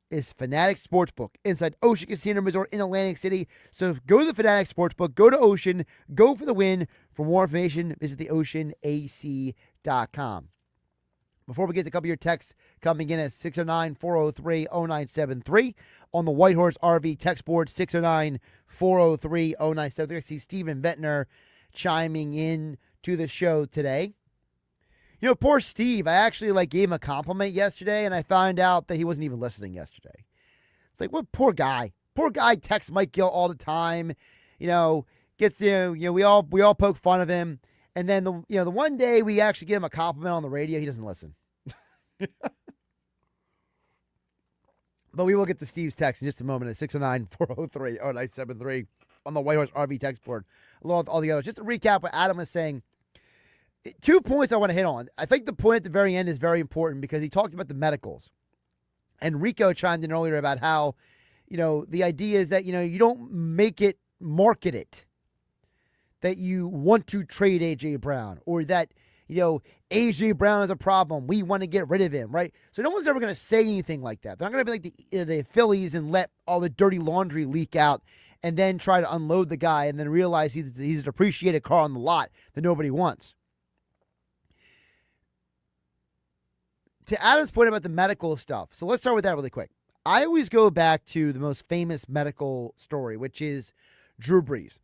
is Fanatics Sportsbook inside Ocean Casino Resort in Atlantic City. So go to the Fanatics Sportsbook, go to Ocean, go for the win. For more information, visit theoceanac.com. Before we get to a couple of your texts coming in at 609-403-0973 on the Whitehorse RV text board, 609-403-0973. I see Steven Ventnor chiming in to the show today. You know, poor Steve, I actually gave him a compliment yesterday, and I found out that he wasn't even listening yesterday. It's like, what poor guy. Poor guy texts Mike Gill all the time. We all poke fun of him. And then the one day we actually give him a compliment on the radio, he doesn't listen. But we will get to Steve's text in just a moment at 609-403-0973 on the Whitehorse RV text board, along with all the others. Just to recap what Adam was saying, 2 points I want to hit on. I think the point at the very end is very important because he talked about the medicals. And Rico chimed in earlier about how, the idea is that, you don't market it, that you want to trade A.J. Brown or that, A.J. Brown is a problem. We want to get rid of him, right? So no one's ever going to say anything like that. They're not going to be like the Phillies and let all the dirty laundry leak out and then try to unload the guy and then realize he's an appreciated car on the lot that nobody wants. To Adam's point about the medical stuff, so let's start with that really quick. I always go back to the most famous medical story, which is Drew Brees.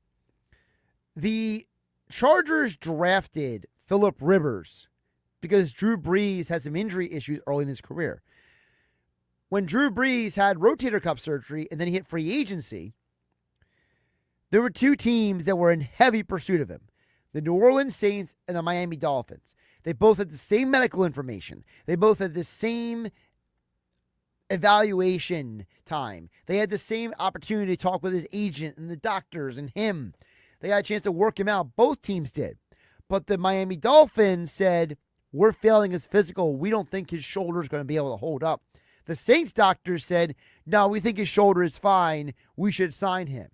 The Chargers drafted Phillip Rivers because Drew Brees had some injury issues early in his career. When Drew Brees had rotator cuff surgery and then he hit free agency, there were two teams that were in heavy pursuit of him, the New Orleans Saints and the Miami Dolphins. They both had the same medical information. They both had the same evaluation time. They had the same opportunity to talk with his agent and the doctors and him. They got a chance to work him out. Both teams did. But the Miami Dolphins said, we're failing his physical. We don't think his shoulder is going to be able to hold up. The Saints doctors said, no, we think his shoulder is fine. We should sign him.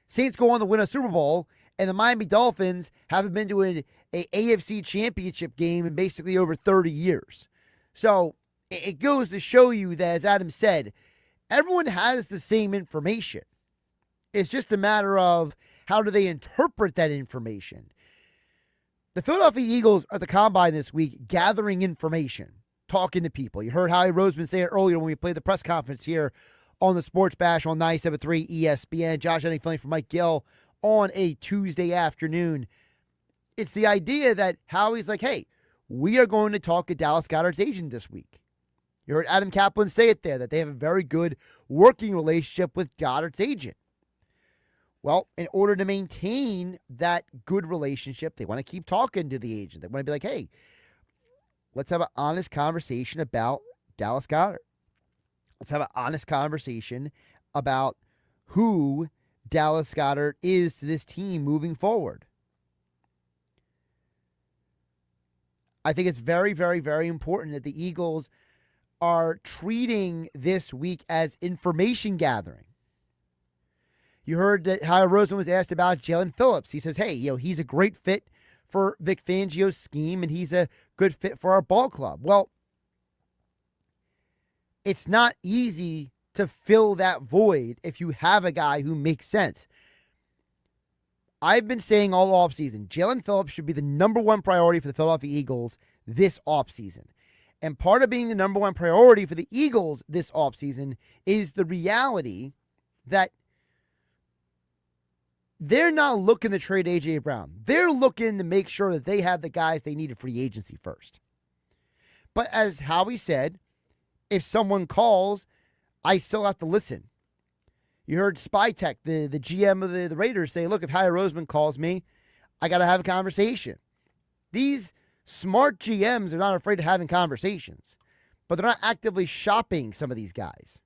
Saints go on to win a Super Bowl, and the Miami Dolphins haven't been to a AFC championship game in basically over 30 years. So it goes to show you that, as Adam said, everyone has the same information. It's just a matter of how do they interpret that information. The Philadelphia Eagles are at the Combine this week gathering information, talking to people. You heard Howie Roseman say it earlier when we played the press conference here on the Sports Bash on 97.3 ESPN. Josh Hennig filling for Mike Gill on a Tuesday afternoon. It's the idea that Howie's like, hey, we are going to talk to Dallas Goedert's agent this week. You heard Adam Caplan say it there, that they have a very good working relationship with Goedert's agent. Well, in order to maintain that good relationship, they want to keep talking to the agent. They want to be like, hey, let's have an honest conversation about Dallas Goedert. Let's have an honest conversation about who Dallas Goedert is to this team moving forward. I think it's very, very, very important that the Eagles are treating this week as information gathering. You heard that Howie Roseman was asked about Jalen Phillips. He says, hey, he's a great fit for Vic Fangio's scheme, and he's a good fit for our ball club. Well, it's not easy to fill that void if you have a guy who makes sense. I've been saying all offseason, Jalen Phillips should be the number one priority for the Philadelphia Eagles this offseason. And part of being the number one priority for the Eagles this offseason is the reality that they're not looking to trade A.J. Brown. They're looking to make sure that they have the guys they need at free agency first. But as Howie said, if someone calls, I still have to listen. You heard Spytech, the GM of the Raiders, say, look, if Howie Roseman calls me, I got to have a conversation. These smart GMs are not afraid of having conversations, but they're not actively shopping some of these guys.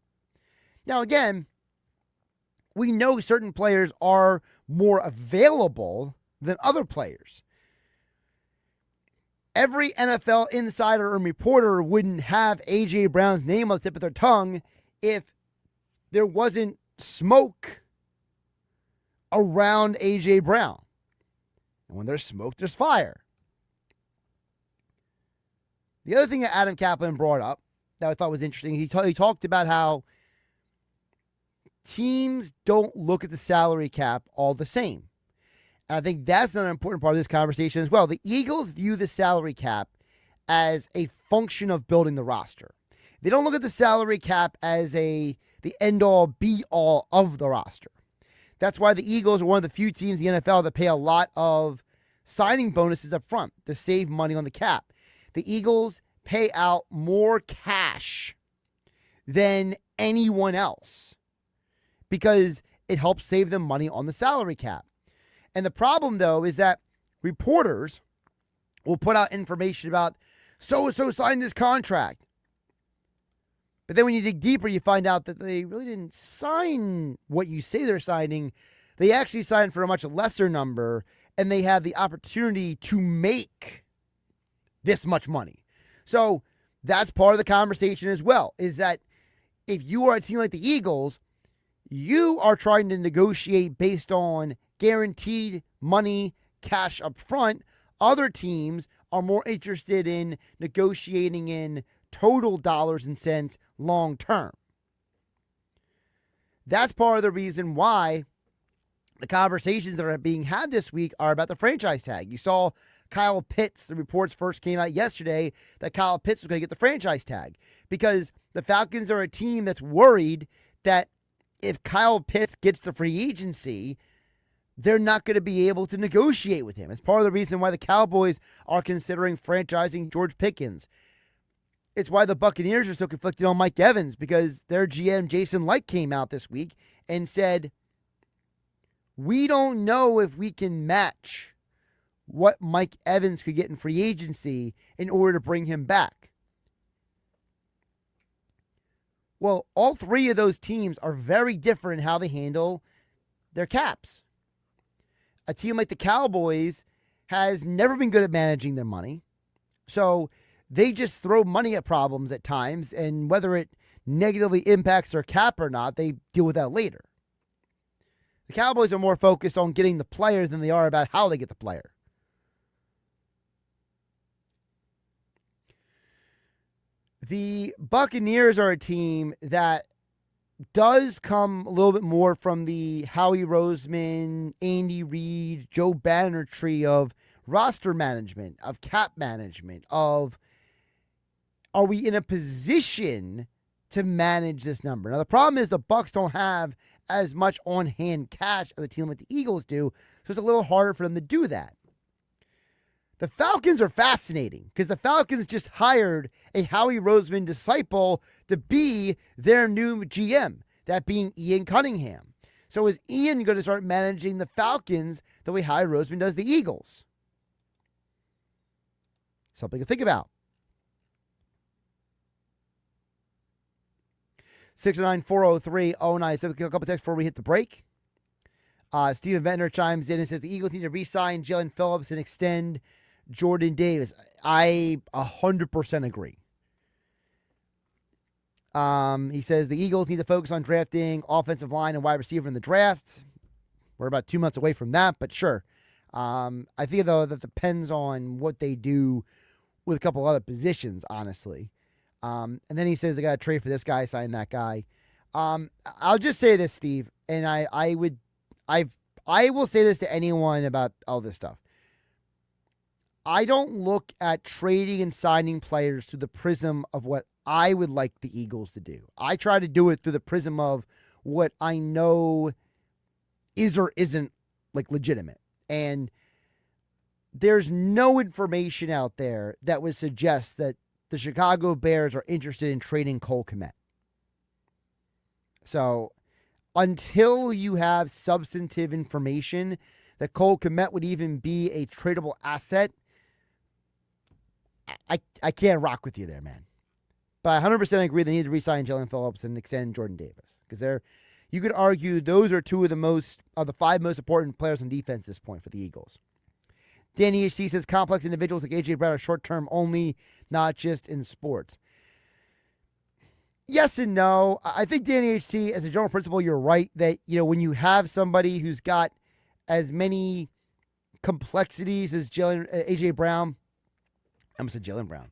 Now, again, we know certain players are more available than other players. Every NFL insider or reporter wouldn't have A.J. Brown's name on the tip of their tongue if there wasn't smoke around A.J. Brown. And when there's smoke, there's fire. The other thing that Adam Caplan brought up that I thought was interesting, he talked about how teams don't look at the salary cap all the same. And I think that's an important part of this conversation as well. The Eagles view the salary cap as a function of building the roster. They don't look at the salary cap as the end-all, be-all of the roster. That's why the Eagles are one of the few teams in the NFL that pay a lot of signing bonuses up front to save money on the cap. The Eagles pay out more cash than anyone else because it helps save them money on the salary cap. And the problem, though, is that reporters will put out information about so-and-so signed this contract. But then when you dig deeper, you find out that they really didn't sign what you say they're signing. They actually signed for a much lesser number, and they have the opportunity to make this much money. So that's part of the conversation as well, is that if you are a team like the Eagles, you are trying to negotiate based on guaranteed money, cash up front. Other teams are more interested in negotiating in total dollars and cents long term. That's part of the reason why the conversations that are being had this week are about the franchise tag. You saw Kyle Pitts, the reports first came out yesterday that Kyle Pitts was going to get the franchise tag because the Falcons are a team that's worried that if Kyle Pitts gets the free agency, they're not going to be able to negotiate with him. It's part of the reason why the Cowboys are considering franchising George Pickens. It's why the Buccaneers are so conflicted on Mike Evans because their GM, Jason Licht, came out this week and said, we don't know if we can match what Mike Evans could get in free agency in order to bring him back. Well, all three of those teams are very different in how they handle their caps. A team like the Cowboys has never been good at managing their money. So they just throw money at problems at times, and whether it negatively impacts their cap or not, they deal with that later. The Cowboys are more focused on getting the players than they are about how they get the player. The Buccaneers are a team that does come a little bit more from the Howie Roseman, Andy Reid, Joe Banner tree of roster management, of cap management, of are we in a position to manage this number? Now, the problem is the Bucs don't have as much on-hand cash as a team like the Eagles do, so it's a little harder for them to do that. The Falcons are fascinating because the Falcons just hired a Howie Roseman disciple to be their new GM, that being Ian Cunningham. So is Ian going to start managing the Falcons the way Howie Roseman does the Eagles? Something to think about. 609-403-09. So a couple texts before we hit the break. Steven Ventnor chimes in and says the Eagles need to re-sign Jalen Phillips and extend Jordan Davis. I 100% agree. He says the Eagles need to focus on drafting offensive line and wide receiver in the draft. We're about 2 months away from that, but sure. I think, though, that depends on what they do with a couple other positions, honestly. And then he says they got to trade for this guy, sign that guy. I'll just say this, Steve, and I will say this to anyone about all this stuff. I don't look at trading and signing players through the prism of what I would like the Eagles to do. I try to do it through the prism of what I know is or isn't like legitimate. And there's no information out there that would suggest that the Chicago Bears are interested in trading Cole Kmet. So until you have substantive information that Cole Kmet would even be a tradable asset, I can't rock with you there, man. But I 100% agree they need to re-sign Jalen Phillips and extend Jordan Davis. Because you could argue those are two of the 5 most important players on defense at this point for the Eagles. Danny HC says complex individuals like A.J. Brown are short-term only, not just in sports. Yes and no. I think Danny HC, as a general principle, you're right that, when you have somebody who's got as many complexities as A.J. Brown, I almost said Jalen Brown.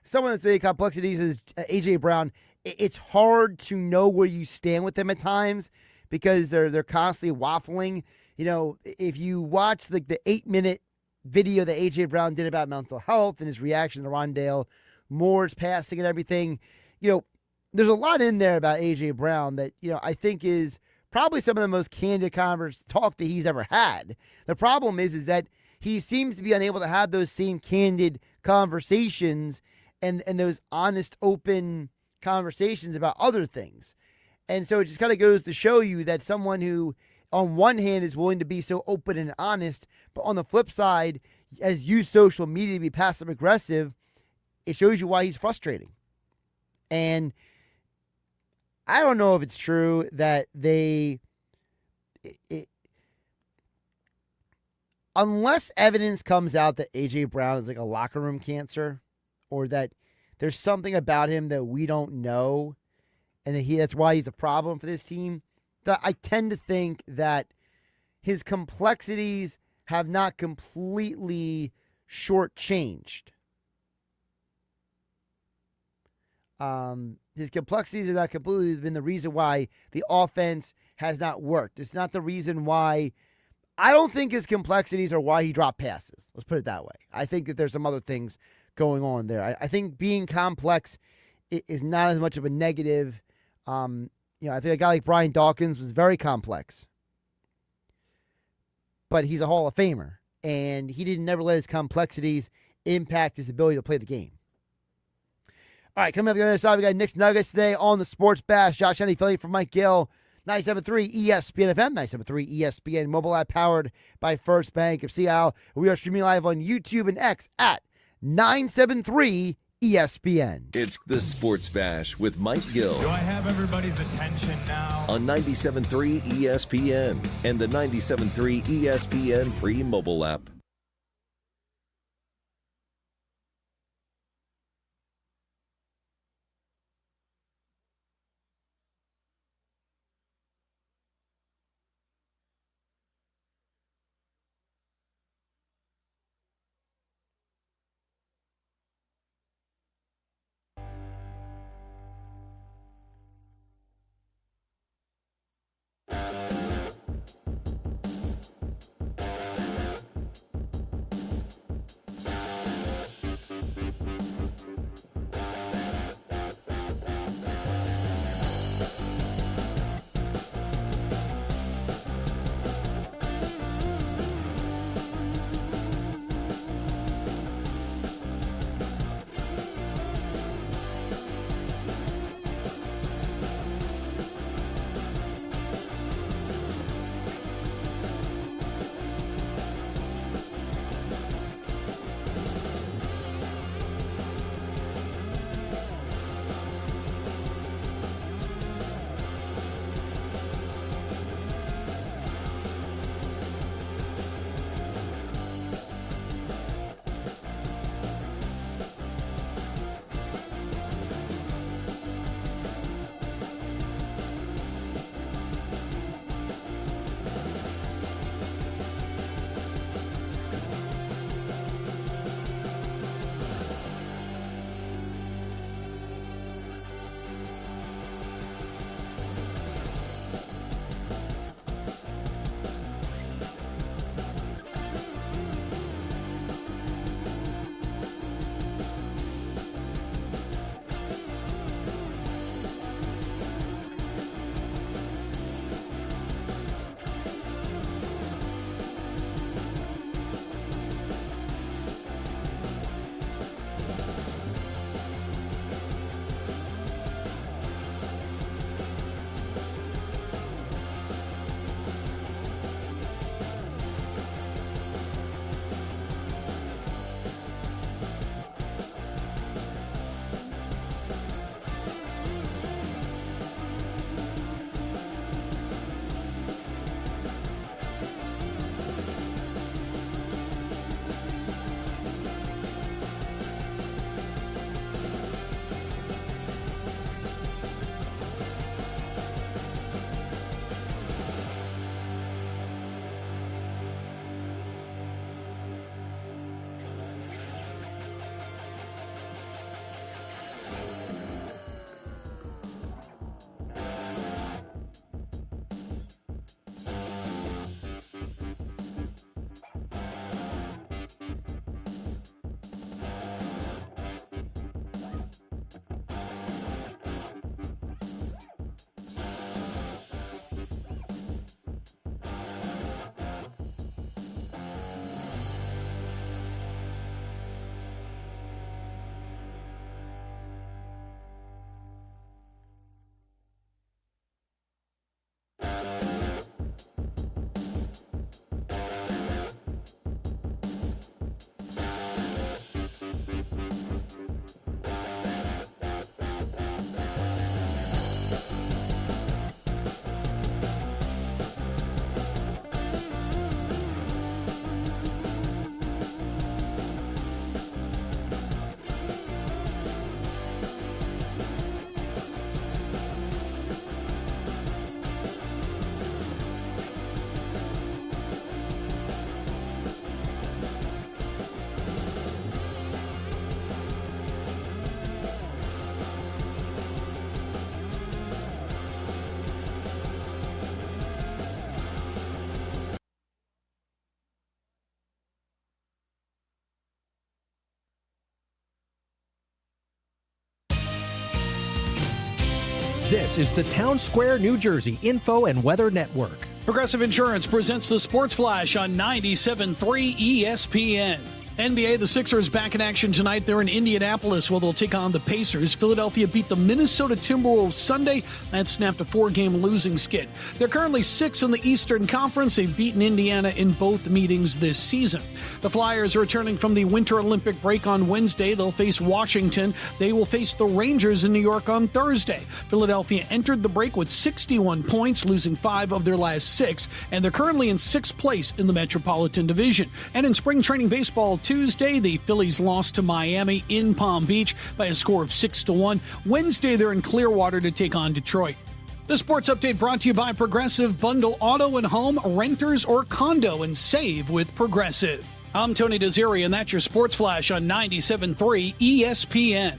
Someone that's many complexities as A.J. Brown, it's hard to know where you stand with them at times because they're constantly waffling. If you watch the 8-minute video that A.J. Brown did about mental health and his reaction to Rondale Moore's passing and everything, there's a lot in there about A.J. Brown that, I think is probably some of the most candid talk that he's ever had. The problem is that he seems to be unable to have those same candid conversations and those honest, open conversations about other things. And so it just kind of goes to show you that someone who, on one hand, is willing to be so open and honest, but on the flip side, has used social media to be passive-aggressive, it shows you why he's frustrating. And I don't know if it's true that unless evidence comes out that A.J. Brown is like a locker room cancer or that there's something about him that we don't know and that that's why he's a problem for this team, that I tend to think that his complexities have not completely shortchanged. His complexities have not completely been the reason why the offense has not worked. It's not the reason why. I don't think his complexities are why he dropped passes. Let's put it that way. I think that there's some other things going on there. I think being complex is not as much of a negative. I think a guy like Brian Dawkins was very complex, but he's a Hall of Famer, and he didn't never let his complexities impact his ability to play the game. All right, coming up on the other side, we got Knicks Nuggets today on the Sports Bash. Josh Hennig filling for Mike Gill. 97.3 ESPN FM, 97.3 ESPN mobile app powered by First Bank of Seattle. We are streaming live on YouTube and X at 973 ESPN. It's the Sports Bash with Mike Gill. Do I have everybody's attention now? On 97.3 ESPN and the 97.3 ESPN free mobile app. This is the Town Square, New Jersey Info and Weather Network. Progressive Insurance presents the Sports Flash on 97.3 ESPN. NBA, the Sixers back in action tonight. They're in Indianapolis where they'll take on the Pacers. Philadelphia beat the Minnesota Timberwolves Sunday. That snapped a 4-game losing skid. They're currently 6th in the Eastern Conference. They've beaten Indiana in both meetings this season. The Flyers are returning from the Winter Olympic break on Wednesday. They'll face Washington. They will face the Rangers in New York on Thursday. Philadelphia entered the break with 61 points, losing 5 of their last 6, and they're currently in 6th place in the Metropolitan Division. And in spring training baseball, Tuesday, the Phillies lost to Miami in Palm Beach by a score of 6-1. Wednesday, they're in Clearwater to take on Detroit. The sports update brought to you by Progressive. Bundle auto and home, renters or condo, and save with Progressive. I'm Tony Desiri, and that's your Sports Flash on 97.3 ESPN.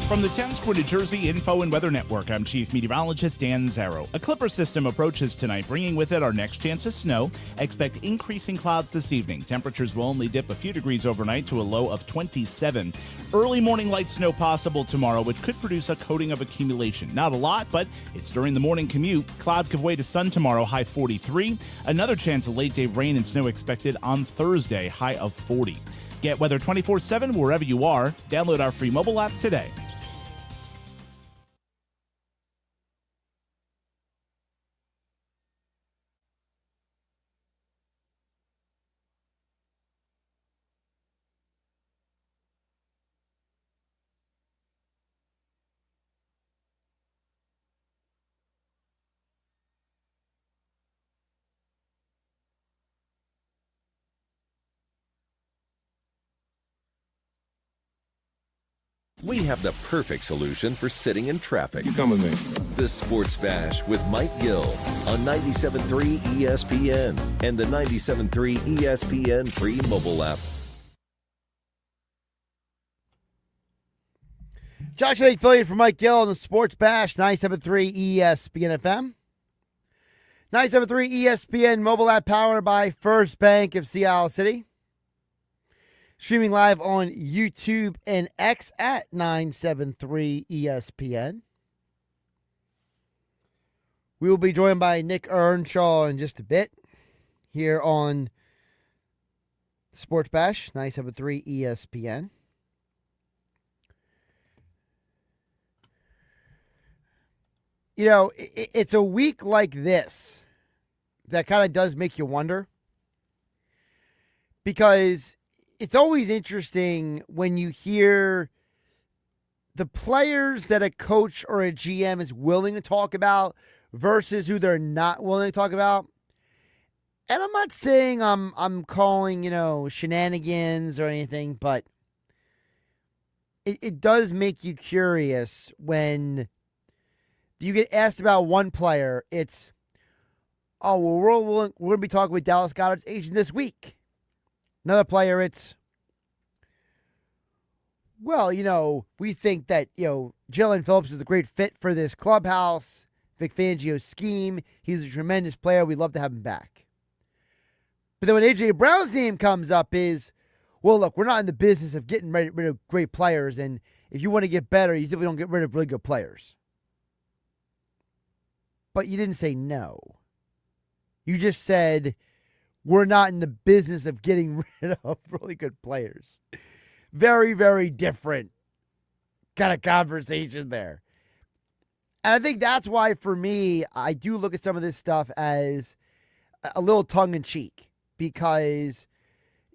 From the Town Square, New Jersey Info and Weather Network, I'm Chief Meteorologist Dan Zarrow. A clipper system approaches tonight, bringing with it our next chance of snow. Expect increasing clouds this evening. Temperatures will only dip a few degrees overnight to a low of 27. Early morning light snow possible tomorrow, which could produce a coating of accumulation. Not a lot, but it's during the morning commute. Clouds give way to sun tomorrow, high 43. Another chance of late-day rain and snow expected on Thursday, high of 40. Get weather 24/7 wherever you are. Download our free mobile app today. We have the perfect solution for sitting in traffic. You come with me. The Sports Bash with Mike Gill on 97.3 ESPN and the 97.3 ESPN free mobile app. Josh and affiliate for Mike Gill on the Sports Bash, 97.3 ESPN FM. 97.3 ESPN mobile app powered by First Bank of Seattle City. Streaming live on YouTube and X at 973 ESPN. We will be joined by Nick Earnshaw in just a bit here on Sports Bash, 97.3 ESPN. You know, it's a week like this that kind of does make you wonder, because it's always interesting when you hear the players that a coach or a GM is willing to talk about versus who they're not willing to talk about. And I'm not saying I'm calling, shenanigans or anything, but it does make you curious when you get asked about one player. It's, oh, well, we're going to be talking with Dallas Goedert's agent this week. Another player, it's, well, we think that, Jalen Phillips is a great fit for this clubhouse, Vic Fangio's scheme. He's a tremendous player. We'd love to have him back. But then when A.J. Brown's name comes up is, well, look, we're not in the business of getting rid of great players, and if you want to get better, you typically don't get rid of really good players. But you didn't say no. You just said, we're not in the business of getting rid of really good players. Very, very different kind of conversation there. And I think that's why, for me, I do look at some of this stuff as a little tongue-in-cheek. Because,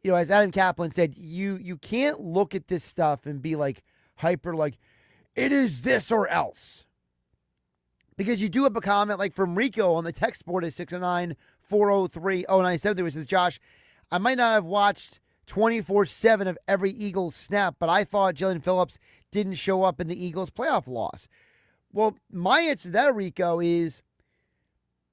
as Adam Caplan said, you can't look at this stuff and be like hyper, like, it is this or else. Because you do have a comment like from Rico on the text board at 609-403-0970, which says, Josh, I might not have watched 24/7 of every Eagles snap, but I thought Jalen Phillips didn't show up in the Eagles playoff loss. Well, my answer to that, Rico, is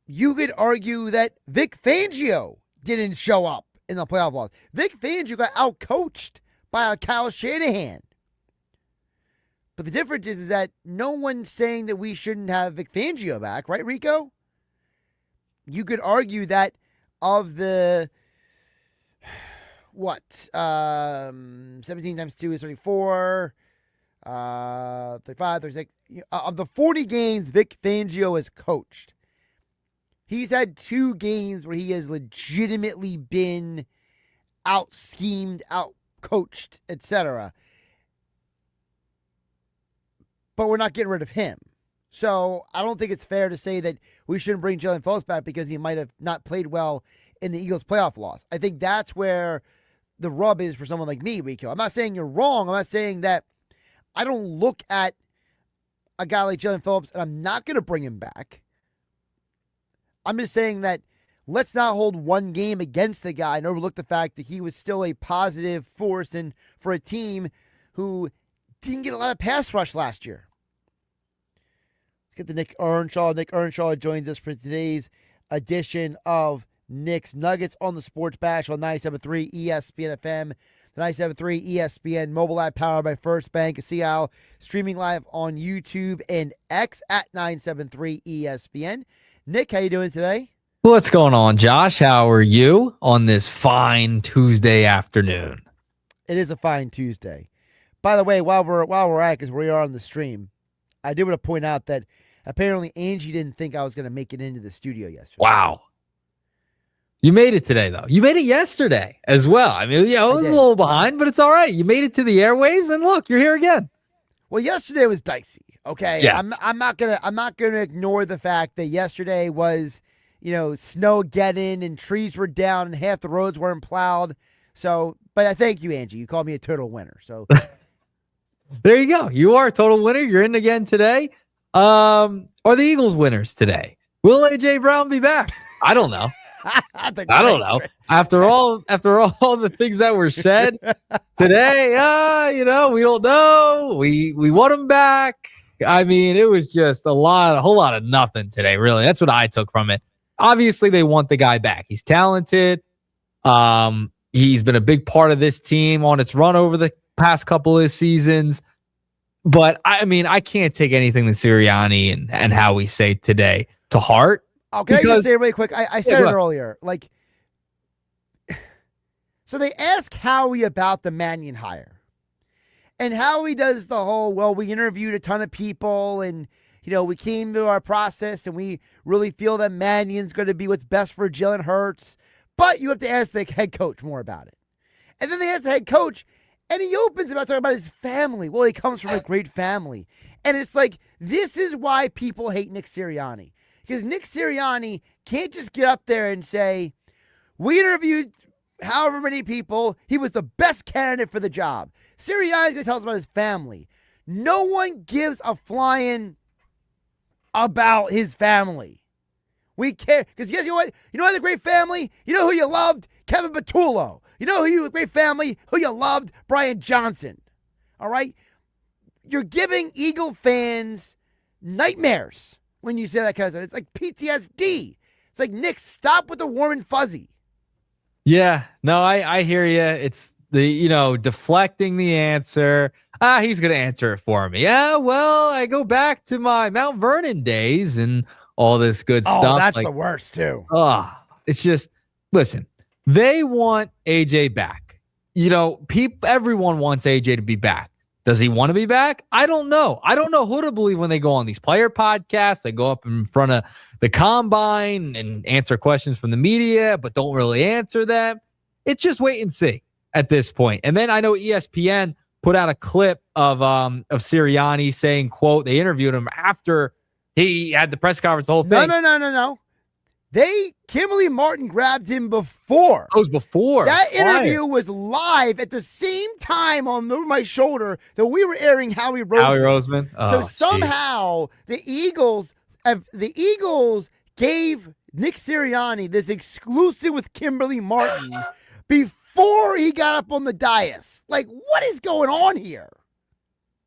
you could argue that Vic Fangio didn't show up in the playoff loss. Vic Fangio got outcoached by Kyle Shanahan. But the difference is that no one's saying that we shouldn't have Vic Fangio back, right, Rico? You could argue that of the, 17 times 2 is 34, 35, 36. Of the 40 games Vic Fangio has coached, he's had 2 games where he has legitimately been out-schemed, out-coached, etc. But we're not getting rid of him. So I don't think it's fair to say that we shouldn't bring Jalen Phillips back because he might have not played well in the Eagles playoff loss. I think that's where the rub is for someone like me, Rico. I'm not saying you're wrong. I'm not saying that I don't look at a guy like Jalen Phillips and I'm not going to bring him back. I'm just saying that let's not hold one game against the guy and overlook the fact that he was still a positive force and for a team who didn't get a lot of pass rush last year. Let's get to Nick Earnshaw. Nick Earnshaw joins us for today's edition of Nick's Nuggets on the Sports Bash on 97.3 ESPN FM, the 97.3 ESPN mobile app powered by First Bank of Seattle, streaming live on YouTube and X at 97.3 ESPN. Nick, how you doing today? What's going on, Josh? How are you on this fine Tuesday afternoon? It is a fine Tuesday. By the way, while we're at, because we are on the stream, I do want to point out that apparently Angie didn't think I was going to make it into the studio yesterday. Wow. You made it today, though. You made it yesterday as well. I mean, it was a little behind, but it's all right. You made it to the airwaves, and look, you're here again. Well, yesterday was dicey. Okay, yeah. I'm not gonna ignore the fact that yesterday was, snow getting and trees were down and half the roads weren't plowed. So, but I thank you, Angie. You called me a total winner. So. There you go. You are a total winner. You're in again today. Are the Eagles winners today? Will A.J. Brown be back? I don't know. I don't know. After all the things that were said today, we don't know. We want him back. I mean, it was just a whole lot of nothing today, really. That's what I took from it. Obviously, they want the guy back. He's talented. He's been a big part of this team on its run over the past couple of seasons. But, I mean, I can't take anything that Sirianni and Howie say today to heart. Okay, I just say it really quick. I said it earlier. So they ask Howie about the Mannion hire. And Howie does the whole, we interviewed a ton of people and, we came to our process and we really feel that Mannion's going to be what's best for Jalen Hurts. But you have to ask the head coach more about it. And then they ask the head coach, and he opens about talking about his family. Well, he comes from a great family. And it's like, this is why people hate Nick Sirianni. Because Nick Sirianni can't just get up there and say, we interviewed however many people. He was the best candidate for the job. Sirianni's going to tell us about his family. No one gives a flying about his family. We care. Because you know what? You know the great family? You know who you loved? Kevin Patullo. You know who you great family? Who you loved? Brian Johnson. All right? You're giving Eagle fans nightmares when you say that kind of stuff. It's like PTSD. It's like, Nick, stop with the warm and fuzzy. Yeah, no, I hear you. It's the, deflecting the answer. He's going to answer it for me. Yeah, well, I go back to my Mount Vernon days and all this good stuff. Oh, that's the worst, too. It's just, listen, they want AJ back. Everyone wants AJ to be back. Does he want to be back? I don't know. I don't know who to believe when they go on these player podcasts. They go up in front of the combine and answer questions from the media, but don't really answer them. It's just wait and see at this point. And then I know ESPN put out a clip of Sirianni saying, quote, they interviewed him after he had the press conference, the whole thing. No. Kimberly Martin grabbed him before. It was before. That interview was live at the same time over my shoulder that we were airing Howie Roseman. So somehow the Eagles gave Nick Sirianni this exclusive with Kimberly Martin before he got up on the dais. Like, what is going on here?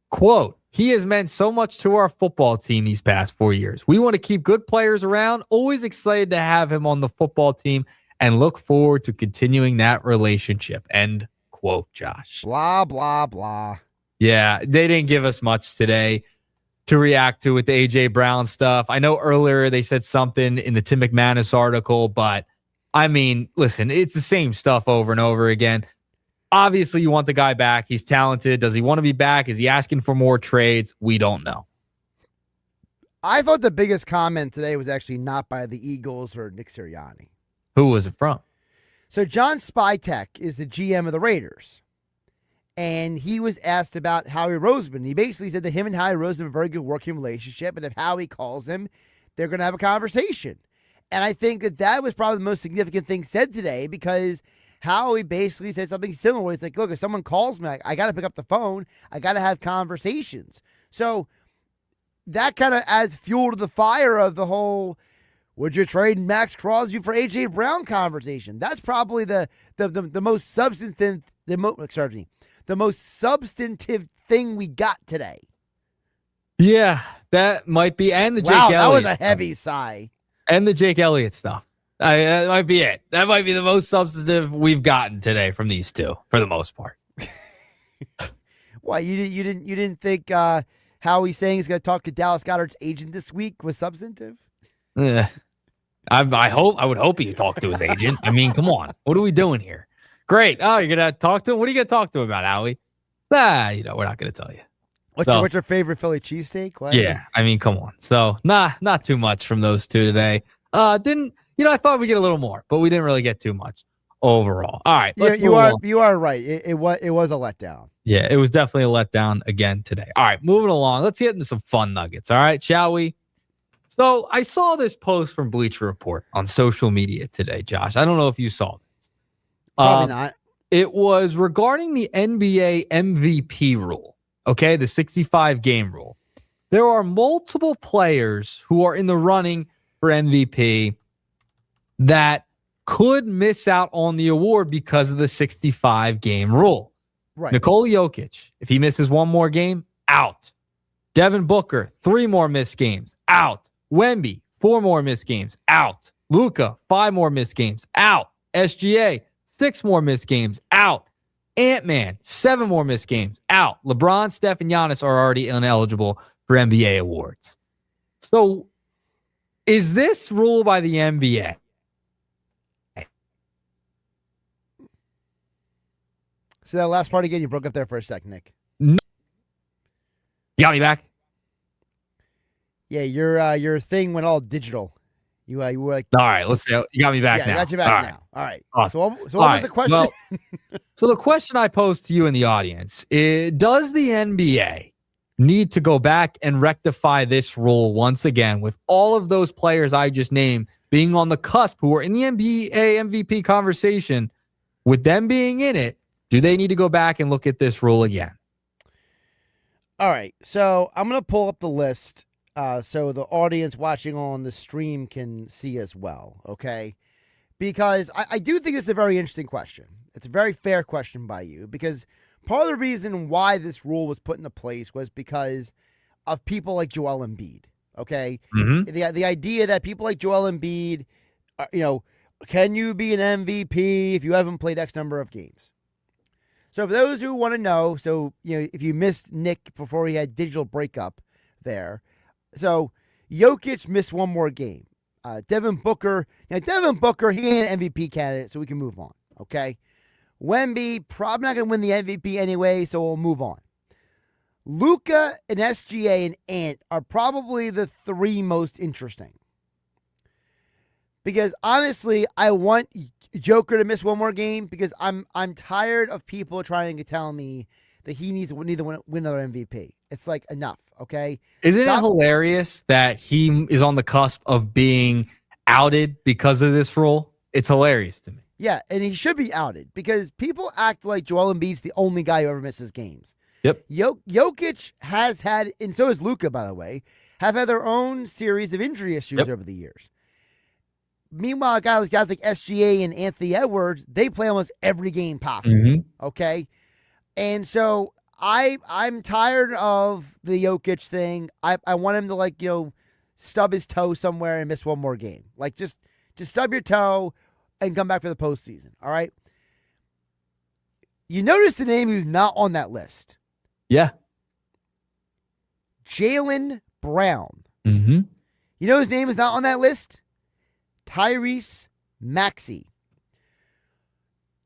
Quote, he has meant so much to our football team these past 4 years. We want to keep good players around. Always excited to have him on the football team and look forward to continuing that relationship. End quote, Josh. Blah, blah, blah. Yeah, they didn't give us much today to react to with the A.J. Brown stuff. I know earlier they said something in the Tim McManus article, but I mean, listen, it's the same stuff over and over again. Obviously, you want the guy back. He's talented. Does he want to be back? Is he asking for more trades? We don't know. I thought the biggest comment today was actually not by the Eagles or Nick Sirianni. Who was it from? So John Spytek is the GM of the Raiders. And he was asked about Howie Roseman. He basically said that him and Howie Roseman have a very good working relationship. And if Howie calls him, they're going to have a conversation. And I think that was probably the most significant thing said today, because Howie basically said something similar. It's like, look, if someone calls me, I got to pick up the phone. I got to have conversations. So that kind of adds fuel to the fire of the whole, would you trade Max Crosby for A.J. Brown conversation? That's probably the most substantive, the most substantive thing we got today. Yeah, that might be. And the Jake Elliott. Elliott That was a heavy sigh. And the Jake Elliott stuff. That might be it. That might be the most substantive we've gotten today from these two, for the most part. Why you didn't think Howie's saying he's going to talk to Dallas Goedert's agent this week was substantive? I would hope he talked to his agent. I mean, come on, what are we doing here? Great. Oh, you're gonna talk to him. What are you gonna talk to him about, Howie? We're not gonna tell you. What's your favorite Philly cheesesteak? Yeah, I mean, come on. So, not too much from those two today. I thought we'd get a little more, but we didn't really get too much overall. All right. You are right. It was a letdown. Yeah, it was definitely a letdown again today. All right, moving along. Let's get into some fun nuggets. All right, shall we? So I saw this post from Bleacher Report on social media today, Josh. I don't know if you saw this. Probably not. It was regarding the NBA MVP rule. Okay, the 65-game rule. There are multiple players who are in the running for MVP that could miss out on the award because of the 65-game rule. Right. Nikola Jokic, if he misses one more game, out. Devin Booker, 3 more missed games, out. Wemby, 4 more missed games, out. Luka, 5 more missed games, out. SGA, 6 more missed games, out. Ant-Man, 7 more missed games, out. LeBron, Steph, and Giannis are already ineligible for NBA awards. So is this rule by the NBA? So that last part again, you broke up there for a second, Nick. You got me back? Yeah, your thing went all digital. You were like, all right, let's see. You got me back now. I got you back all now. All right. Awesome. So what was the question? Well, so the question I posed to you in the audience is, does the NBA need to go back and rectify this rule once again with all of those players I just named being on the cusp who are in the NBA MVP conversation, with them being in it? Do they need to go back and look at this rule again? All right. So I'm going to pull up the list so the audience watching on the stream can see as well, okay? Because I do think it's a very interesting question. It's a very fair question by you, because part of the reason why this rule was put into place was because of people like Joel Embiid, okay? Mm-hmm. The idea that people like Joel Embiid, can you be an MVP if you haven't played X number of games? So for those who want to know, if you missed Nick before he had digital breakup there, so Jokic missed 1 more game. Devin Booker, he ain't an MVP candidate, so we can move on, okay? Wemby, probably not going to win the MVP anyway, so we'll move on. Luka and SGA and Ant are probably the 3 most interesting. Because honestly, I want Joker to miss 1 more game because I'm tired of people trying to tell me that he needs to win another MVP. It's like, enough, okay? Isn't it hilarious that he is on the cusp of being outed because of this rule? It's hilarious to me. Yeah, and he should be outed because people act like Joel Embiid's the only guy who ever misses games. Yep. Jokic has had, and so has Luka, by the way, have had their own series of injury issues over the years. Meanwhile, guys like SGA and Anthony Edwards, they play almost every game possible, okay? And so I'm tired of the Jokic thing. I want him to, stub his toe somewhere and miss 1 more game. Like, just stub your toe and come back for the postseason, all right? You notice the name who's not on that list. Yeah. Jaylen Brown. Mm-hmm. You know his name is not on that list? Tyrese Maxey.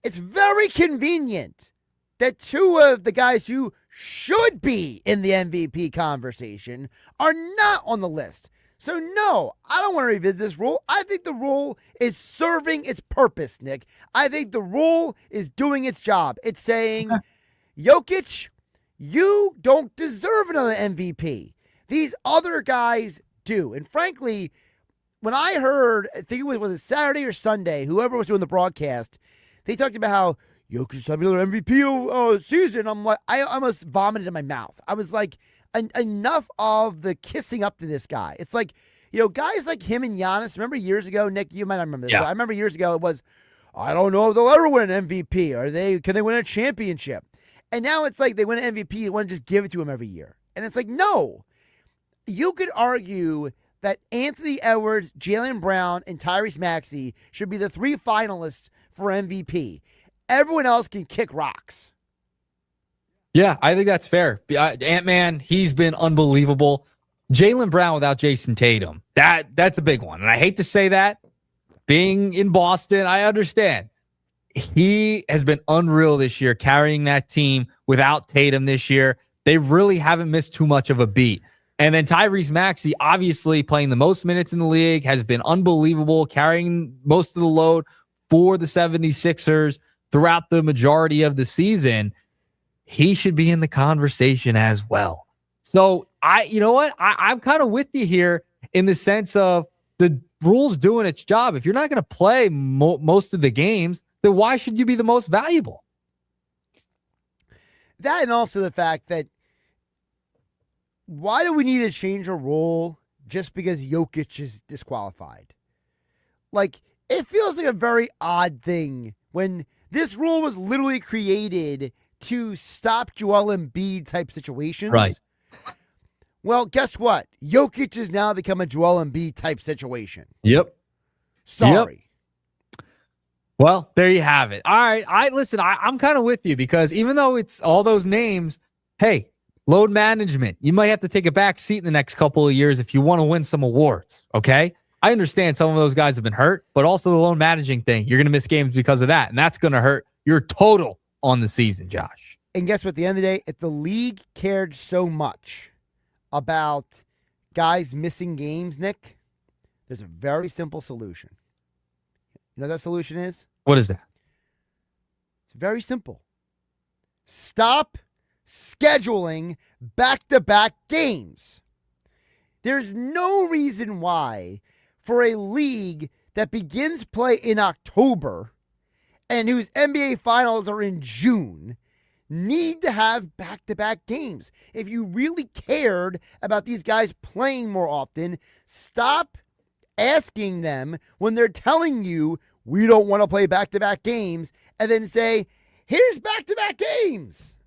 It's very convenient that 2 of the guys who should be in the MVP conversation are not on the list. So no, I don't want to revisit this rule. I think the rule is serving its purpose, Nick. I think the rule is doing its job. It's saying, Jokic, you don't deserve another MVP. These other guys do. And frankly, when I heard, I think it was Saturday or Sunday, whoever was doing the broadcast, they talked about how Jokic had another MVP season. I'm like, I almost vomited in my mouth. I was like, enough of the kissing up to this guy. It's like, guys like him and Giannis. Remember years ago, Nick, you might not remember this, but I remember years ago it was, I don't know if they'll ever win an MVP. Can they win a championship? And now it's like they win an MVP, you want to just give it to him every year. And it's like, no. You could argue that Anthony Edwards, Jaylen Brown, and Tyrese Maxey should be the 3 finalists for MVP. Everyone else can kick rocks. Yeah, I think that's fair. Ant-Man, he's been unbelievable. Jaylen Brown without Jason Tatum, that's a big one. And I hate to say that. Being in Boston, I understand. He has been unreal this year, carrying that team without Tatum this year. They really haven't missed too much of a beat. And then Tyrese Maxey, obviously playing the most minutes in the league, has been unbelievable, carrying most of the load for the 76ers throughout the majority of the season. He should be in the conversation as well. So you know what? I'm kind of with you here in the sense of the rule's doing its job. If you're not going to play most of the games, then why should you be the most valuable? That, and also the fact that why do we need to change a rule just because Jokic is disqualified? Like, It feels like a very odd thing when this rule was literally created to stop Joel Embiid type situations. Right. Well, guess what? Jokic has now become a Joel Embiid type situation. Yep. Sorry. Yep. Well, there you have it. All right. I'm kind of with you because even though it's all those names, hey, load management, you might have to take a back seat in the next couple of years if you want to win some awards. Okay. I understand some of those guys have been hurt, but also the load managing thing, you're going to miss games because of that. And that's going to hurt your total on the season, Josh. And guess what? At the end of the day, if the league cared so much about guys missing games, Nick, there's a very simple solution. You know what that solution is? What is that? It's very simple. Stop scheduling back-to-back games. There's no reason why for a league that begins play in October and whose NBA finals are in June need to have back-to-back games. If you really cared about these guys playing more often, stop asking them when they're telling you we don't want to play back-to-back games and then say, here's back-to-back games.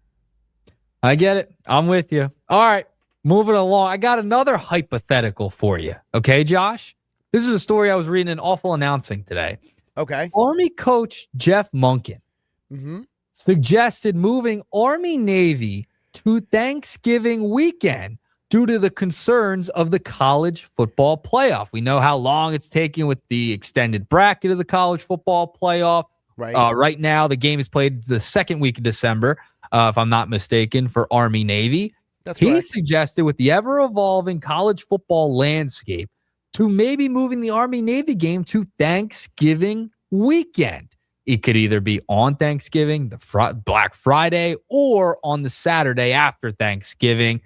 I get it. I'm with you. All right, moving along. I got another hypothetical for you. Okay, Josh? This is a story I was reading in Awful Announcing today. Okay. Army coach Jeff Monken suggested moving Army-Navy to Thanksgiving weekend due to the concerns of the college football playoff. We know how long it's taking with the extended bracket of the college football playoff. Right. Right now, the game is played the second week of December, if I'm not mistaken, for Army-Navy. He suggested with the ever-evolving college football landscape to maybe moving the Army-Navy game to Thanksgiving weekend. It could either be on Thanksgiving, the Black Friday, or on the Saturday after Thanksgiving.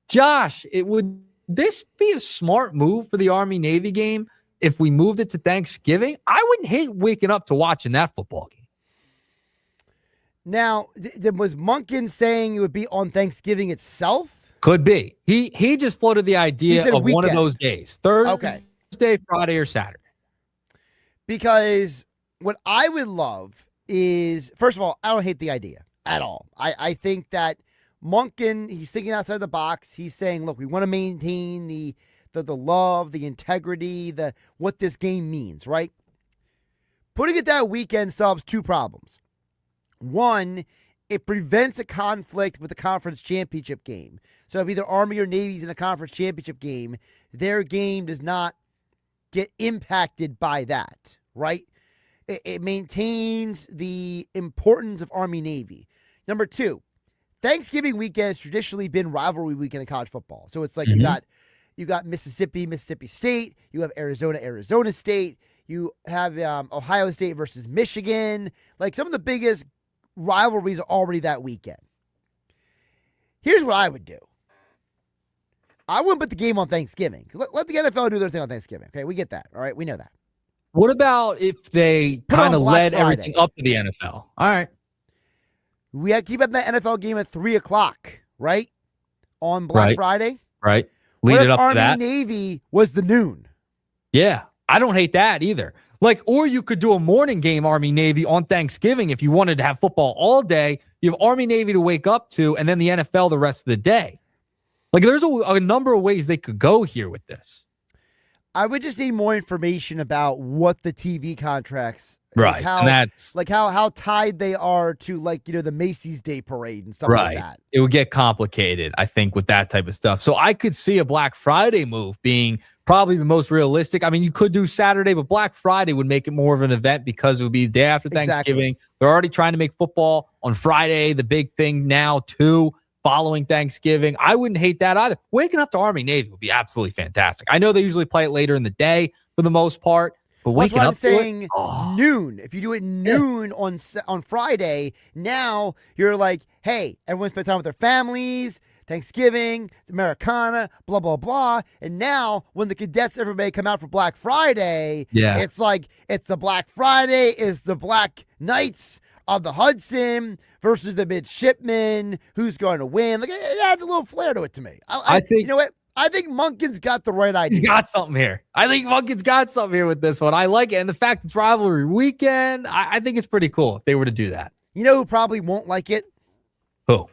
Josh, would this be a smart move for the Army-Navy game if we moved it to Thanksgiving? I wouldn't hate waking up to watching that football game. Now, was Monken saying it would be on Thanksgiving itself? Could be. He just floated the idea of weekend. One of those days. Thursday, Friday, or Saturday. Because what I would love is, first of all, I don't hate the idea at all. I think that Monken, he's thinking outside the box. He's saying, look, we want to maintain the love, the integrity, what this game means, right? Putting it that weekend solves two problems. One, it prevents a conflict with the conference championship game. So if either Army or Navy's in a conference championship game, their game does not get impacted by that, right? It maintains the importance of Army-Navy. Number two, Thanksgiving weekend has traditionally been rivalry weekend in college football. So it's like you got Mississippi State, you have Arizona State, you have Ohio State versus Michigan. Like some of the biggest rivalries are already that weekend. Here's what I would do. I wouldn't put the game on Thanksgiving. Let the NFL do their thing on Thanksgiving. Okay, we get that. All right, we know that. What about if they kind of led everything up to the NFL? All right. We had to keep up that NFL game at 3 o'clock, right? On Black Friday. Right. Lead it up to that. Army-Navy was the noon. Yeah, I don't hate that either. Or you could do a morning game, Army-Navy, on Thanksgiving if you wanted to have football all day. You have Army-Navy to wake up to, and then the NFL the rest of the day. There's a number of ways they could go here with this. I would just need more information about what the TV contracts, right? How tied they are to the Macy's Day Parade and stuff like that. It would get complicated, I think, with that type of stuff. So I could see a Black Friday move being probably the most realistic. I mean, you could do Saturday, but Black Friday would make it more of an event because it would be the day after Thanksgiving. Exactly. They're already trying to make football on Friday, the big thing now too. Following Thanksgiving. I wouldn't hate that either. Waking up to Army-Navy would be absolutely fantastic. I know they usually play it later in the day for the most part, but waking up to it, noon. If you do it noon on Friday, now you're like, hey, everyone spent time with their families, Thanksgiving, it's Americana, blah, blah, blah. And now when the cadets, everybody come out for Black Friday, it's like it's the Black Friday, it's the Black Knights of the Hudson versus the midshipmen. Who's going to win? It adds a little flair to it to me. I think, you know what? I think Monken's got the right idea. He's got something here. I think Monken's got something here with this one. I like it. And the fact it's rivalry weekend, I think it's pretty cool if they were to do that. You know who probably won't like it? Who?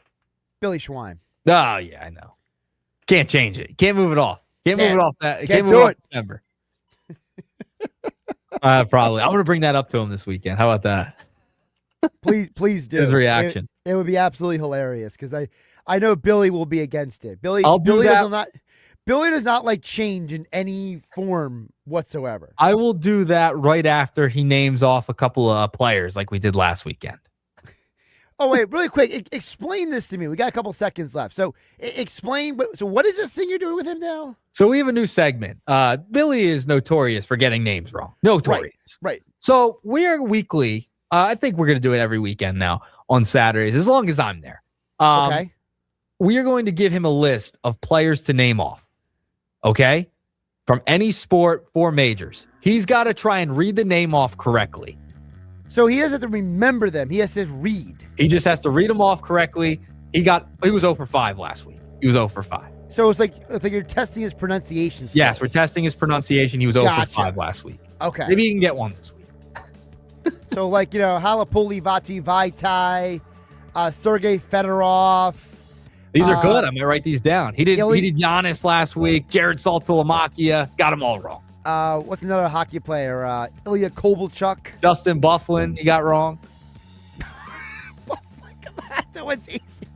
Billy Schwein. Oh, yeah, I know. Can't change it. Can't move it off. Can't move it off that. Can't move do it off it. December. Probably. I'm going to bring that up to him this weekend. How about that? Please do. His reaction. It would be absolutely hilarious because I know Billy will be against it. Billy does not like change in any form whatsoever. I will do that right after he names off a couple of players like we did last weekend. Oh, wait, really quick. Explain this to me. We got a couple seconds left. So explain. So what is this thing you're doing with him now? So we have a new segment. Billy is notorious for getting names wrong. Notorious. Right. So we are weekly. I think we're going to do it every weekend now on Saturdays, as long as I'm there. Okay. We are going to give him a list of players to name off. Okay? From any sport, 4 majors. He's got to try and read the name off correctly. So he doesn't have to remember them. He has to read. He just has to read them off correctly. He was 0 for 5 last week. He was 0 for 5. So it's like you're testing his pronunciation skills. Yes, we're testing his pronunciation. He was 0 for 5 last week. Okay. Maybe he can get one this week. So Halapuli Vati Vaitai, Sergei Fedorov. These are good. I might write these down. He did Giannis last week. Jared Saltilamakia. Got them all wrong. What's another hockey player? Ilya Kovalchuk. Dustin Byfuglien, he got wrong. Oh my God, that one's easy.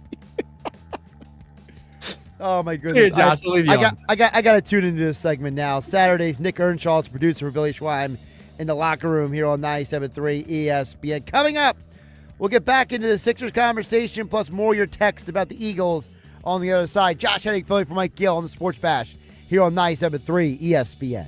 Oh my goodness. Here, Josh, I'll leave you I got to tune into this segment now. Saturdays, Nick Earnshaw is producer for Billy Schwein in the locker room here on 97.3 ESPN. Coming up, we'll get back into the Sixers conversation, plus more of your text about the Eagles on the other side. Josh Hennig filling for Mike Gill on the Sports Bash here on 97.3 ESPN.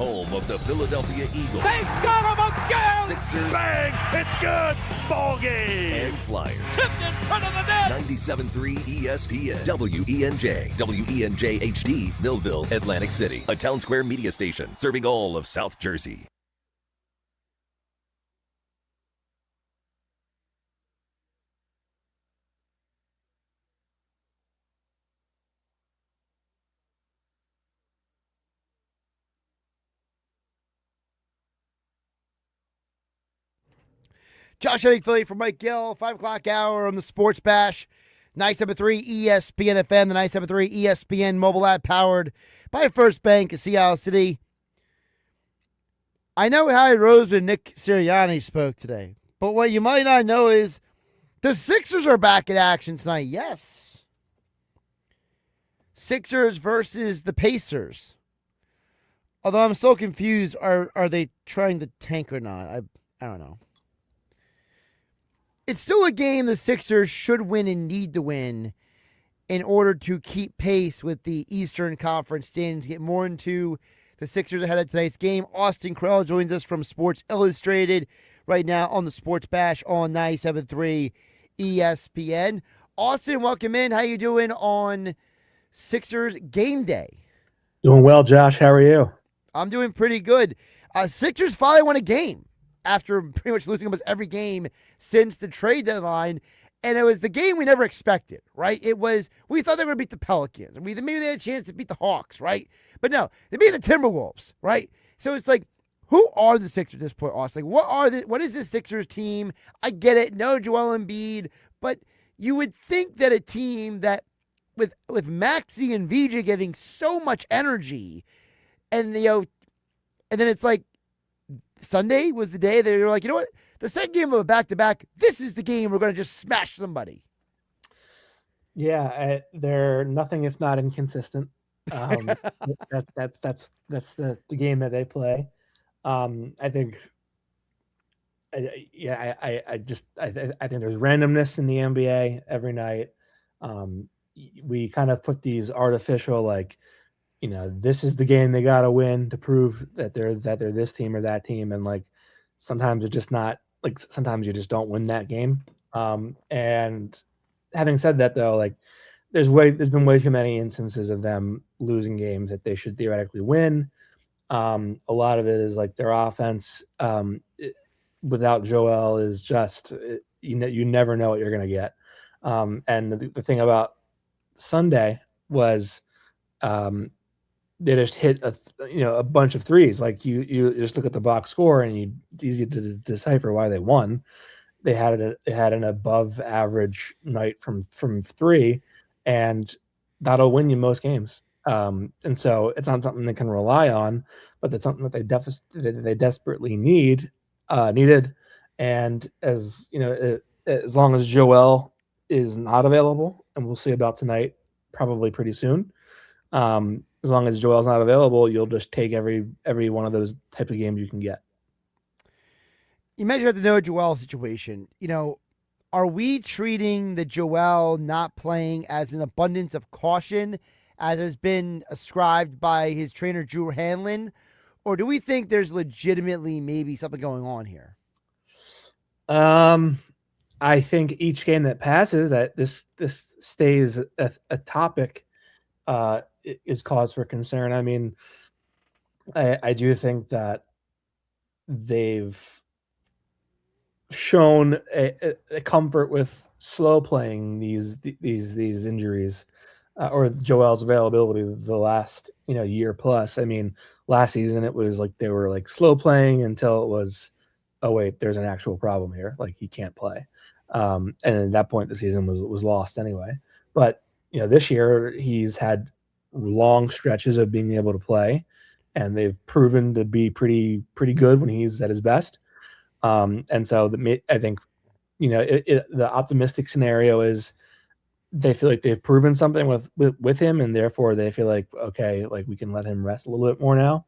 home of the Philadelphia Eagles. They got him again! Sixers. Bang! It's good! Ball game! And Flyers. Tipped in front of the net! 97.3 ESPN. WENJ. WENJ HD. Millville, Atlantic City. A Town Square media station serving all of South Jersey. Josh Hennig, Philly for Mike Gill, 5 o'clock hour on the Sports Bash. 97.3 ESPN FM, the 97.3 ESPN mobile app powered by First Bank of Sea City. I know Howie Roseman and Nick Sirianni spoke today, but what you might not know is the Sixers are back in action tonight. Yes. Sixers versus the Pacers. Although I'm still confused, are they trying to tank or not? I don't know. It's still a game the Sixers should win and need to win in order to keep pace with the Eastern Conference standings. Get more into the Sixers ahead of tonight's game. Austin Krell joins us from Sports Illustrated right now on the Sports Bash on 97.3 ESPN. Austin, welcome in. How you doing on Sixers game day? Doing well, Josh. How are you? I'm doing pretty good. Sixers finally won a game after pretty much losing almost every game since the trade deadline. And it was the game we never expected, right? We thought they were going to beat the Pelicans. Maybe they had a chance to beat the Hawks, right? But no, they beat the Timberwolves, right? So it's like, who are the Sixers at this point, Austin? Like, what is this Sixers team? I get it, no Joel Embiid, but you would think that a team that with Maxey and VJ giving so much energy, and and then it's like, Sunday was the day they were like, you know what? The second game of a back-to-back, this is the game we're going to just smash somebody. Yeah, they're nothing if not inconsistent. That's the game that they play. I think, I think there's randomness in the NBA every night. We kind of put these artificial, like, this is the game they got to win to prove that they're this team or that team. And like, sometimes it's just not like, sometimes you just don't win that game. And having said that though, like there's been way too many instances of them losing games that they should theoretically win. A lot of it is like their offense without Joel is just, you never know what you're going to get. And the thing about Sunday was, they just hit a bunch of threes. Like you just look at the box score and it's easy to decipher why they won. They had an above average night from three, and that'll win you most games. And so it's not something they can rely on, but that's something that they desperately needed. And as as long as Joel is not available, and we'll see about tonight, probably pretty soon. As long as Joel's not available, you'll just take every one of those type of games you can get. You mentioned about the Noah Joel situation. Are we treating the Joel not playing as an abundance of caution, as has been ascribed by his trainer Drew Hanlon, or do we think there's legitimately maybe something going on here? I think each game that passes, that this stays a topic, is cause for concern. I mean, I do think that they've shown a comfort with slow playing these injuries, or Joel's availability the last year plus. I mean, last season it was like they were like slow playing until it was, oh wait, there's an actual problem here, like he can't play. And at that point the season was lost anyway. But this year he's had long stretches of being able to play, and they've proven to be pretty good when he's at his best. And so I think, the optimistic scenario is they feel like they've proven something with him, and therefore they feel like, okay, like we can let him rest a little bit more now.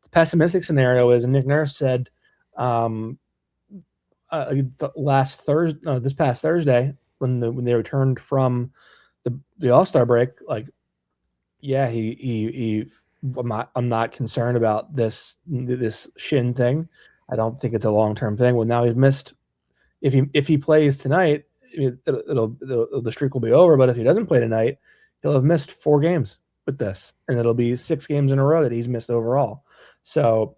The pessimistic scenario is, and Nick Nurse said this past Thursday when they returned from the All-Star break, like, yeah, he I'm not concerned about this shin thing. I don't think it's a long-term thing. Well, now he's missed. If he plays tonight, the streak will be over. But if he doesn't play tonight, he'll have missed 4 games with this, and it'll be 6 games in a row that he's missed overall. So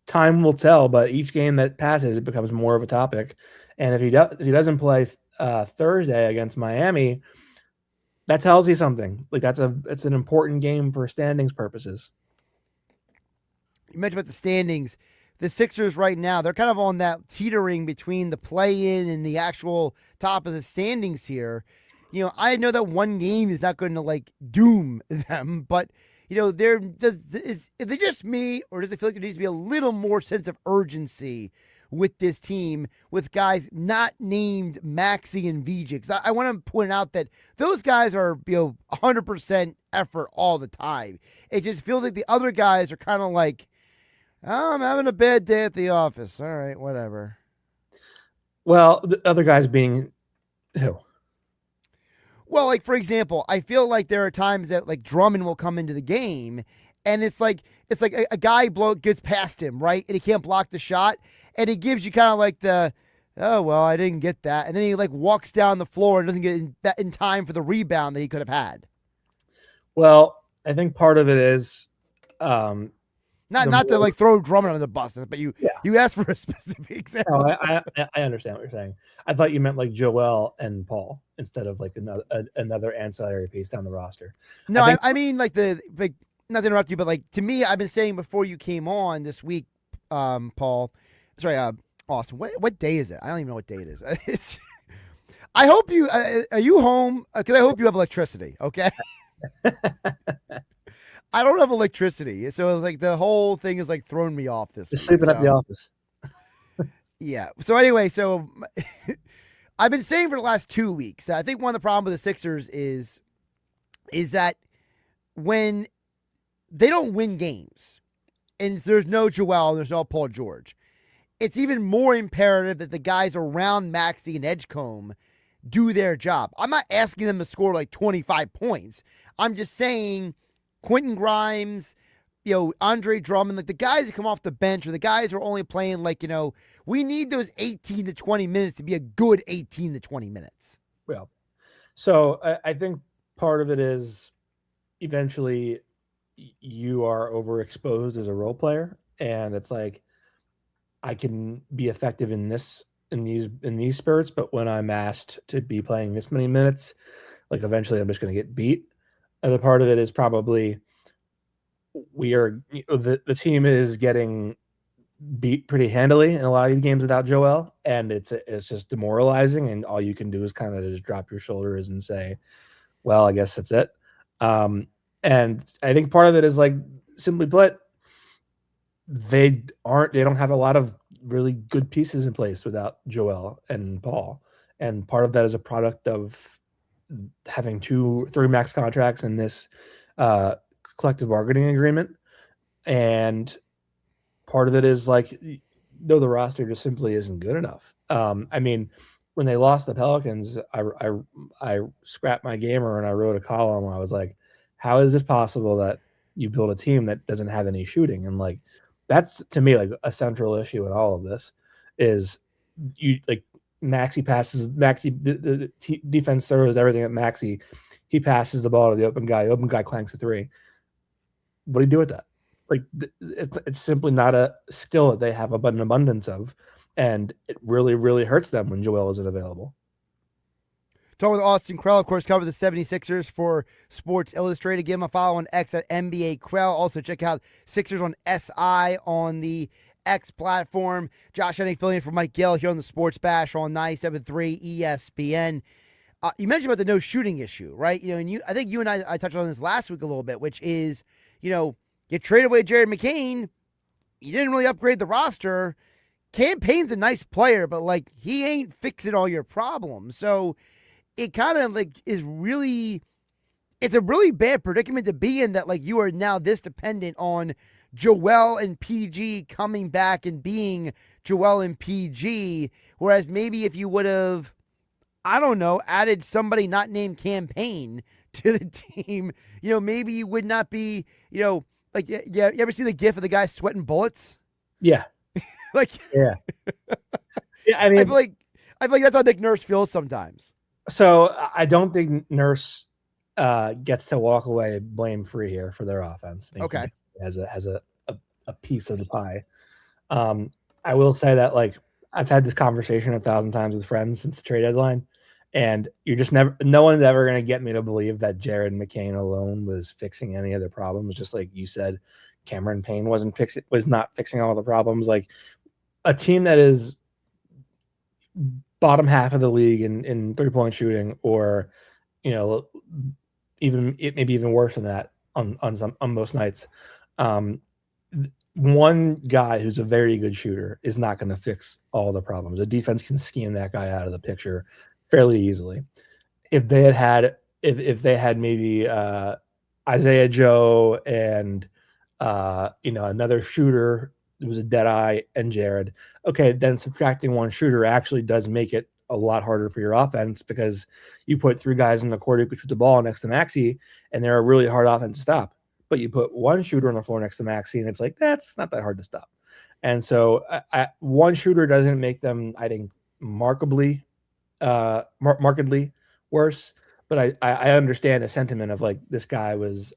time will tell. But each game that passes, it becomes more of a topic. And if he doesn't play Thursday against Miami, that tells you something. Like it's an important game for standings purposes. You mentioned about the standings. The Sixers right now, they're kind of on that teetering between the play-in and the actual top of the standings here. You know, I know that one game is not going to like doom them, but you know, is it just me, or does it feel like there needs to be a little more sense of urgency with this team, with guys not named Maxey and VJ? Because I want to point out that those guys are 100% effort all the time. It just feels like the other guys are kind of like, oh, I'm having a bad day at the office. All right, whatever. Well, the other guys being who? Well, like, for example, I feel like there are times that like Drummond will come into the game and it's like a guy gets past him, right? And he can't block the shot. And he gives you kind of like the, oh, well, I didn't get that. And then he like walks down the floor and doesn't get in time for the rebound that he could have had. Well, I think part of it is not to like throw Drummond on the bus, but you asked for a specific example. No, I understand what you're saying. I thought you meant like Joel and Paul instead of like another ancillary piece down the roster. No, I mean like not to interrupt you, but like to me, I've been saying before you came on this week, Paul. Sorry, Austin. What day is it? I don't even know what day it is. I hope you are you home? Because I hope you have electricity. Okay. I don't have electricity, so like the whole thing is like throwing me off this. Just sleeping at the office. Yeah. So anyway, I've been saying for the last 2 weeks that I think one of the problems with the Sixers is that when they don't win games, and there's no Joel, and there's no Paul George, it's even more imperative that the guys around Maxey and Edgecombe do their job. I'm not asking them to score like 25 points. I'm just saying Quentin Grimes, Andre Drummond, like the guys who come off the bench or the guys who are only playing like, we need those 18 to 20 minutes to be a good 18 to 20 minutes. Well, so I think part of it is eventually you are overexposed as a role player, and it's like I can be effective in these spurts, but when I'm asked to be playing this many minutes, like eventually I'm just going to get beat. And the part of it is probably the team is getting beat pretty handily in a lot of these games without Joel, and it's just demoralizing. And all you can do is kind of just drop your shoulders and say, "Well, I guess that's it." And I think part of it is like simply put, they don't have a lot of really good pieces in place without Joel and Paul, and part of that is a product of having 2-3 max contracts in this collective bargaining agreement, and part of it is like the roster just simply isn't good enough. I mean, when they lost the Pelicans, I scrapped my gamer and I wrote a column where I was like, how is this possible that you build a team that doesn't have any shooting? And like that's to me like a central issue in all of this is you like Maxey the defense throws everything at Maxey. He passes the ball to the open guy clanks a 3. What do you do with that? Like it's simply not a skill that they have an abundance of, and it really, really hurts them when Joel isn't available. Talking with Austin Krell, of course, cover the 76ers for Sports Illustrated. Give him a follow on X at NBA Krell. Also check out Sixers on SI on the X platform. Josh Hennig filling in for Mike Gill here on the Sports Bash on 97.3 ESPN. You mentioned about the no shooting issue, right? And I think you and I touched on this last week a little bit, which is, you traded away Jared McCain. You didn't really upgrade the roster. Campaign's a nice player, but like he ain't fixing all your problems. So it kind of like it's a really bad predicament to be in, that like you are now this dependent on Joel and PG coming back and being Joel and PG. Whereas maybe if you would have, I don't know, added somebody not named Campaign to the team, maybe you would not be, like, yeah, you ever see the gif of the guy sweating bullets? Yeah. Like, yeah. Yeah, I mean, I feel like that's how Nick Nurse feels sometimes. So I don't think Nurse gets to walk away blame free here for their offense. I think Okay. he has a piece of the pie. I will say that, like, I've had this conversation 1,000 times with friends since the trade deadline, and no one's ever going to get me to believe that Jared McCain alone was fixing any of the problems. Just like you said, Cameron Payne was not fixing all the problems. Like, a team that is bottom half of the league in 3-point shooting, or maybe even worse than that on most nights. One guy who's a very good shooter is not going to fix all the problems. The defense can scheme that guy out of the picture fairly easily. If they had maybe Isaiah Joe and another shooter, it was a dead eye, and Jared, okay, then subtracting one shooter actually does make it a lot harder for your offense, because you put 3 guys in the court who could shoot the ball next to Maxey, and they're a really hard offense to stop. But you put one shooter on the floor next to Maxey, and it's like, that's not that hard to stop. And so one shooter doesn't make them, I think, markedly worse. But I understand the sentiment of, like, this guy was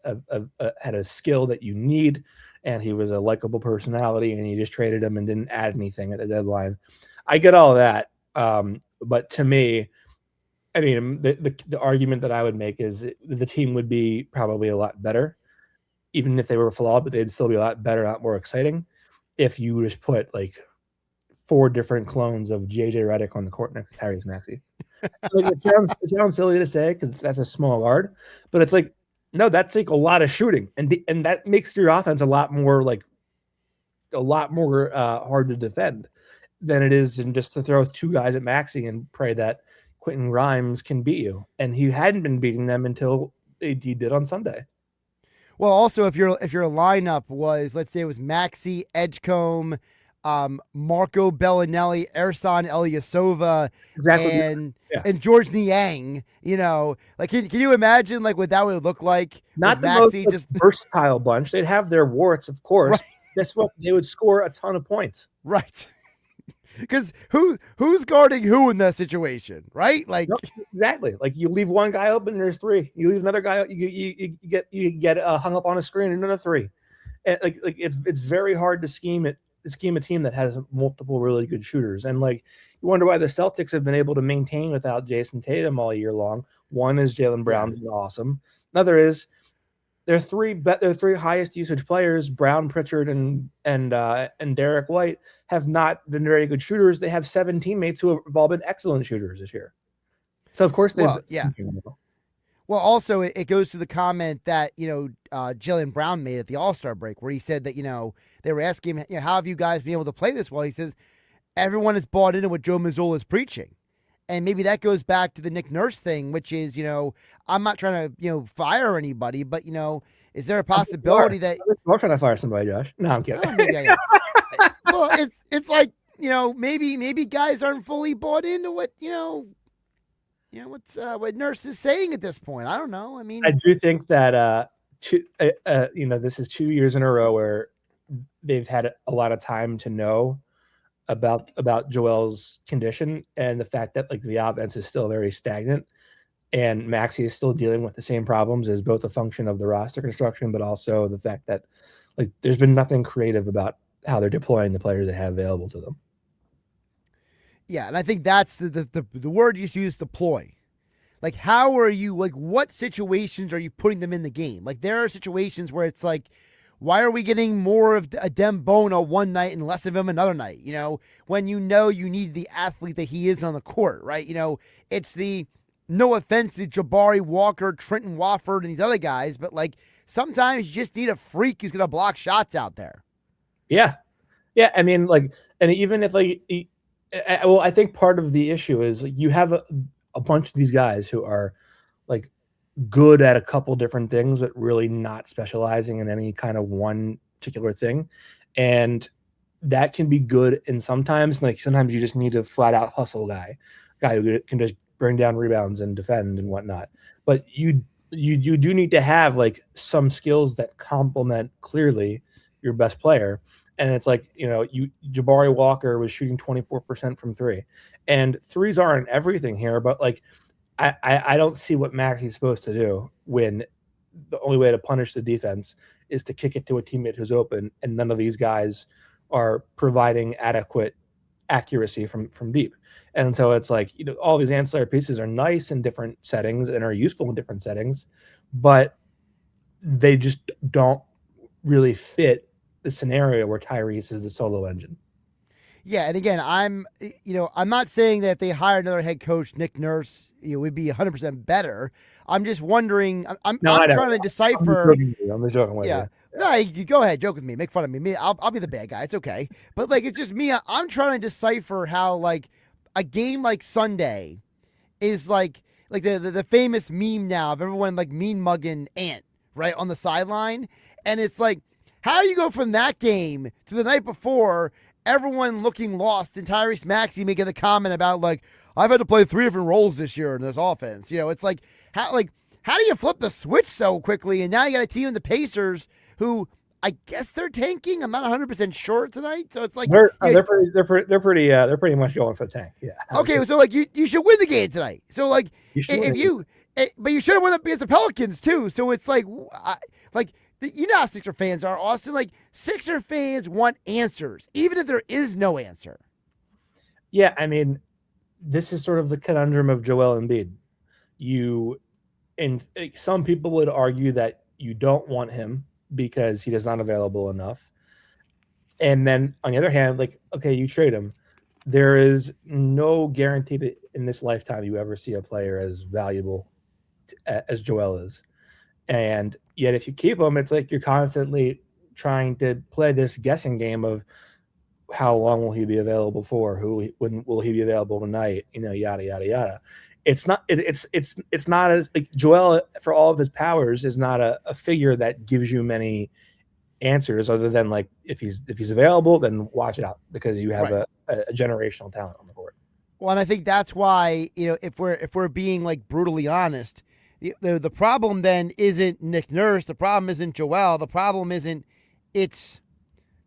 had a skill that you need, and he was a likable personality, and you just traded him and didn't add anything at the deadline. I get all that. But to me, I mean, the argument that I would make is the team would be probably a lot better, even if they were flawed, but they'd still be a lot better, a lot more exciting, if you just put, like, 4 different clones of JJ Redick on the court next to Tyrese Maxey. Like, it sounds silly to say, because that's a small guard, but it's like, no, that's like a lot of shooting, and that makes your offense a lot more hard to defend than it is in just to throw 2 guys at Maxey and pray that Quentin Grimes can beat you. And he hadn't been beating them until he did on Sunday. Well, also, if your lineup was, let's say it was Maxey, Edgecombe, Marco Bellinelli, Ersan Ilyasova, and George Niang, like, can you imagine, like, what that would look like? Not the Maxey, most just versatile bunch. They'd have their warts, of course. Right. That's what they would score a ton of points. Right. Because who's guarding who in that situation, right? Like, exactly. Like, you leave one guy open, there's 3. You leave another guy, you get hung up on a screen, and another 3. And like it's very hard to scheme a team that has multiple really good shooters. And, like, you wonder why the Celtics have been able to maintain without Jason Tatum all year long. One is Jaylen Brown's been awesome. Another is their 3 highest usage players, Brown, Pritchard, and Derek White, have not been very good shooters. They have 7 teammates who have all been excellent shooters this year. So, of course, Well, also, it goes to the comment that, Jaylen Brown made at the All-Star break, where he said that, they were asking him, how have you guys been able to play this well? He says, everyone is bought into what Joe Mazzulla is preaching. And maybe that goes back to the Nick Nurse thing, which is, I'm not trying to, fire anybody, but, is there a possibility that we're trying to fire somebody, Josh? No, I'm kidding. Well, it's like, maybe guys aren't fully bought into what, what Nurse is saying at this point. I don't know. I mean, I do think that this is 2 years in a row where they've had a lot of time to know about Joel's condition, and the fact that, like, the offense is still very stagnant, and Maxey is still dealing with the same problems, as both a function of the roster construction, but also the fact that, like, there's been nothing creative about how they're deploying the players they have available to them. Yeah, and I think that's the word you use, deploy. Like, how are you, like, what situations are you putting them in the game? Like, there are situations where it's like, why are we getting more of a Dembona one night and less of him another night? When you need the athlete that he is on the court, right? It's the, no offense to Jabari Walker, Trenton Wofford, and these other guys, but, like, sometimes you just need a freak who's going to block shots out there. Yeah. Yeah. I mean, like, and even if, like, I think part of the issue is, like, you have a bunch of these guys who are, like, good at a couple different things, but really not specializing in any kind of one particular thing. And that can be good. And sometimes you just need a flat out hustle guy who can just bring down rebounds and defend and whatnot. But you you do need to have like some skills that complement clearly your best player. And it's like, Jabari Walker was shooting 24% from three, and threes aren't everything here, but like, I don't see what Maxi's supposed to do when the only way to punish the defense is to kick it to a teammate who's open, and none of these guys are providing adequate accuracy from deep. And so it's like, all these ancillary pieces are nice in different settings and are useful in different settings, but they just don't really fit the scenario where Tyrese is the solo engine. Yeah, and again, I'm not saying that if they hired another head coach, Nick Nurse, would be 100% better. I'm just wondering. I'm trying to decipher. I'm just joking with you. No, you go ahead, joke with me, make fun of me. I'll be the bad guy. It's okay. But like, it's just me. I'm trying to decipher how like a game like Sunday is like the famous meme now of everyone like mean mugging Ant right on the sideline, and it's like, how do you go from that game to the night before? Everyone looking lost, and Tyrese Maxey making the comment about like, I've had to play 3 different roles this year in this offense. It's like how do you flip the switch so quickly? And now you got a team in the Pacers who I guess they're tanking. I'm not 100% sure tonight, so it's like they're pretty much going for the tank. Yeah. Okay, so like you should win the game tonight. So like but you should have won up against the Pelicans too. So it's like how Sixer fans are, Austin. Like, Sixer fans want answers, even if there is no answer. Yeah, I mean, this is sort of the conundrum of Joel Embiid. Some people would argue that you don't want him because he is not available enough. And then, on the other hand, like, okay, you trade him. There is no guarantee that in this lifetime you ever see a player as valuable as Joel is. And yet if you keep him, it's like you're constantly trying to play this guessing game of how long will he be available for, when will he be available tonight, yada, yada, yada. It's not as like Joel, for all of his powers, is not a figure that gives you many answers other than like, if he's available, then watch out because you have a generational talent on the court. Well, and I think that's why, if we're being like brutally honest, the problem then isn't Nick Nurse. The problem isn't Joel. The problem it's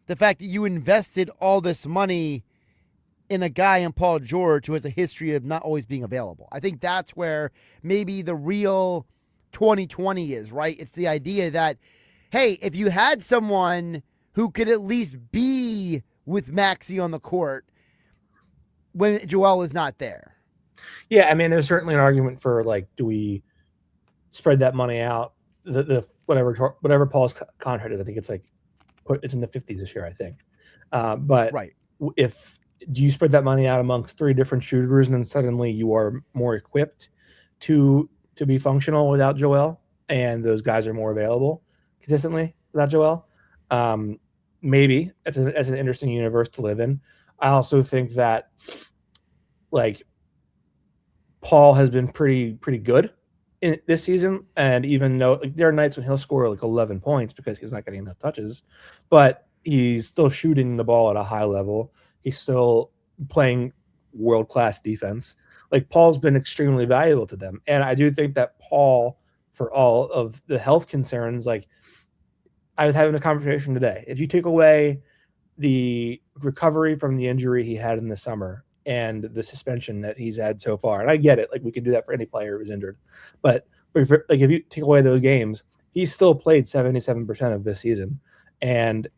the fact that you invested all this money in a guy in Paul George who has a history of not always being available. I think that's where maybe the real 2020 is, right? It's the idea that, hey, if you had someone who could at least be with Maxey on the court when Joel is not there. Yeah, I mean, there's certainly an argument for like, do we spread that money out? The whatever Paul's contract is, I think it's in the 50s this year, I think. But do you spread that money out amongst 3 different shooters, and then suddenly you are more equipped to be functional without Joel, and those guys are more available consistently without Joel? Maybe that's an interesting universe to live in. I also think that like Paul has been pretty good in this season, and even though like, there are nights when he'll score like 11 points because he's not getting enough touches, but he's still shooting the ball at a high level. He's still playing world-class defense. Like, Paul's been extremely valuable to them, and I do think that Paul, for all of the health concerns, like I was having a conversation today, if you take away the recovery from the injury he had in the summer and the suspension that he's had so far, and I get it, like we could do that for any player who's injured, but like if you take away those games, he's still played 77% of this season, and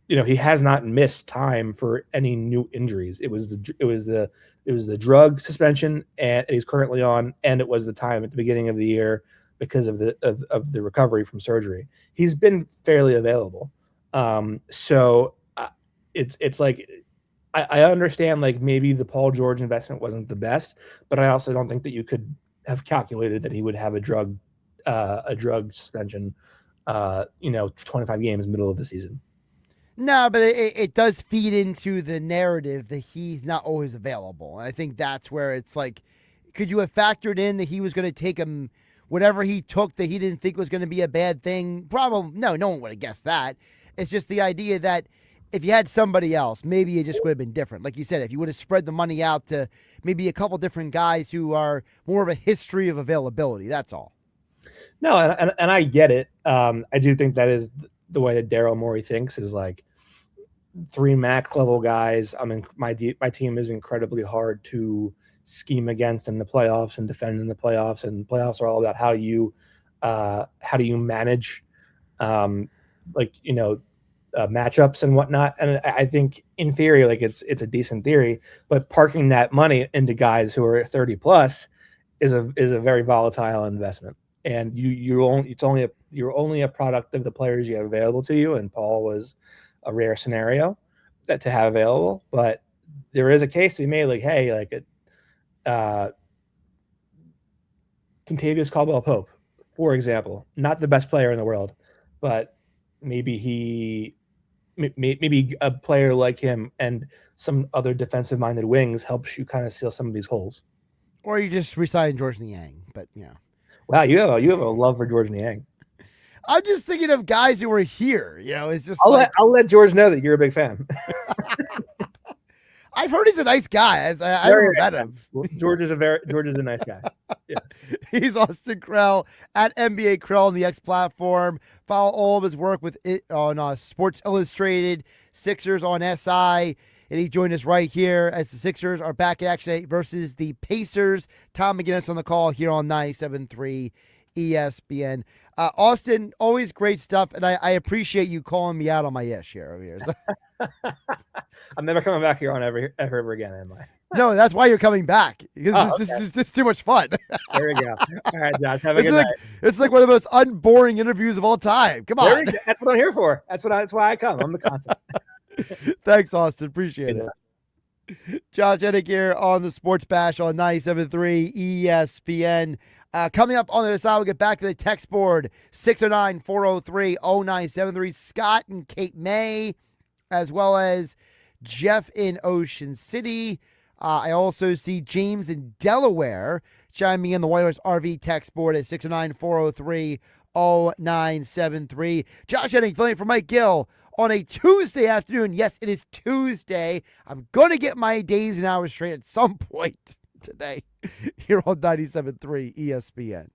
he has not missed time for any new injuries. It was the drug suspension and he's currently on, and it was the time at the beginning of the year because of the recovery from surgery. He's been fairly available, so it's like. I understand, like, maybe the Paul George investment wasn't the best, but I also don't think that you could have calculated that he would have a drug suspension, 25 games middle of the season. No, but it does feed into the narrative that he's not always available. And I think that's where it's like, could you have factored in that he was going to take him, whatever he took that he didn't think was going to be a bad thing? Probably, no one would have guessed that. It's just the idea that if you had somebody else, maybe it just would have been different. Like you said, if you would have spread the money out to maybe a couple different guys who are more of a history of availability, that's all. No, and I get it. I do think that is the way that Daryl Morey thinks, is like 3 max level guys. I mean, my team is incredibly hard to scheme against in the playoffs and defend in the playoffs. And playoffs are all about how do you manage, matchups and whatnot. And I think in theory, like it's a decent theory, but parking that money into guys who are 30 plus is a very volatile investment. And you're only a product of the players you have available to you. And Paul was a rare scenario that to have available, but there is a case to be made. Like, hey, Contavious Caldwell-Pope, for example, not the best player in the world, but maybe a player like him and some other defensive-minded wings helps you kind of seal some of these holes. Or you just resign George Niang, but yeah. Wow, you have a love for George Niang. I'm just thinking of guys who were here. It's just I'll let George know that you're a big fan. I've heard he's a nice guy. I never met him. George is a nice guy. Yes. He's Austin Krell at NBA Krell on the X platform. Follow all of his work with it on Sports Illustrated, Sixers on SI. And he joined us right here as the Sixers are back at action versus the Pacers. Tom McGinnis on the call here on 97.3 ESPN. Austin, always great stuff, and I appreciate you calling me out on my ish here over here. I'm never coming back here on ever again, am I? No, that's why you're coming back. Because this is too much fun. There we go. All right, Josh, have a good night. It's like one of the most unboring interviews of all time. Come on. That's what I'm here for. That's why I come. I'm the concept. Thanks, Austin. Appreciate it. Josh Hennig here on the Sports Bash on 97.3 ESPN. Coming up on the other side, we'll get back to the text board, 609-403-0973. Scott and Kate May, as well as Jeff in Ocean City. I also see James in Delaware chiming in the White Horse RV text board at 609-403-0973. Josh Hennig filling in for Mike Gill on a Tuesday afternoon. Yes, it is Tuesday. I'm going to get my days and hours straight at some point today here on 97.3 ESPN.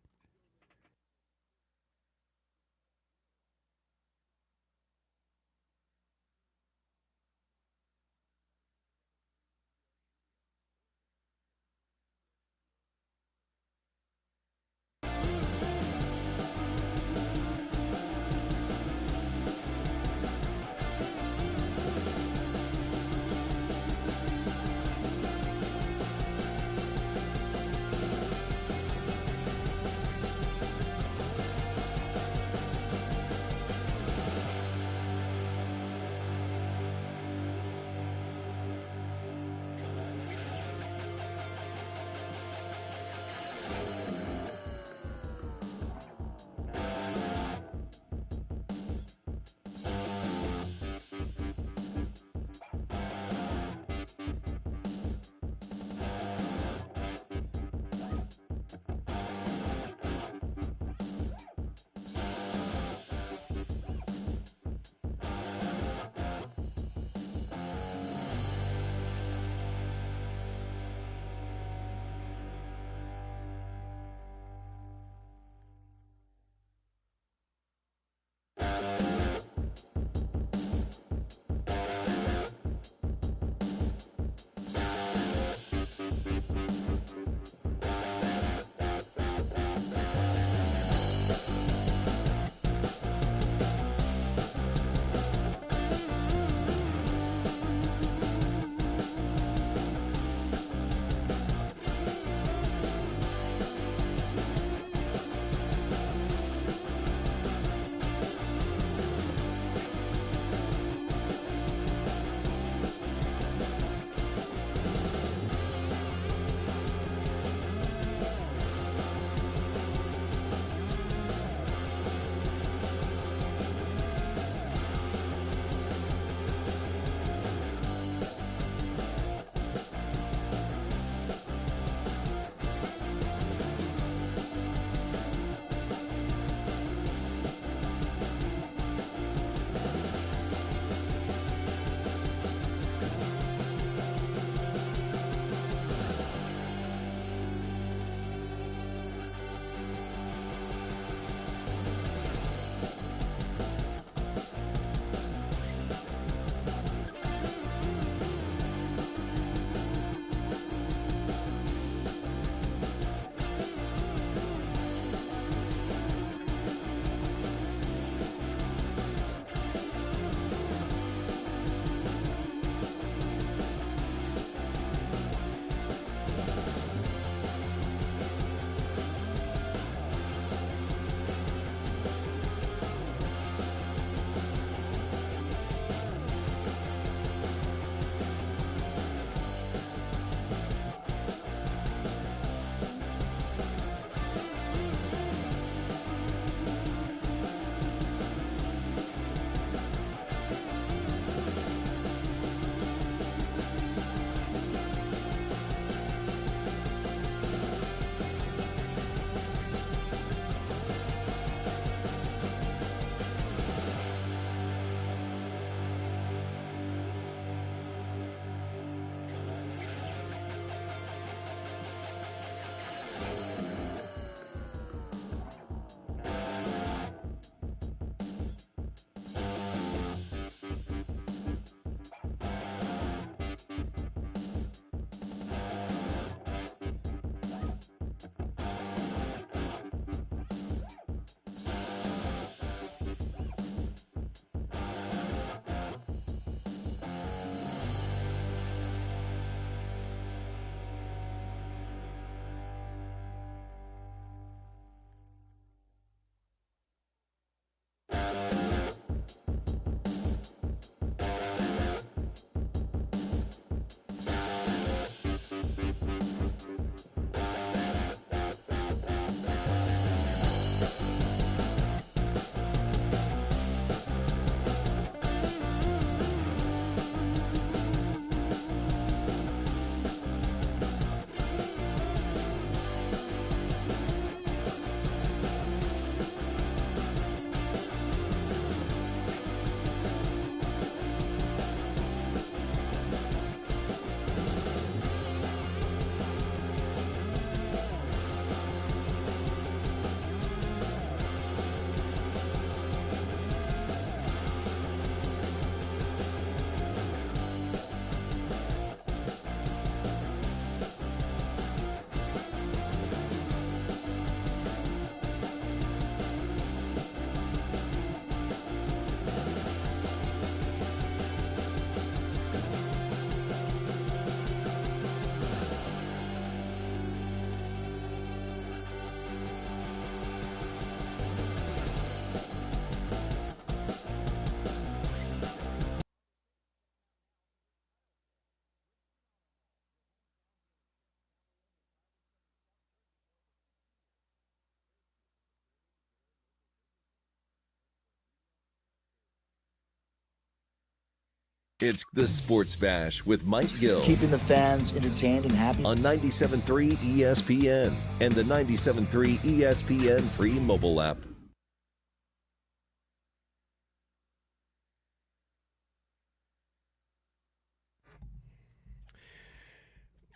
It's the Sports Bash with Mike Gill. Keeping the fans entertained and happy. On 97.3 ESPN and the 97.3 ESPN free mobile app.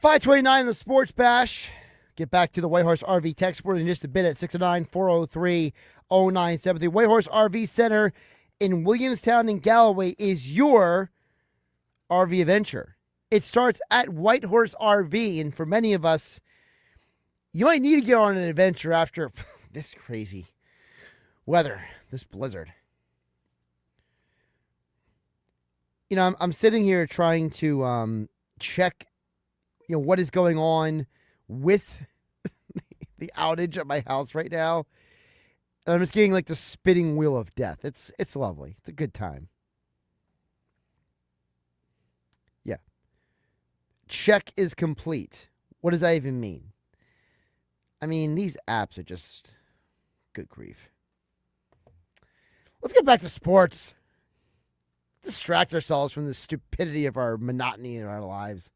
$529 in the Sports Bash. Get back to the Whitehorse RV text board in just a bit at 609-403-0973. Whitehorse RV Center in Williamstown and Galloway is your RV adventure. It starts at Whitehorse RV, and for many of us, you might need to get on an adventure after this crazy weather, this blizzard. You know, I'm sitting here trying to check, what is going on with the outage at my house right now. And I'm just getting like the spinning wheel of death. It's lovely. It's a good time. Yeah. Check is complete. What does that even mean? I mean, these apps are just good grief. Let's get back to sports. Distract ourselves from the stupidity of our monotony in our lives.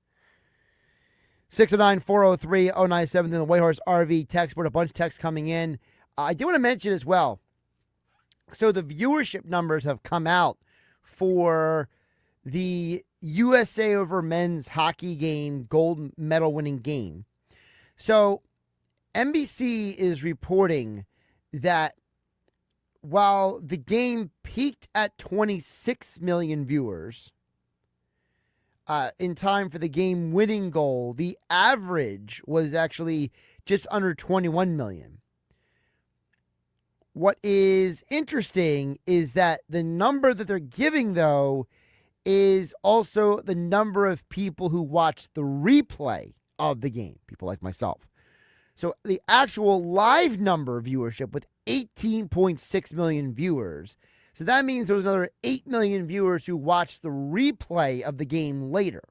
609-403-0973 in the Whitehorse RV text board. A bunch of texts coming in. I do want to mention as well, so the viewership numbers have come out for the USA over men's hockey game, gold medal winning game. So NBC is reporting that while the game peaked at 26 million viewers in time for the game winning goal, the average was actually just under 21 million. What is interesting is that the number that they're giving, though, is also the number of people who watched the replay of the game, people like myself. So the actual live number of viewership with 18.6 million viewers. So that means there was another 8 million viewers who watched the replay of the game later.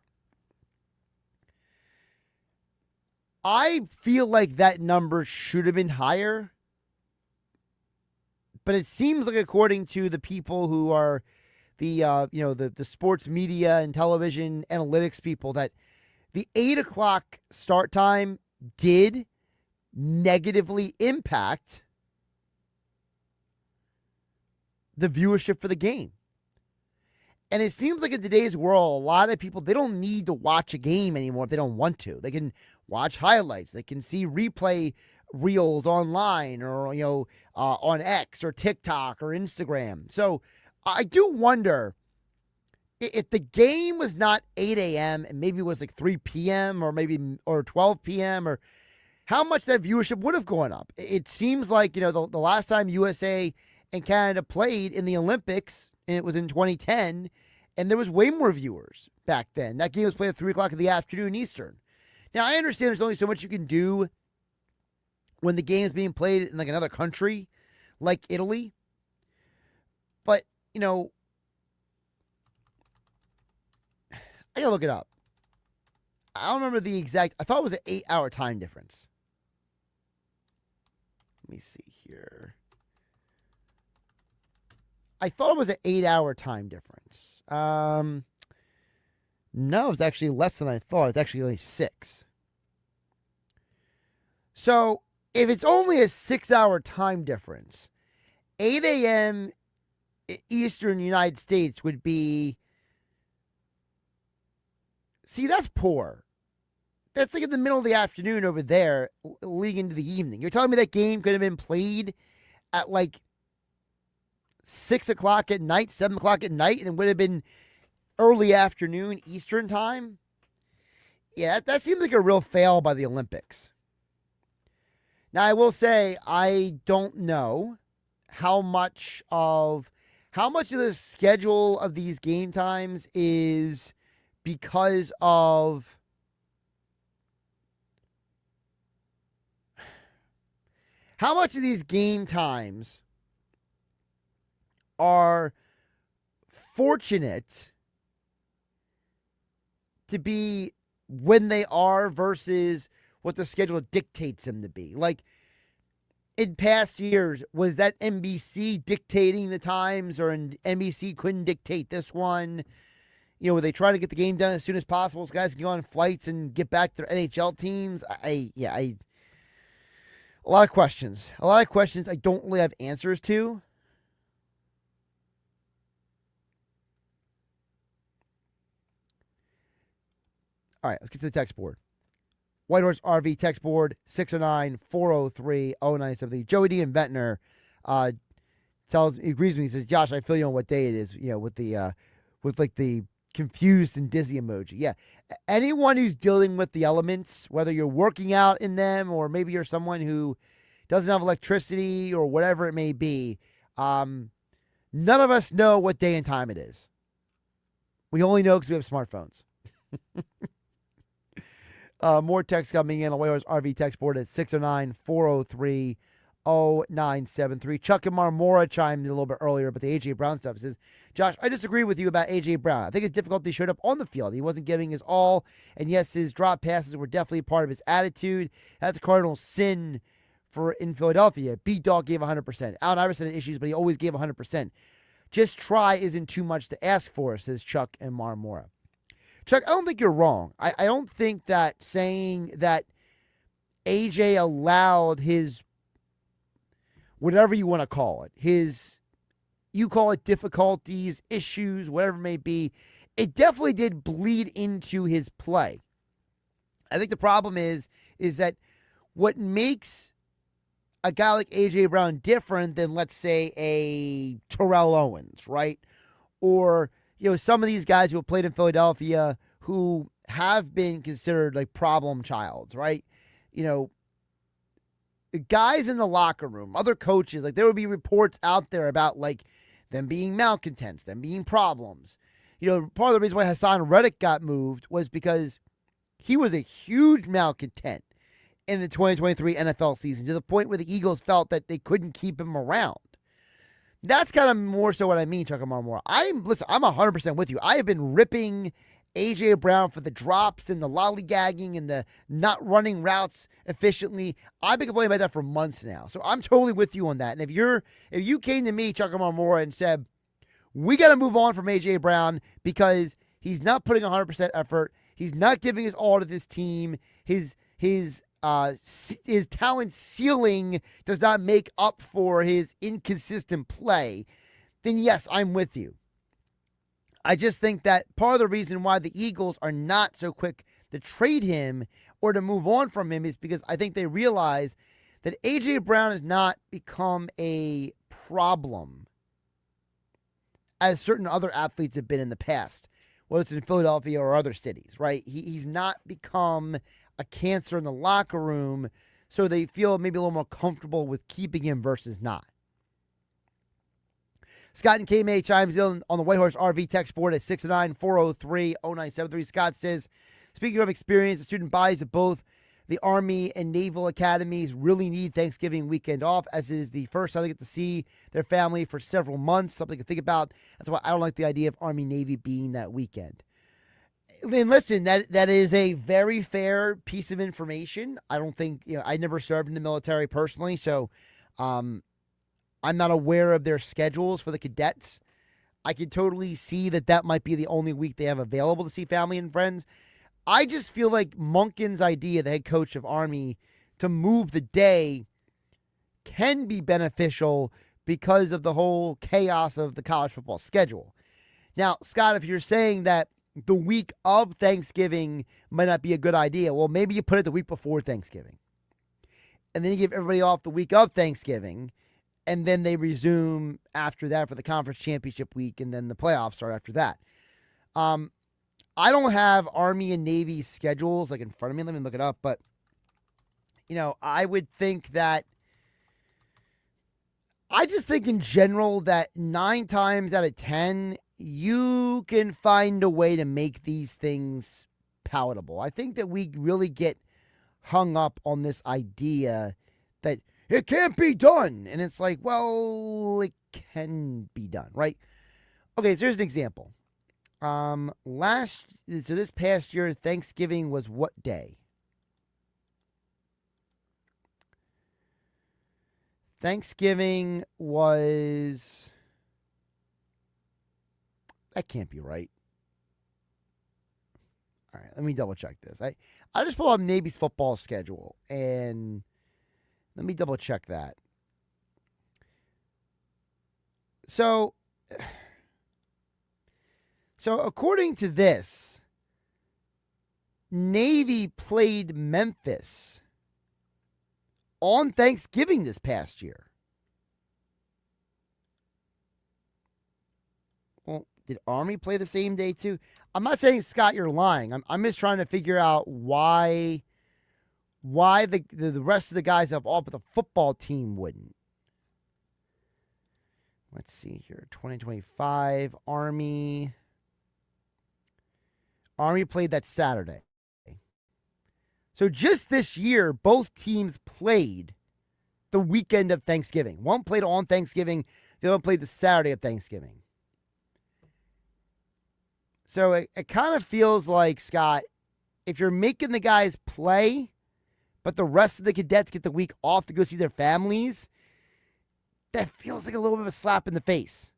I feel like that number should have been higher. But it seems like, according to the people who are the sports media and television analytics people, that the 8 o'clock start time did negatively impact the viewership for the game. And it seems like in today's world, a lot of people, they don't need to watch a game anymore if they don't want to. They can watch highlights. They can see replay reels online or, on X or TikTok or Instagram. So I do wonder if the game was not 8 a.m. and maybe it was like 3 p.m. or 12 p.m. or how much that viewership would have gone up. It seems like, the last time USA and Canada played in the Olympics, and it was in 2010, and there was way more viewers back then. That game was played at 3 o'clock in the afternoon Eastern. Now, I understand there's only so much you can do when the game is being played in like another country, like Italy. But, I gotta look it up. I don't remember the exact, I thought it was an 8-hour time difference. Let me see here. I thought it was an 8-hour time difference. No, it's actually less than I thought. It's actually only 6. So, if it's only a 6-hour time difference, 8 a.m. Eastern United States would be... See, that's poor. That's like in the middle of the afternoon over there, leading into the evening. You're telling me that game could have been played at like 6 o'clock at night, 7 o'clock at night, and it would have been early afternoon Eastern time? Yeah, that seems like a real fail by the Olympics. Now, I will say, I don't know how much of the schedule of these game times is because of how much of these game times are fortunate to be when they are versus what the schedule dictates them to be. Like, in past years, was that NBC dictating the times, or NBC couldn't dictate this one? were they trying to get the game done as soon as possible so guys can go on flights and get back to their NHL teams? A lot of questions. A lot of questions I don't really have answers to. All right, let's get to the text board. Whitehorse RV text board, 609-403-0973. Joey D. and Ventnor agrees with me. He says, Josh, I feel you on what day it is, with the confused and dizzy emoji. Yeah. Anyone who's dealing with the elements, whether you're working out in them or maybe you're someone who doesn't have electricity or whatever it may be, none of us know what day and time it is. We only know because we have smartphones. More text coming in on Whitehorse RV text board at 609-403-0973. Chuck and Marmora chimed in a little bit earlier, but the A.J. Brown stuff says, Josh, I disagree with you about A.J. Brown. I think his difficulty showed up on the field. He wasn't giving his all, and yes, his drop passes were definitely part of his attitude. That's a cardinal sin in Philadelphia. B-Dog gave 100%. Allen Iverson had issues, but he always gave 100%. Just try isn't too much to ask for, says Chuck and Marmora. Chuck, I don't think you're wrong. I don't think that saying that AJ allowed his, whatever you want to call it, you call it difficulties, issues, whatever it may be, it definitely did bleed into his play. I think the problem is that what makes a guy like AJ Brown different than, let's say, a Terrell Owens, right? Or some of these guys who have played in Philadelphia who have been considered like problem childs, right? Guys in the locker room, other coaches, like there would be reports out there about like them being malcontents, them being problems. Part of the reason why Hassan Reddick got moved was because he was a huge malcontent in the 2023 NFL season to the point where the Eagles felt that they couldn't keep him around. That's kind of more so what I mean, Chuck and Marmora. I'm 100% with you. I have been ripping A.J. Brown for the drops and the lollygagging and the not running routes efficiently. I've been complaining about that for months now. So I'm totally with you on that. And if you came to me, Chuck and Marmora, and said, we got to move on from A.J. Brown because he's not putting 100% effort, he's not giving his all to this team, his talent ceiling does not make up for his inconsistent play, then yes, I'm with you. I just think that part of the reason why the Eagles are not so quick to trade him or to move on from him is because I think they realize that A.J. Brown has not become a problem as certain other athletes have been in the past, whether it's in Philadelphia or other cities, right? He's not become a cancer in the locker room, so they feel maybe a little more comfortable with keeping him versus not. Scott and K-May chimes in on the Whitehorse RV text board at 609-403-0973. Scott says, speaking of experience, the student bodies of both the Army and Naval Academies really need Thanksgiving weekend off, as is the first time they get to see their family for several months. Something to think about. That's why I don't like the idea of Army-Navy being that weekend. And listen, that is a very fair piece of information. I don't think, I never served in the military personally, so I'm not aware of their schedules for the cadets. I could totally see that might be the only week they have available to see family and friends. I just feel like Monken's idea, the head coach of Army, to move the day can be beneficial because of the whole chaos of the college football schedule. Now, Scott, if you're saying that the week of Thanksgiving might not be a good idea, well, maybe you put it the week before Thanksgiving. And then you give everybody off the week of Thanksgiving, and then they resume after that for the conference championship week, and then the playoffs start after that. I don't have Army and Navy schedules like in front of me. Let me look it up. But, I would think that I just think in general that 9 times out of 10, you can find a way to make these things palatable. I think that we really get hung up on this idea that it can't be done. And it's like, well, it can be done, right? Okay, so here's an example. This past year, Thanksgiving was what day? Thanksgiving was... That can't be right. All right, let me double check this. I just pulled up Navy's football schedule, and let me double check that. So according to this, Navy played Memphis on Thanksgiving this past year. Well, did Army play the same day too? I'm not saying, Scott, you're lying. I'm just trying to figure out why the rest of the guys up all but the football team wouldn't. Let's see here. 2025 Army played that Saturday. So just this year, both teams played the weekend of Thanksgiving. One played on Thanksgiving, the other played the Saturday of Thanksgiving. So it kind of feels like, Scott, if you're making the guys play, but the rest of the cadets get the week off to go see their families, that feels like a little bit of a slap in the face.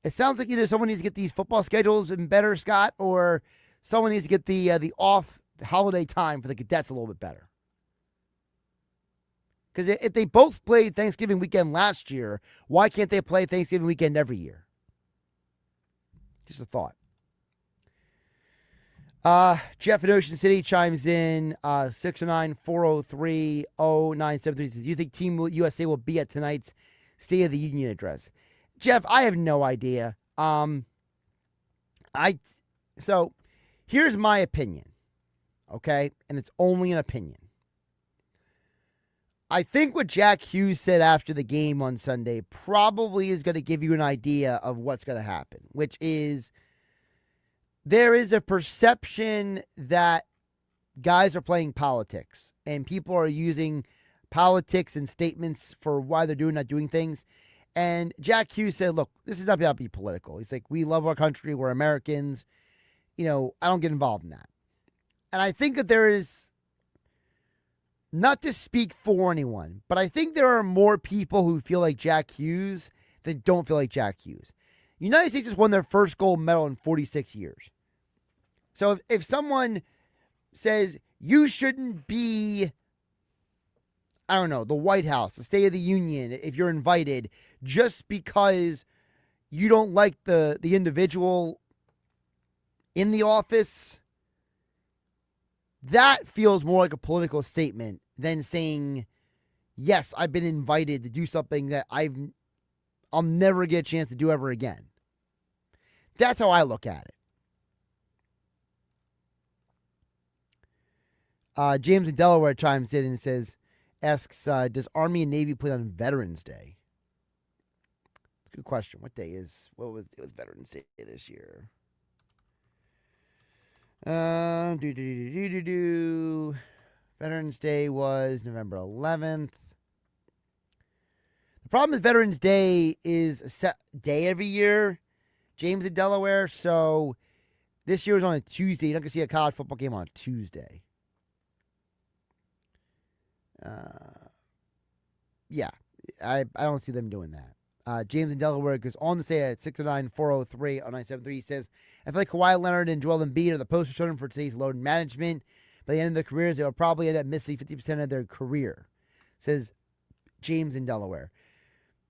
It sounds like either someone needs to get these football schedules better, Scott, or someone needs to get the off holiday time for the cadets a little bit better. Because if they both played Thanksgiving weekend last year, why can't they play Thanksgiving weekend every year? Just a thought. Jeff in Ocean City chimes in 609-403-0973. Do you think Team USA will be at tonight's State of the Union address? Jeff, I have no idea. So here's my opinion, okay? And it's only an opinion. I think what Jack Hughes said after the game on Sunday probably is going to give you an idea of what's going to happen, which is there is a perception that guys are playing politics and people are using politics and statements for why they're doing, not doing things. And Jack Hughes said, look, this is not about being political. He's like, we love our country. We're Americans. I don't get involved in that. And I think that there is, not to speak for anyone, but I think there are more people who feel like Jack Hughes than don't feel like Jack Hughes. The United States just won their first gold medal in 46 years. So if someone says you shouldn't be, I don't know, the White House, the State of the Union, if you're invited, just because you don't like the individual in the office, that feels more like a political statement than saying, yes, I've been invited to do something that I'll never get a chance to do ever again. That's how I look at it. James in Delaware chimes in and asks, does Army and Navy play on Veterans Day? Good question. What day is? It was Veterans Day this year. Veterans Day was November 11th. The problem is Veterans Day is a set day every year, James in Delaware, so this year was on a Tuesday. You're not going to see a college football game on a Tuesday. Yeah, I don't see them doing that. James in Delaware goes on to say at 609-403-0973, he says, I feel like Kawhi Leonard and Joel Embiid are the poster children for today's load management. By the end of their careers, they will probably end up missing 50% of their career, says James in Delaware.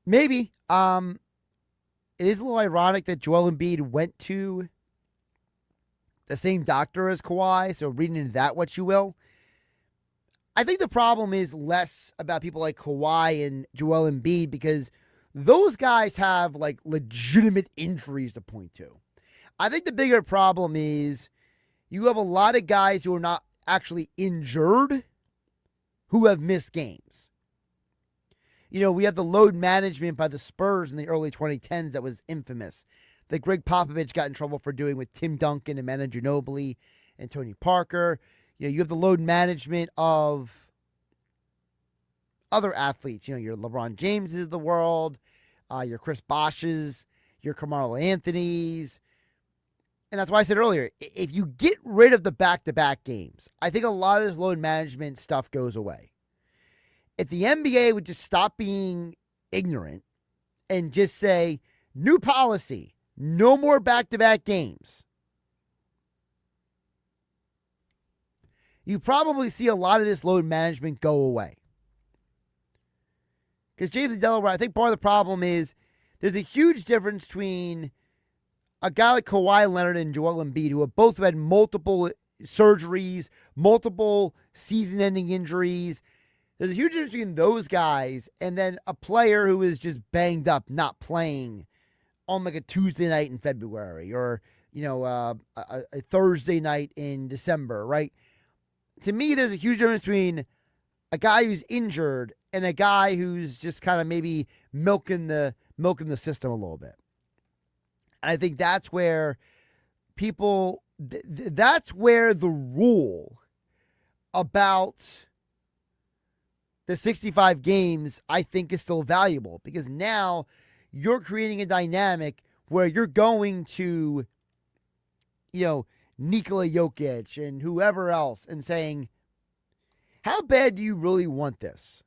Maybe. It is a little ironic that Joel Embiid went to the same doctor as Kawhi, so reading into that what you will. I think the problem is less about people like Kawhi and Joel Embiid because those guys have like legitimate injuries to point to. I think the bigger problem is you have a lot of guys who are not actually injured who have missed games. We have the load management by the Spurs in the early 2010s that was infamous, that Greg Popovich got in trouble for doing with Tim Duncan and Manu Ginobili and Tony Parker. You have the load management of other athletes. Your LeBron Jameses of the world, your Chris Bosh's, your Carmelo Anthony's. And that's why I said earlier, if you get rid of the back-to-back games, I think a lot of this load management stuff goes away. If the NBA would just stop being ignorant and just say, new policy, no more back-to-back games. you probably see a lot of this load management go away. Because James Delaware, I think part of the problem is there's a huge difference between a guy like Kawhi Leonard and Joel Embiid, who have both had multiple surgeries, multiple season-ending injuries. There's a huge difference between those guys and then a player who is just banged up, not playing on like a Tuesday night in February or, a Thursday night in December, right? To me, there's a huge difference between a guy who's injured and a guy who's just kind of maybe milking the system a little bit. And I think that's where that's where the rule about the 65 games, I think, is still valuable, because now you're creating a dynamic where you're going to, Nikola Jokic and whoever else and saying, how bad do you really want this?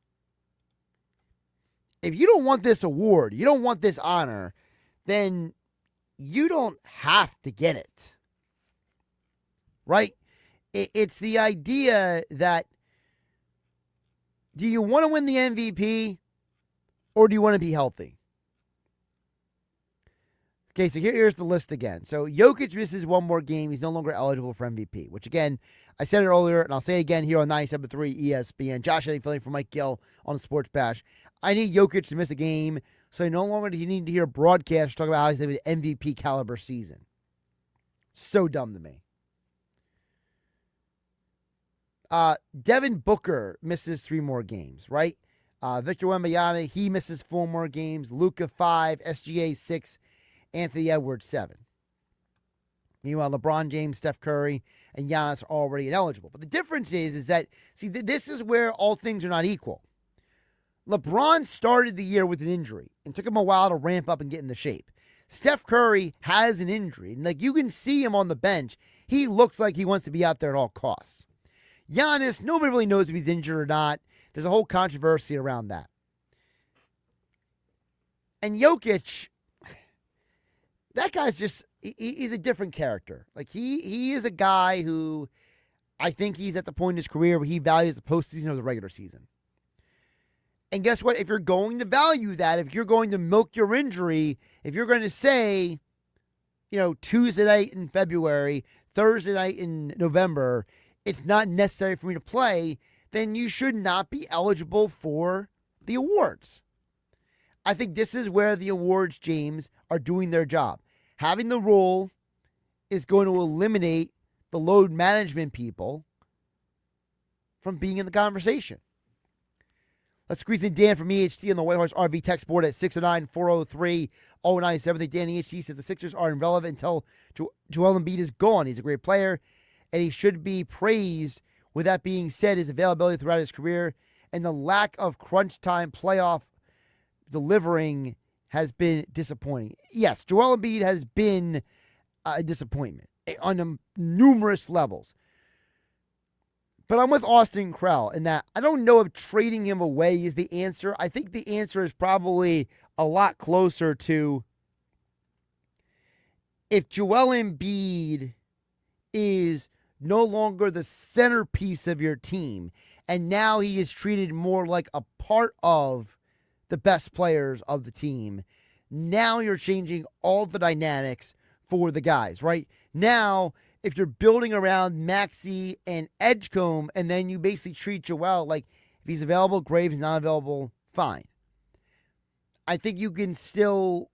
If you don't want this award, you don't want this honor, then you don't have to get it. Right? It's the idea that, do you want to win the MVP or do you want to be healthy? Okay, so here's the list again. So Jokic misses one more game. He's no longer eligible for MVP, which again, I said it earlier, and I'll say it again here on 97.3 ESPN. Josh Hennig filling for Mike Gill on the Sports Bash. I need Jokic to miss a game, so I no longer need to hear broadcasts talk about how he's having an MVP caliber season. So dumb to me. Devin Booker misses 3 more games, right? Victor Wembanyama, he misses 4 more games. Luka 5, SGA 6, Anthony Edwards 7. Meanwhile, LeBron James, Steph Curry, and Giannis are already ineligible. But the difference is that, see, this is where all things are not equal. LeBron started the year with an injury and took him a while to ramp up and get into shape. Steph Curry has an injury, and like you can see him on the bench, he looks like he wants to be out there at all costs. Giannis, nobody really knows if he's injured or not. There's a whole controversy around that. And Jokic, that guy's just, he's a different character. Like he is a guy who I think he's at the point in his career where he values the postseason or the regular season. And guess what? If you're going to value that, if you're going to milk your injury, if you're going to say, Tuesday night in February, Thursday night in November, it's not necessary for me to play, then you should not be eligible for the awards. I think this is where the awards, James, are doing their job. Having the rule is going to eliminate the load management people from being in the conversation. Let's squeeze in Dan from EHT on the White Horse RV text board at 609-403-0973. Dan EHT says the Sixers are irrelevant until Joel Embiid is gone. He's a great player, and he should be praised. With that being said, his availability throughout his career and the lack of crunch time playoff delivering has been disappointing. Yes, Joel Embiid has been a disappointment on numerous levels. But I'm with Austin Krell in that I don't know if trading him away is the answer. I think the answer is probably a lot closer to if Joel Embiid is no longer the centerpiece of your team, and now he is treated more like a part of the best players of the team. Now you're changing all the dynamics for the guys, right? Now, if you're building around Maxey and Edgecombe, and then you basically treat Joel like if he's available, great. If he's not available, fine. I think you can still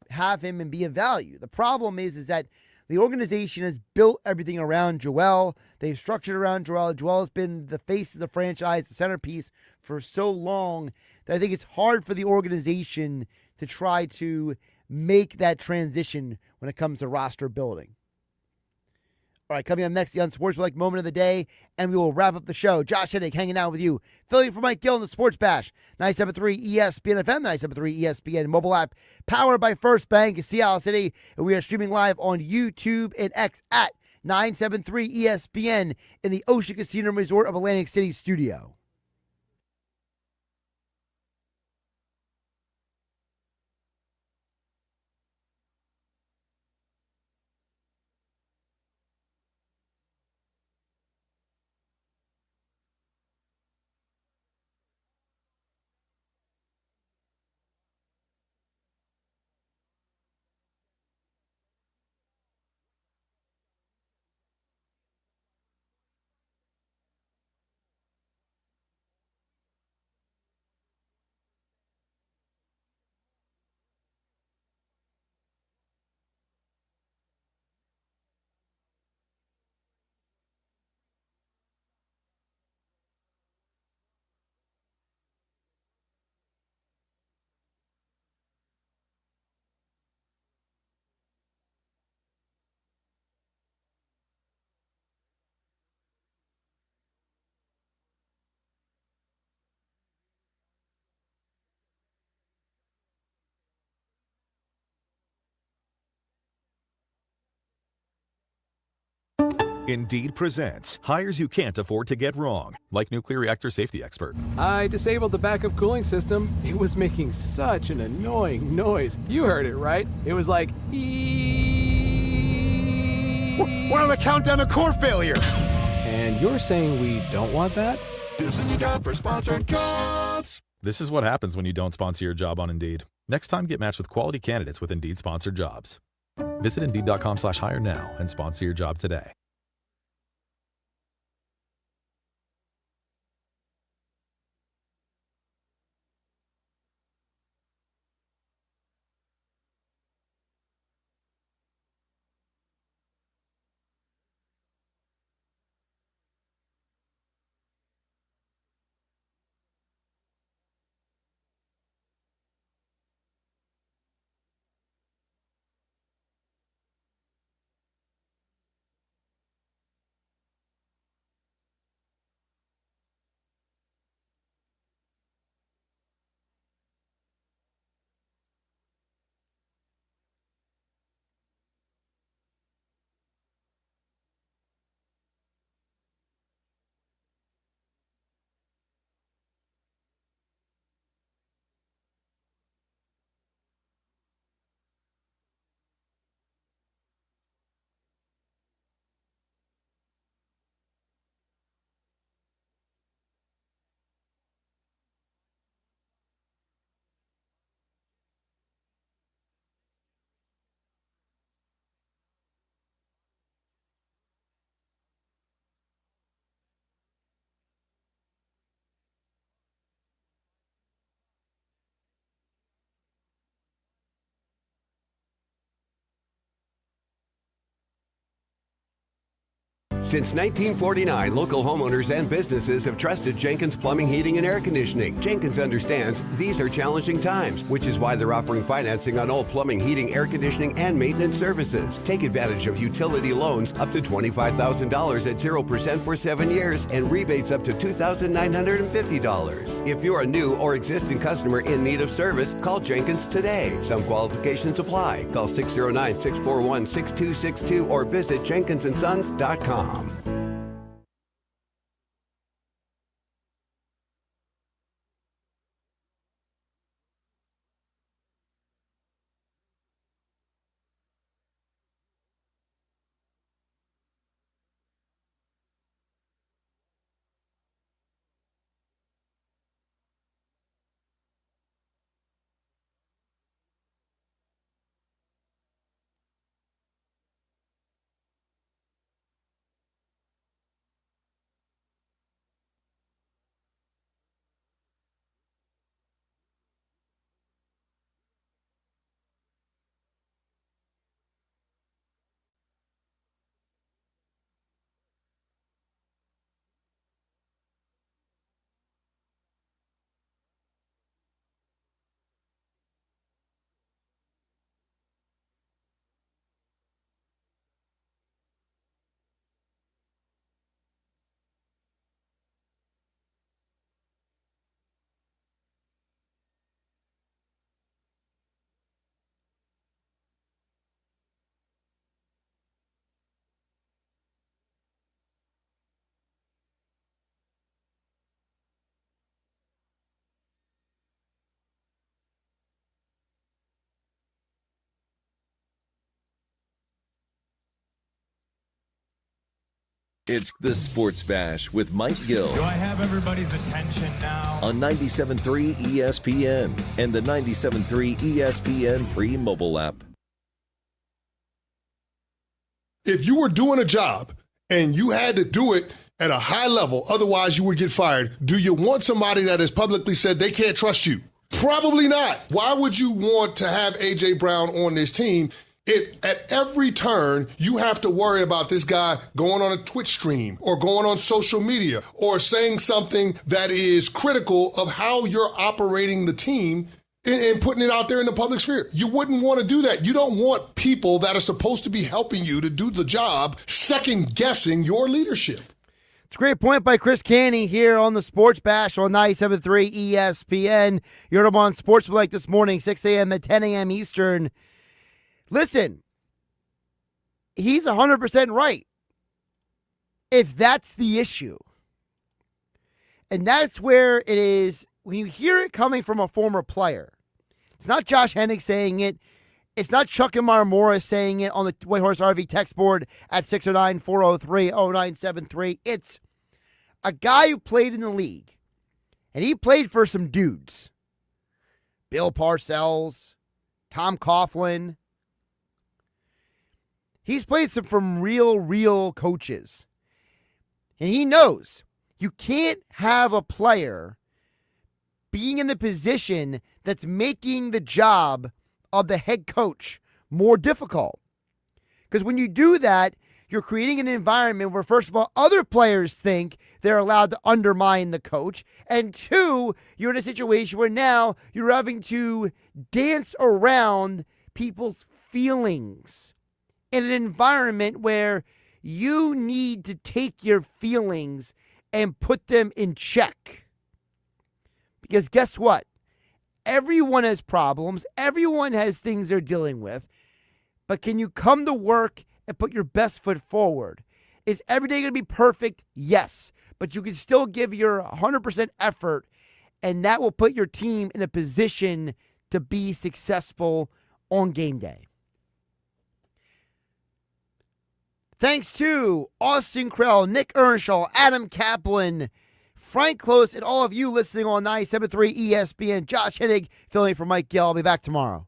have him and be of value. The problem is that the organization has built everything around Joel. They've structured around Joel. Joel has been the face of the franchise, the centerpiece for so long that I think it's hard for the organization to try to make that transition when it comes to roster building. All right, coming up next, the Unsportsmanlike Moment of the Day, and we will wrap up the show. Josh Hennig hanging out with you, filling for Mike Gill in the Sports Bash, 97.3 ESPN FM, 97.3 ESPN mobile app, powered by First Bank in Seattle City, and we are streaming live on YouTube and X at 973 ESPN in the Ocean Casino Resort of Atlantic City studio. Indeed presents hires you can't afford to get wrong, like nuclear reactor safety expert. I disabled the backup cooling system. It was making such an annoying noise. You heard it, right? It was like, we're on a countdown to core failure. And you're saying we don't want that? This is a job for sponsored jobs. This is what happens when you don't sponsor your job on Indeed. Next time, get matched with quality candidates with Indeed sponsored jobs. Visit Indeed.com/hire now and sponsor your job today. Since 1949, local homeowners and businesses have trusted Jenkins Plumbing, Heating, and Air Conditioning. Jenkins understands these are challenging times, which is why they're offering financing on all plumbing, heating, air conditioning, and maintenance services. Take advantage of utility loans up to $25,000 at 0% for 7 years and rebates up to $2,950. If you're a new or existing customer in need of service, call Jenkins today. Some qualifications apply. Call 609-641-6262 or visit jenkinsandsons.com. It's the Sports Bash with Mike Gill. Do I have everybody's attention now? On 97.3 ESPN and the 97.3 ESPN free mobile app. If you were doing a job and you had to do it at a high level, otherwise you would get fired, do you want somebody that has publicly said they can't trust you? Probably not. Why would you want to have A.J. Brown on this team if at every turn you have to worry about this guy going on a Twitch stream or going on social media or saying something that is critical of how you're operating the team and putting it out there in the public sphere? You wouldn't want to do that. You don't want people that are supposed to be helping you to do the job second-guessing your leadership. It's a great point by Chris Canny here on the Sports Bash on 97.3 ESPN. You're on Sportsmanlike this morning, 6 a.m. to 10 a.m. Eastern. Listen, he's 100% right. if that's the issue. And that's where it is when you hear it coming from a former player. It's not Josh Hennig saying it. It's not Chuck and Morris saying it on the Whitehorse RV text board at 609-403-0973. It's a guy who played in the league. And he played for some dudes. Bill Parcells, Tom Coughlin. He's played from real coaches. And he knows you can't have a player being in the position that's making the job of the head coach more difficult. Because when you do that, you're creating an environment where, first of all, other players think they're allowed to undermine the coach. And two, you're in a situation where now you're having to dance around people's feelings in an environment where you need to take your feelings and put them in check. Because guess what? Everyone has problems. Everyone has things they're dealing with. But can you come to work and put your best foot forward? Is every day going to be perfect? Yes. But you can still give your 100% effort, and that will put your team in a position to be successful on game day. Thanks to Austin Krell, Nick Earnshaw, Adam Caplan, Frank Klose, and all of you listening on 97.3 ESPN. Josh Hennig filling for Mike Gill. I'll be back tomorrow.